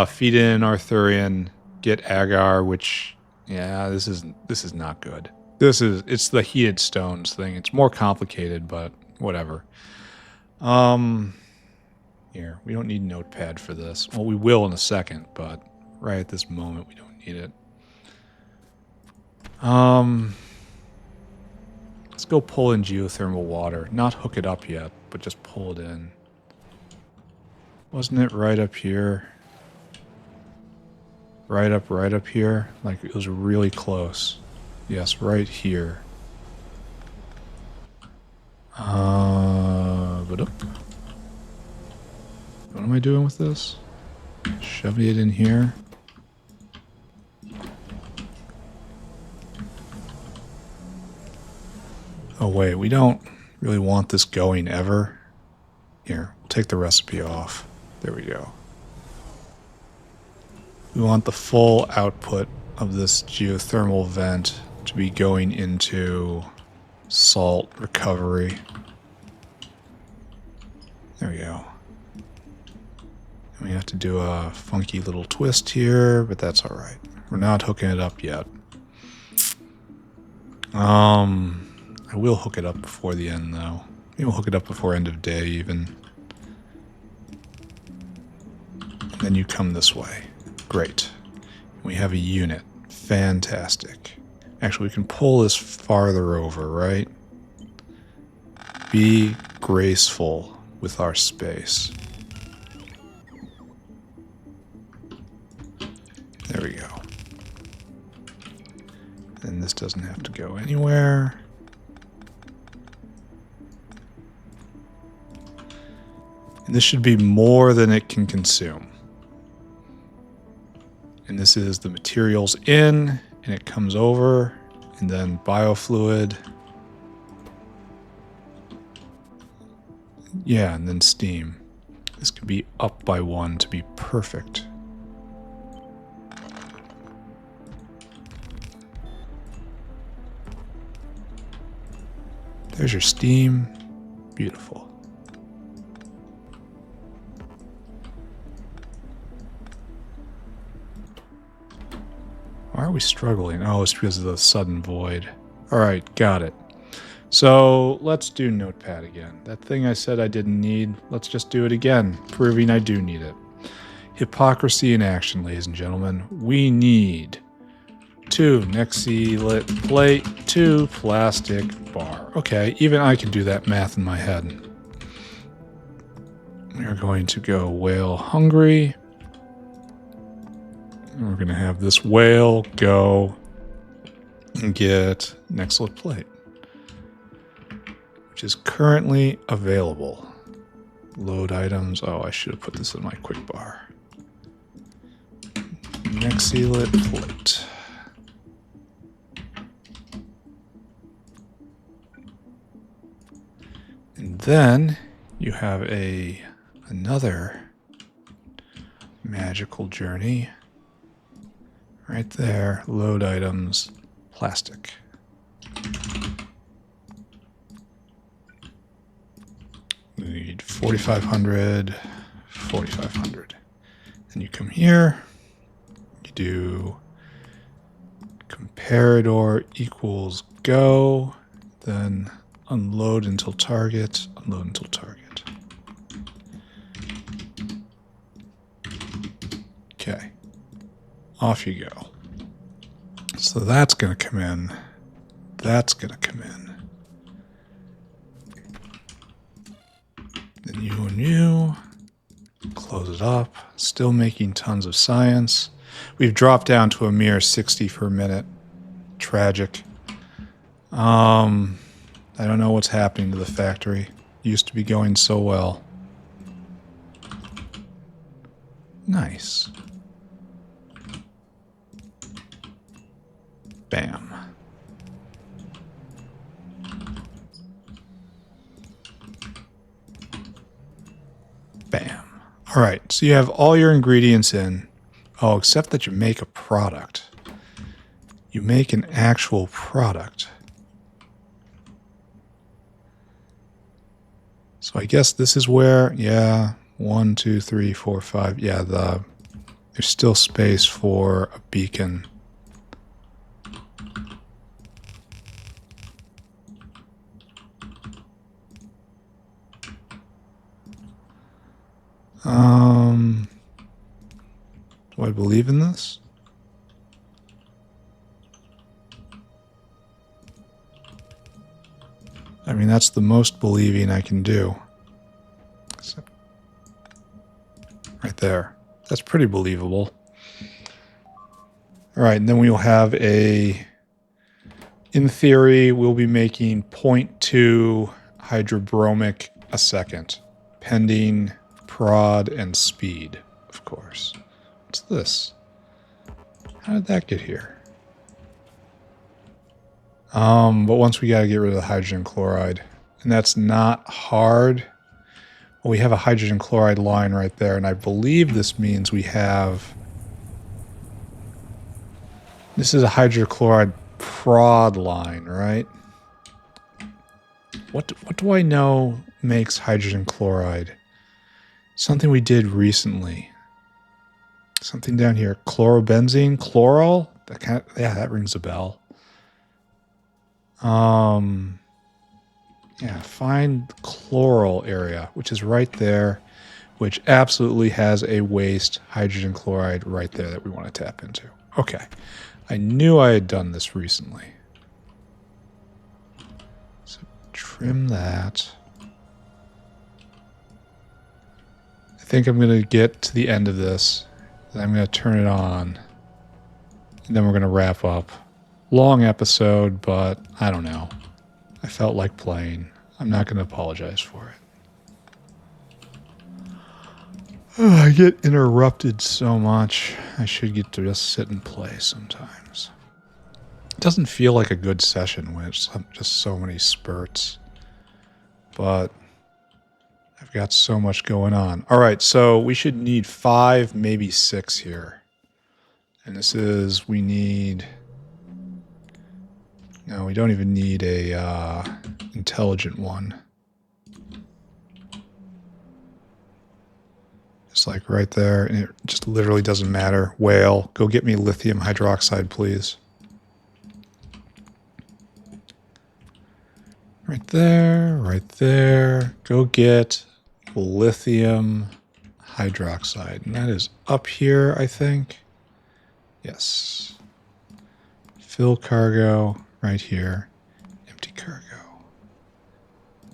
Feed in Arthurian, get agar, which, yeah, this is not good. It's the heated stones thing. It's more complicated, but whatever. Here, we don't need Notepad for this. Well, we will in a second, but right at this moment, we don't need it. Let's go pull in geothermal water. Not hook it up yet, but just pull it in. Wasn't it right up here? Right up here? Like, it was really close. Yes, right here. But up. What am I doing with this? Shoving it in here. Oh wait, we don't really want this going ever. Here, we'll take the recipe off. There we go. We want the full output of this geothermal vent to be going into salt recovery. There we go. And we have to do a funky little twist here, but that's all right. We're not hooking it up yet. I will hook it up before the end, though. Maybe we'll hook it up before end of day, even. And then you come this way. Great. We have a unit. Fantastic. Actually, we can pull this farther over, right? Be graceful with our space. There we go. And this doesn't have to go anywhere. And this should be more than it can consume. And this is the materials in, and it comes over, and then biofluid. Yeah, and then steam. This could be up by 1 to be perfect. There's your steam. Beautiful. Why are we struggling? Oh, it's because of the sudden void. All right, got it. So let's do Notepad again. That thing I said I didn't need, let's just do it again, proving I do need it. Hypocrisy in action, ladies and gentlemen. We need 2 Nexi lit plate, 2 plastic bar. Okay, even I can do that math in my head. We're going to go whale hungry. And we're going to have this whale go and get Nexi lit plate, which is currently available. Load items. Oh, I should have put this in my quick bar. Nexi lit plate. And then you have another magical journey right there. Load items, plastic. We need 4,500, 4,500. Then you come here, you do comparador equals go, then unload until target, unload until target. Okay, off you go. So that's going to come in, that's going to come in. Then you and you, close it up, still making tons of science. We've dropped down to a mere 60 per minute. Tragic. I don't know what's happening to the factory. Used to be going so well. Nice. Bam. Bam. All right, so you have all your ingredients in. Oh, except that you make a product. You make an actual product. So I guess this is where, yeah, 1, 2, 3, 4, 5. Yeah, there's still space for a beacon. Do I believe in this? I mean, that's the most believing I can do. Right there. That's pretty believable. All right, and then we'll have in theory, we'll be making 0.2 hydrobromic a second, pending prod and speed, of course. What's this? How did that get here? But once we got to get rid of the hydrogen chloride, and that's not hard. Well, we have a hydrogen chloride line right there, and I believe this means we have... This is a hydrochloride prod line, right? What do I know makes hydrogen chloride? Something we did recently. Something down here. Chlorobenzene? Chloral? Yeah, that rings a bell. Yeah, find chloral area, which is right there, which absolutely has a waste hydrogen chloride right there that we want to tap into. Okay. I knew I had done this recently. So trim that. I think I'm going to get to the end of this. Then I'm going to turn it on. And then we're going to wrap up. Long episode, but I don't know. I felt like playing. I'm not going to apologize for it. Oh, I get interrupted so much. I should get to just sit and play sometimes. It doesn't feel like a good session when it's just so many spurts. But I've got so much going on. All right, so we should need 5, maybe 6 here. And this is, we need... No, we don't even need a intelligent one. Just like right there, and it just literally doesn't matter. Whale, go get me lithium hydroxide, please. Right there, right there. Go get lithium hydroxide. And that is up here, I think. Yes. Fill cargo right here. Empty cargo.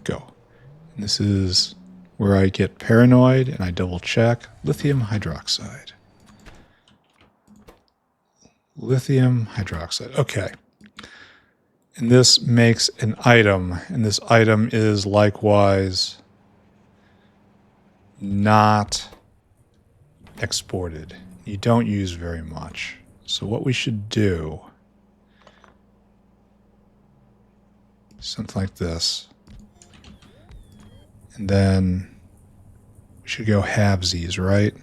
Go. And this is where I get paranoid and I double check. Lithium hydroxide. Lithium hydroxide. Okay. And this makes an item. And this item is likewise not exported. You don't use very much. So what we should do, something like this. And then we should go halvesies, right?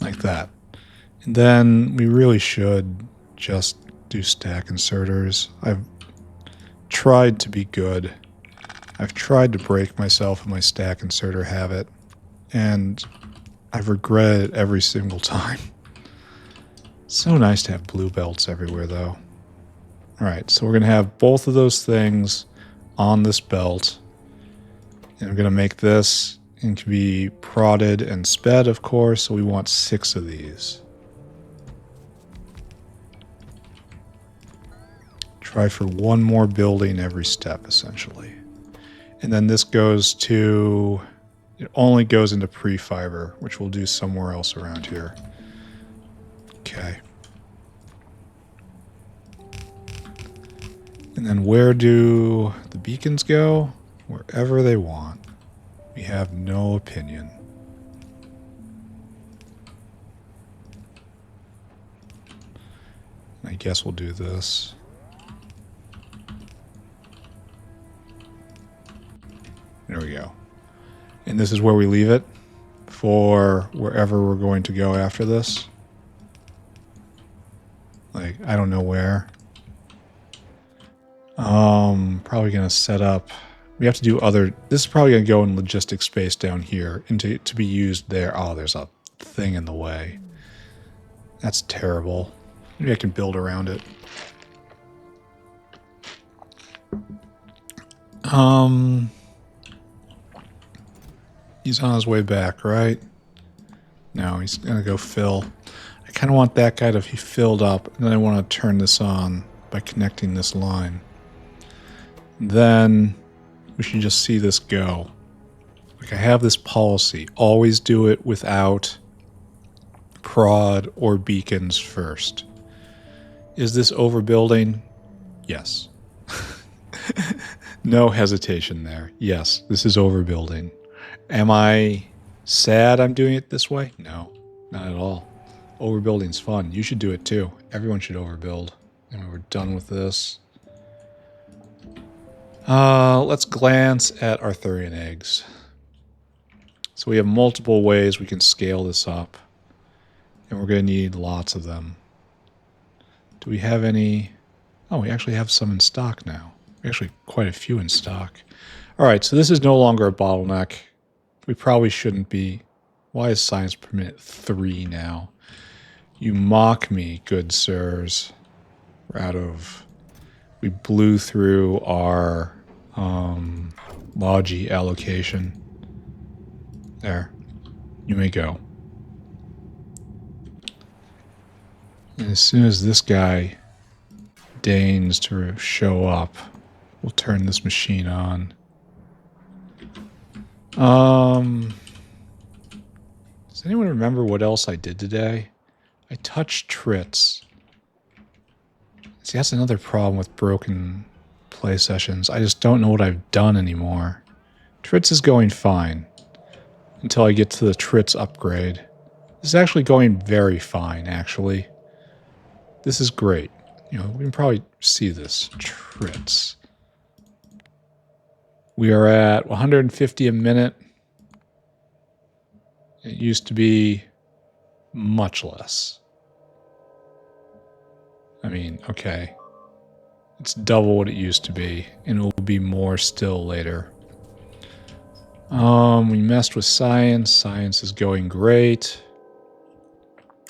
Like that. And then we really should just do stack inserters. I've tried to be good. I've tried to break myself in my stack inserter habit, and I've regretted it every single time. So nice to have blue belts everywhere, though. Alright, so we're going to have both of those things on this belt. And we're going to make this, and can be prodded and sped, of course, so we want 6 of these. Try for one more building every step, essentially. And then this goes to... It only goes into pre-fiber, which we'll do somewhere else around here. Okay. And then where do the beacons go? Wherever they want. We have no opinion. I guess we'll do this. There we go. And this is where we leave it for wherever we're going to go after this. Like, I don't know where. Probably going to set up... We have to do other... This is probably going to go in logistic space down here into to be used there. Oh, there's a thing in the way. That's terrible. Maybe I can build around it. He's on his way back, right? No, he's going to go fill. I kind of want that guy to be filled up, and then I want to turn this on by connecting this line. Then we should just see this go. Like, I have this policy. Always do it without prod or beacons first. Is this overbuilding? Yes. No hesitation there. Yes, this is overbuilding. Am I sad I'm doing it this way? No, not at all. Overbuilding's fun. You should do it too. Everyone should overbuild. And we're done with this. Let's glance at Arthurian eggs. So we have multiple ways we can scale this up. And we're going to need lots of them. Do we have any? Oh, we actually have some in stock now. Actually, quite a few in stock. All right, so this is no longer a bottleneck. We probably shouldn't be. Why is science per minute 3 now? You mock me, good sirs. We're out of... We blew through our Logi allocation. There. You may go. And as soon as this guy deigns to show up, we'll turn this machine on. Does anyone remember what else I did today? I touched Trits. See, that's another problem with broken play sessions. I just don't know what I've done anymore. Trits is going fine until I get to the Trits upgrade. This is actually going very fine, actually. This is great. You know, we can probably see this. Trits. We are at 150 a minute. It used to be much less. I mean, okay. It's double what it used to be, and it will be more still later. We messed with science. Science is going great.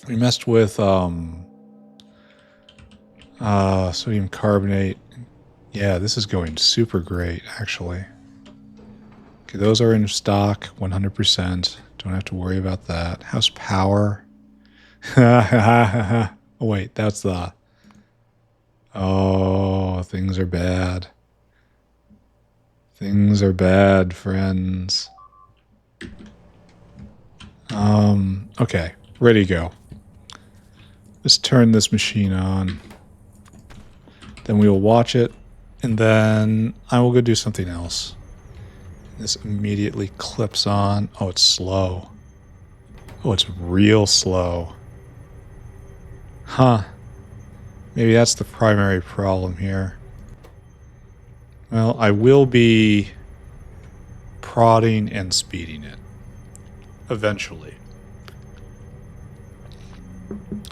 We messed with sodium carbonate. Yeah, this is going super great, actually. Okay, those are in stock, 100%. Don't have to worry about that. How's power? Oh, wait, that's the... Oh, things are bad. Things are bad, friends. Okay, ready to go. Let's turn this machine on. Then we will watch it, and then I will go do something else. This immediately clips on. Oh, it's slow. Oh, it's real slow. Huh. Maybe that's the primary problem here. Well, I will be prodding and speeding it. Eventually.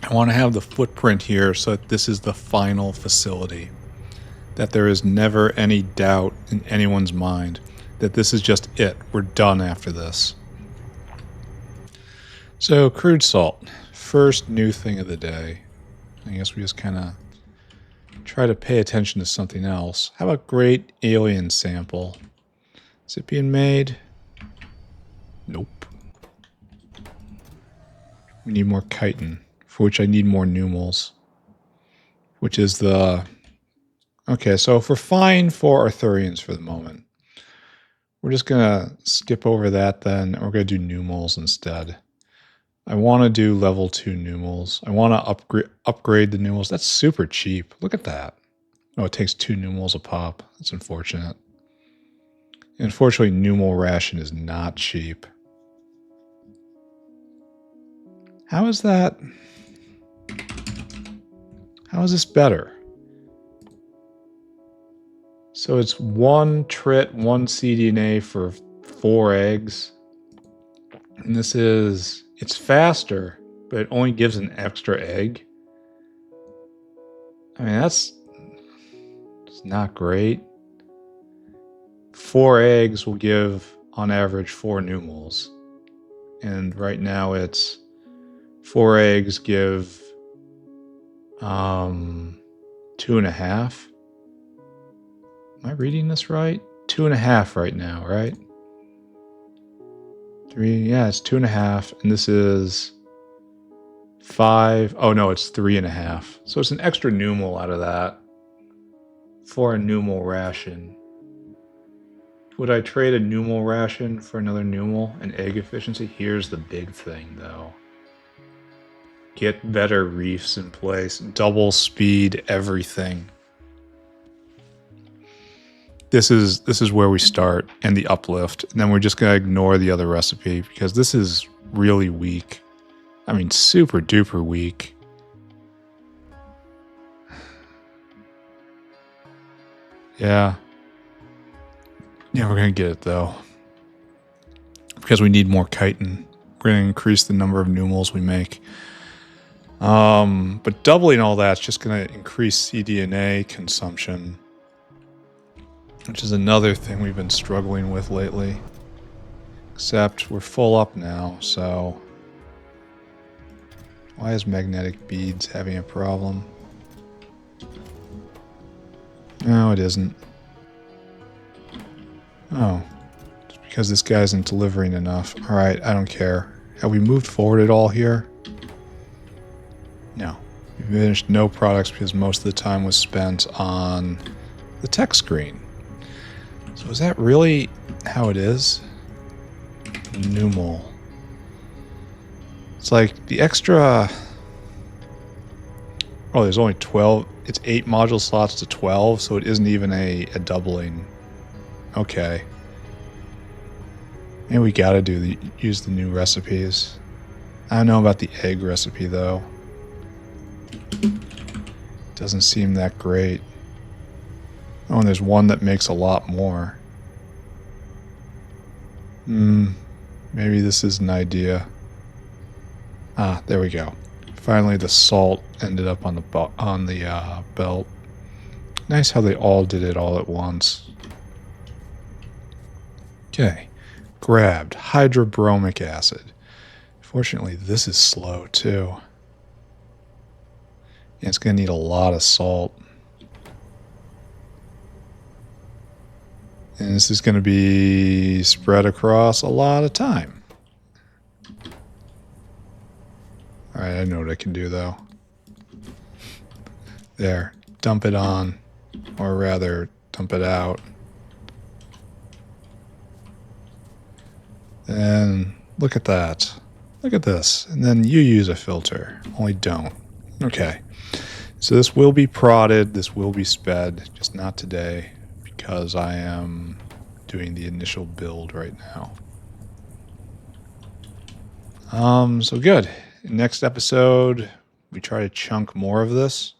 I want to have the footprint here so that this is the final facility. That there is never any doubt in anyone's mind that this is just it. We're done after this. So, crude salt. First new thing of the day. I guess we just kind of try to pay attention to something else. How about great alien sample? Is it being made? Nope. We need more chitin, for which I need more numels. Which is the... Okay, so if we're fine for Arthurians for the moment, we're just going to skip over that then, and we're going to do numels instead. I want to do level 2 numels. I want to upgrade the numels. That's super cheap. Look at that. Oh, it takes 2 numels a pop. That's unfortunate. And unfortunately, numel ration is not cheap. How is that? How is this better? So it's 1 trit, 1 cDNA for 4 eggs. And this is... It's faster, but it only gives an extra egg. I mean, it's not great. 4 eggs will give, on average, 4 numels. And right now it's 4 eggs give 2.5. Am I reading this right? 2.5 right now, right? 3, yeah, it's 2.5, and this is 5. Oh no, it's 3.5. So it's an extra numel out of that for a numel ration. Would I trade a numel ration for another numel and egg efficiency? Here's the big thing, though. Get better reefs in place, double speed, everything. This is where we start, and the uplift, and then we're just going to ignore the other recipe because this is really weak. I mean, super duper weak. Yeah. Yeah, we're going to get it, though. Because we need more chitin. We're going to increase the number of pneumals we make. But doubling all that's just going to increase cDNA consumption, which is another thing we've been struggling with lately. Except we're full up now, so... Why is magnetic beads having a problem? No, it isn't. Oh. It's because this guy isn't delivering enough. Alright, I don't care. Have we moved forward at all here? No. We finished no products because most of the time was spent on the tech screen. So is that really how it is? Pneumal. It's like the extra... Oh, there's only 12. It's 8 module slots to 12, so it isn't even a doubling. Okay. Maybe we gotta use the new recipes. I don't know about the egg recipe, though. Doesn't seem that great. Oh, and there's one that makes a lot more. Maybe this is an idea. Ah, there we go. Finally, the salt ended up on the belt. Nice how they all did it all at once. Okay, grabbed hydrobromic acid. Fortunately, this is slow too. Yeah, it's going to need a lot of salt. And this is going to be spread across a lot of time. Alright, I know what I can do, though. There. Dump it on. Or rather, dump it out. And look at that. Look at this. And then you use a filter. Only don't. Okay. So this will be prodded. This will be sped. Just not today. Because I am doing the initial build right now. So good. Next episode, we try to chunk more of this.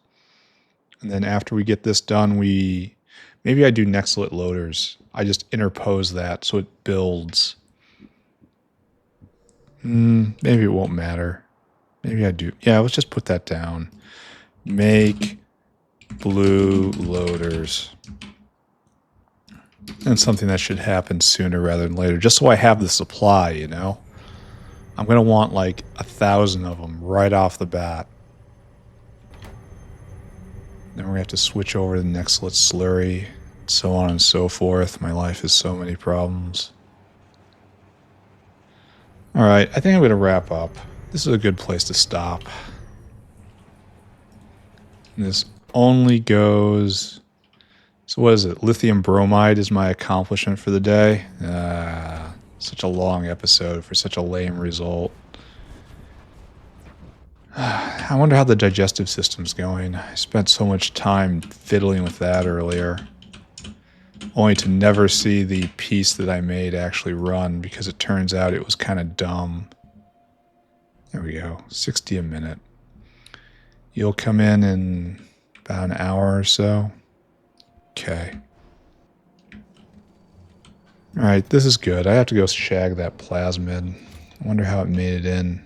And then after we get this done, maybe I do nextlit loaders. I just interpose that so it builds. Maybe it won't matter. Maybe I do. Yeah, let's just put that down. Make blue loaders. And something that should happen sooner rather than later. Just so I have the supply, you know? I'm going to want like 1,000 of them right off the bat. Then we're going to have to switch over to the nextlit slurry, so on and so forth. My life has so many problems. Alright, I think I'm going to wrap up. This is a good place to stop. And this only goes... So what is it? Lithium bromide is my accomplishment for the day. Such a long episode for such a lame result. I wonder how the digestive system's going. I spent so much time fiddling with that earlier. Only to never see the piece that I made actually run because it turns out it was kind of dumb. There we go. 60 a minute. You'll come in about an hour or so. Okay. Alright, this is good. I have to go shag that plasmid. I wonder how it made it in.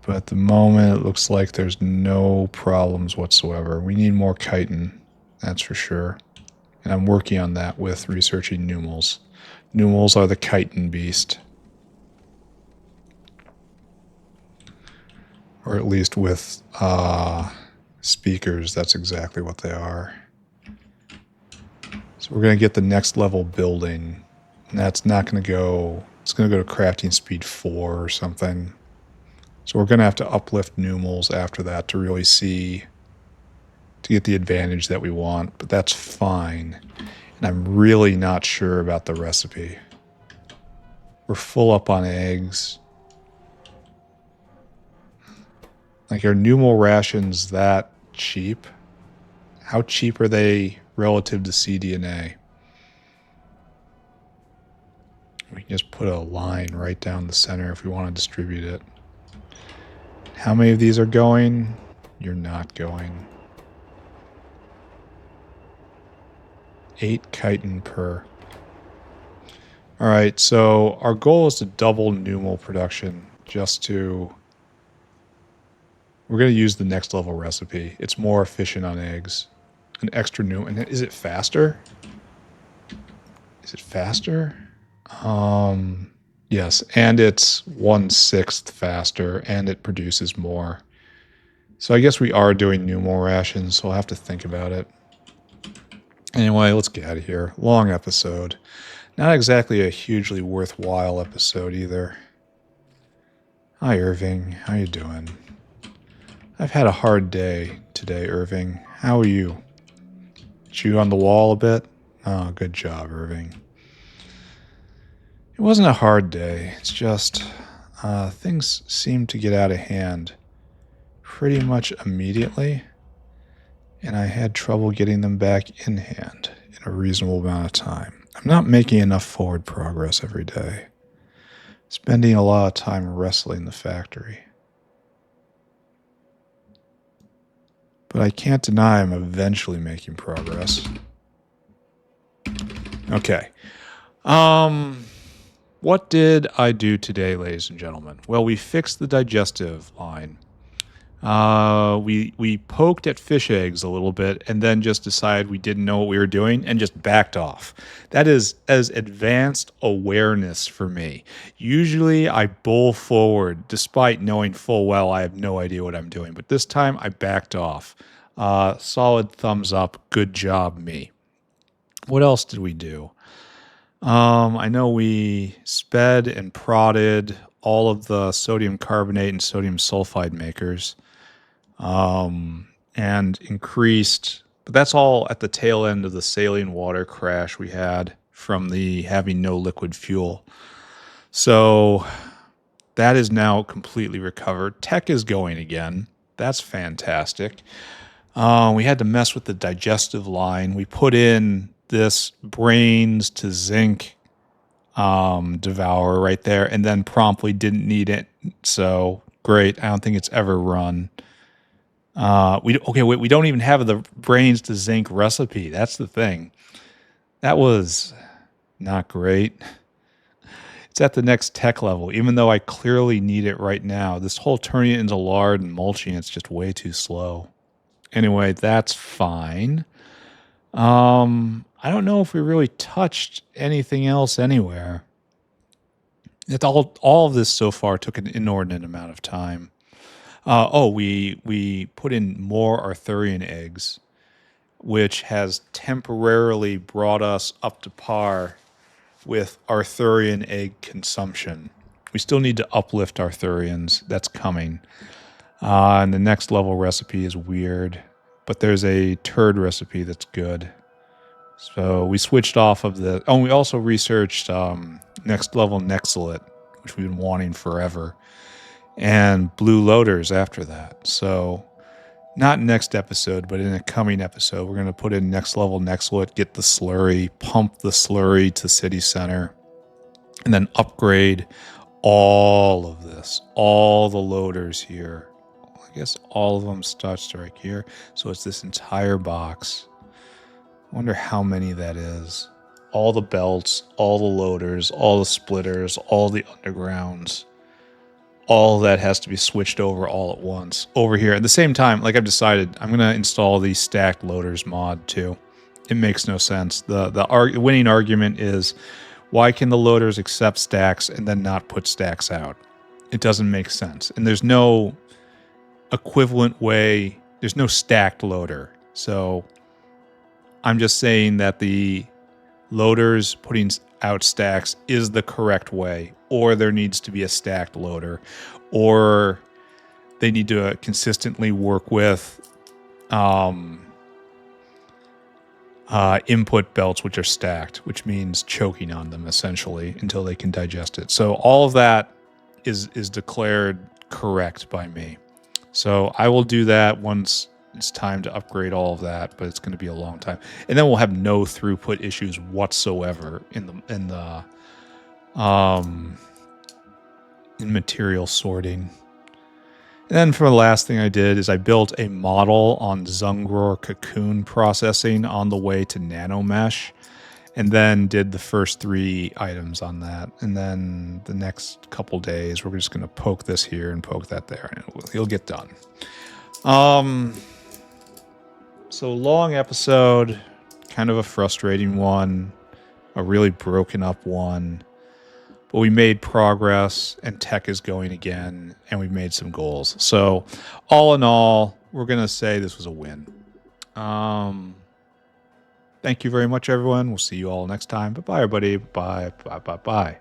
But at the moment, it looks like there's no problems whatsoever. We need more chitin, that's for sure. And I'm working on that with researching pneumals. Pneumals are the chitin beast. Or at least with speakers, that's exactly what they are. So we're going to get the next level building. And that's not going to go... It's going to go to crafting speed 4 or something. So we're going to have to uplift pneumals after that to really see... to get the advantage that we want. But that's fine. And I'm really not sure about the recipe. We're full up on eggs. Like, are pneumal rations that cheap? How cheap are they relative to cDNA? We can just put a line right down the center if we want to distribute it. How many of these are going? You're not going. 8 chitin per. All right, so our goal is to double pneumol production just to... We're going to use the next level recipe. It's more efficient on eggs. An extra pneumol. Is it faster? Is it faster? Yes, and it's 1/6 faster, and it produces more. So I guess we are doing pneumol rations, so I'll have to think about it. Anyway, let's get out of here. Long episode. Not exactly a hugely worthwhile episode either. Hi, Irving. How you doing? I've had a hard day today, Irving. How are you? Chew on the wall a bit? Oh, good job, Irving. It wasn't a hard day. It's just things seemed to get out of hand pretty much immediately, and I had trouble getting them back in hand in a reasonable amount of time. I'm not making enough forward progress every day. Spending a lot of time wrestling the factory. But I can't deny I'm eventually making progress. Okay. What did I do today, ladies and gentlemen? Well, we fixed the digestive line. We poked at fish eggs a little bit and then just decided we didn't know what we were doing and just backed off. That is as advanced awareness for me. Usually I bowl forward despite knowing full well I have no idea what I'm doing. But this time I backed off. Solid thumbs up. Good job, me. What else did we do? I know we sped and prodded all of the sodium carbonate and sodium sulfide makers. And increased, but that's all at the tail end of the saline water crash we had from the having no liquid fuel. So that is now completely recovered. Tech is going again. That's fantastic. We had to mess with the digestive line. We put in this brains to zinc devourer right there and then promptly didn't need it. So great. I don't think it's ever run. We don't even have the brains to zinc recipe. That's the thing. That was not great. It's at the next tech level, even though I clearly need it right now. This whole turning it into lard and mulching, it's just way too slow. Anyway, that's fine. I don't know if we really touched anything else anywhere. All of this so far took an inordinate amount of time. We put in more Arthurian eggs, which has temporarily brought us up to par with Arthurian egg consumption. We still need to uplift Arthurians. That's coming. And the next level recipe is weird, but there's a turd recipe that's good. So we switched off of the... Oh, we also researched next level Nexolite, which we've been wanting forever. And blue loaders after that. So not next episode, but in a coming episode, we're going to put in next level Nexolite, get the slurry, pump the slurry to city center, and then upgrade all of this, all the loaders here. I guess all of them start strike here. So it's this entire box. I wonder how many that is. All the belts, all the loaders, all the splitters, all the undergrounds. All that has to be switched over all at once over here. At the same time, like I've decided, I'm going to install the stacked loaders mod too. It makes no sense. The winning argument is, why can the loaders accept stacks and then not put stacks out? It doesn't make sense. And there's no equivalent way. There's no stacked loader. So I'm just saying that the loaders putting out stacks is the correct way, or there needs to be a stacked loader, or they need to consistently work with input belts which are stacked, which means choking on them essentially until they can digest it. So all of that is declared correct by me. So I will do that once it's time to upgrade all of that, but it's going to be a long time. And then we'll have no throughput issues whatsoever in the in material sorting. And then for the last thing I did is I built a model on Zungrohr cocoon processing on the way to Nano Mesh, and then did the first 3 items on that. And then the next couple days, we're just going to poke this here and poke that there, and it'll get done. So long episode, kind of a frustrating one, a really broken up one. But we made progress, and tech is going again, and we've made some goals. So all in all, we're going to say this was a win. Thank you very much, everyone. We'll see you all next time. Bye-bye, everybody. Bye.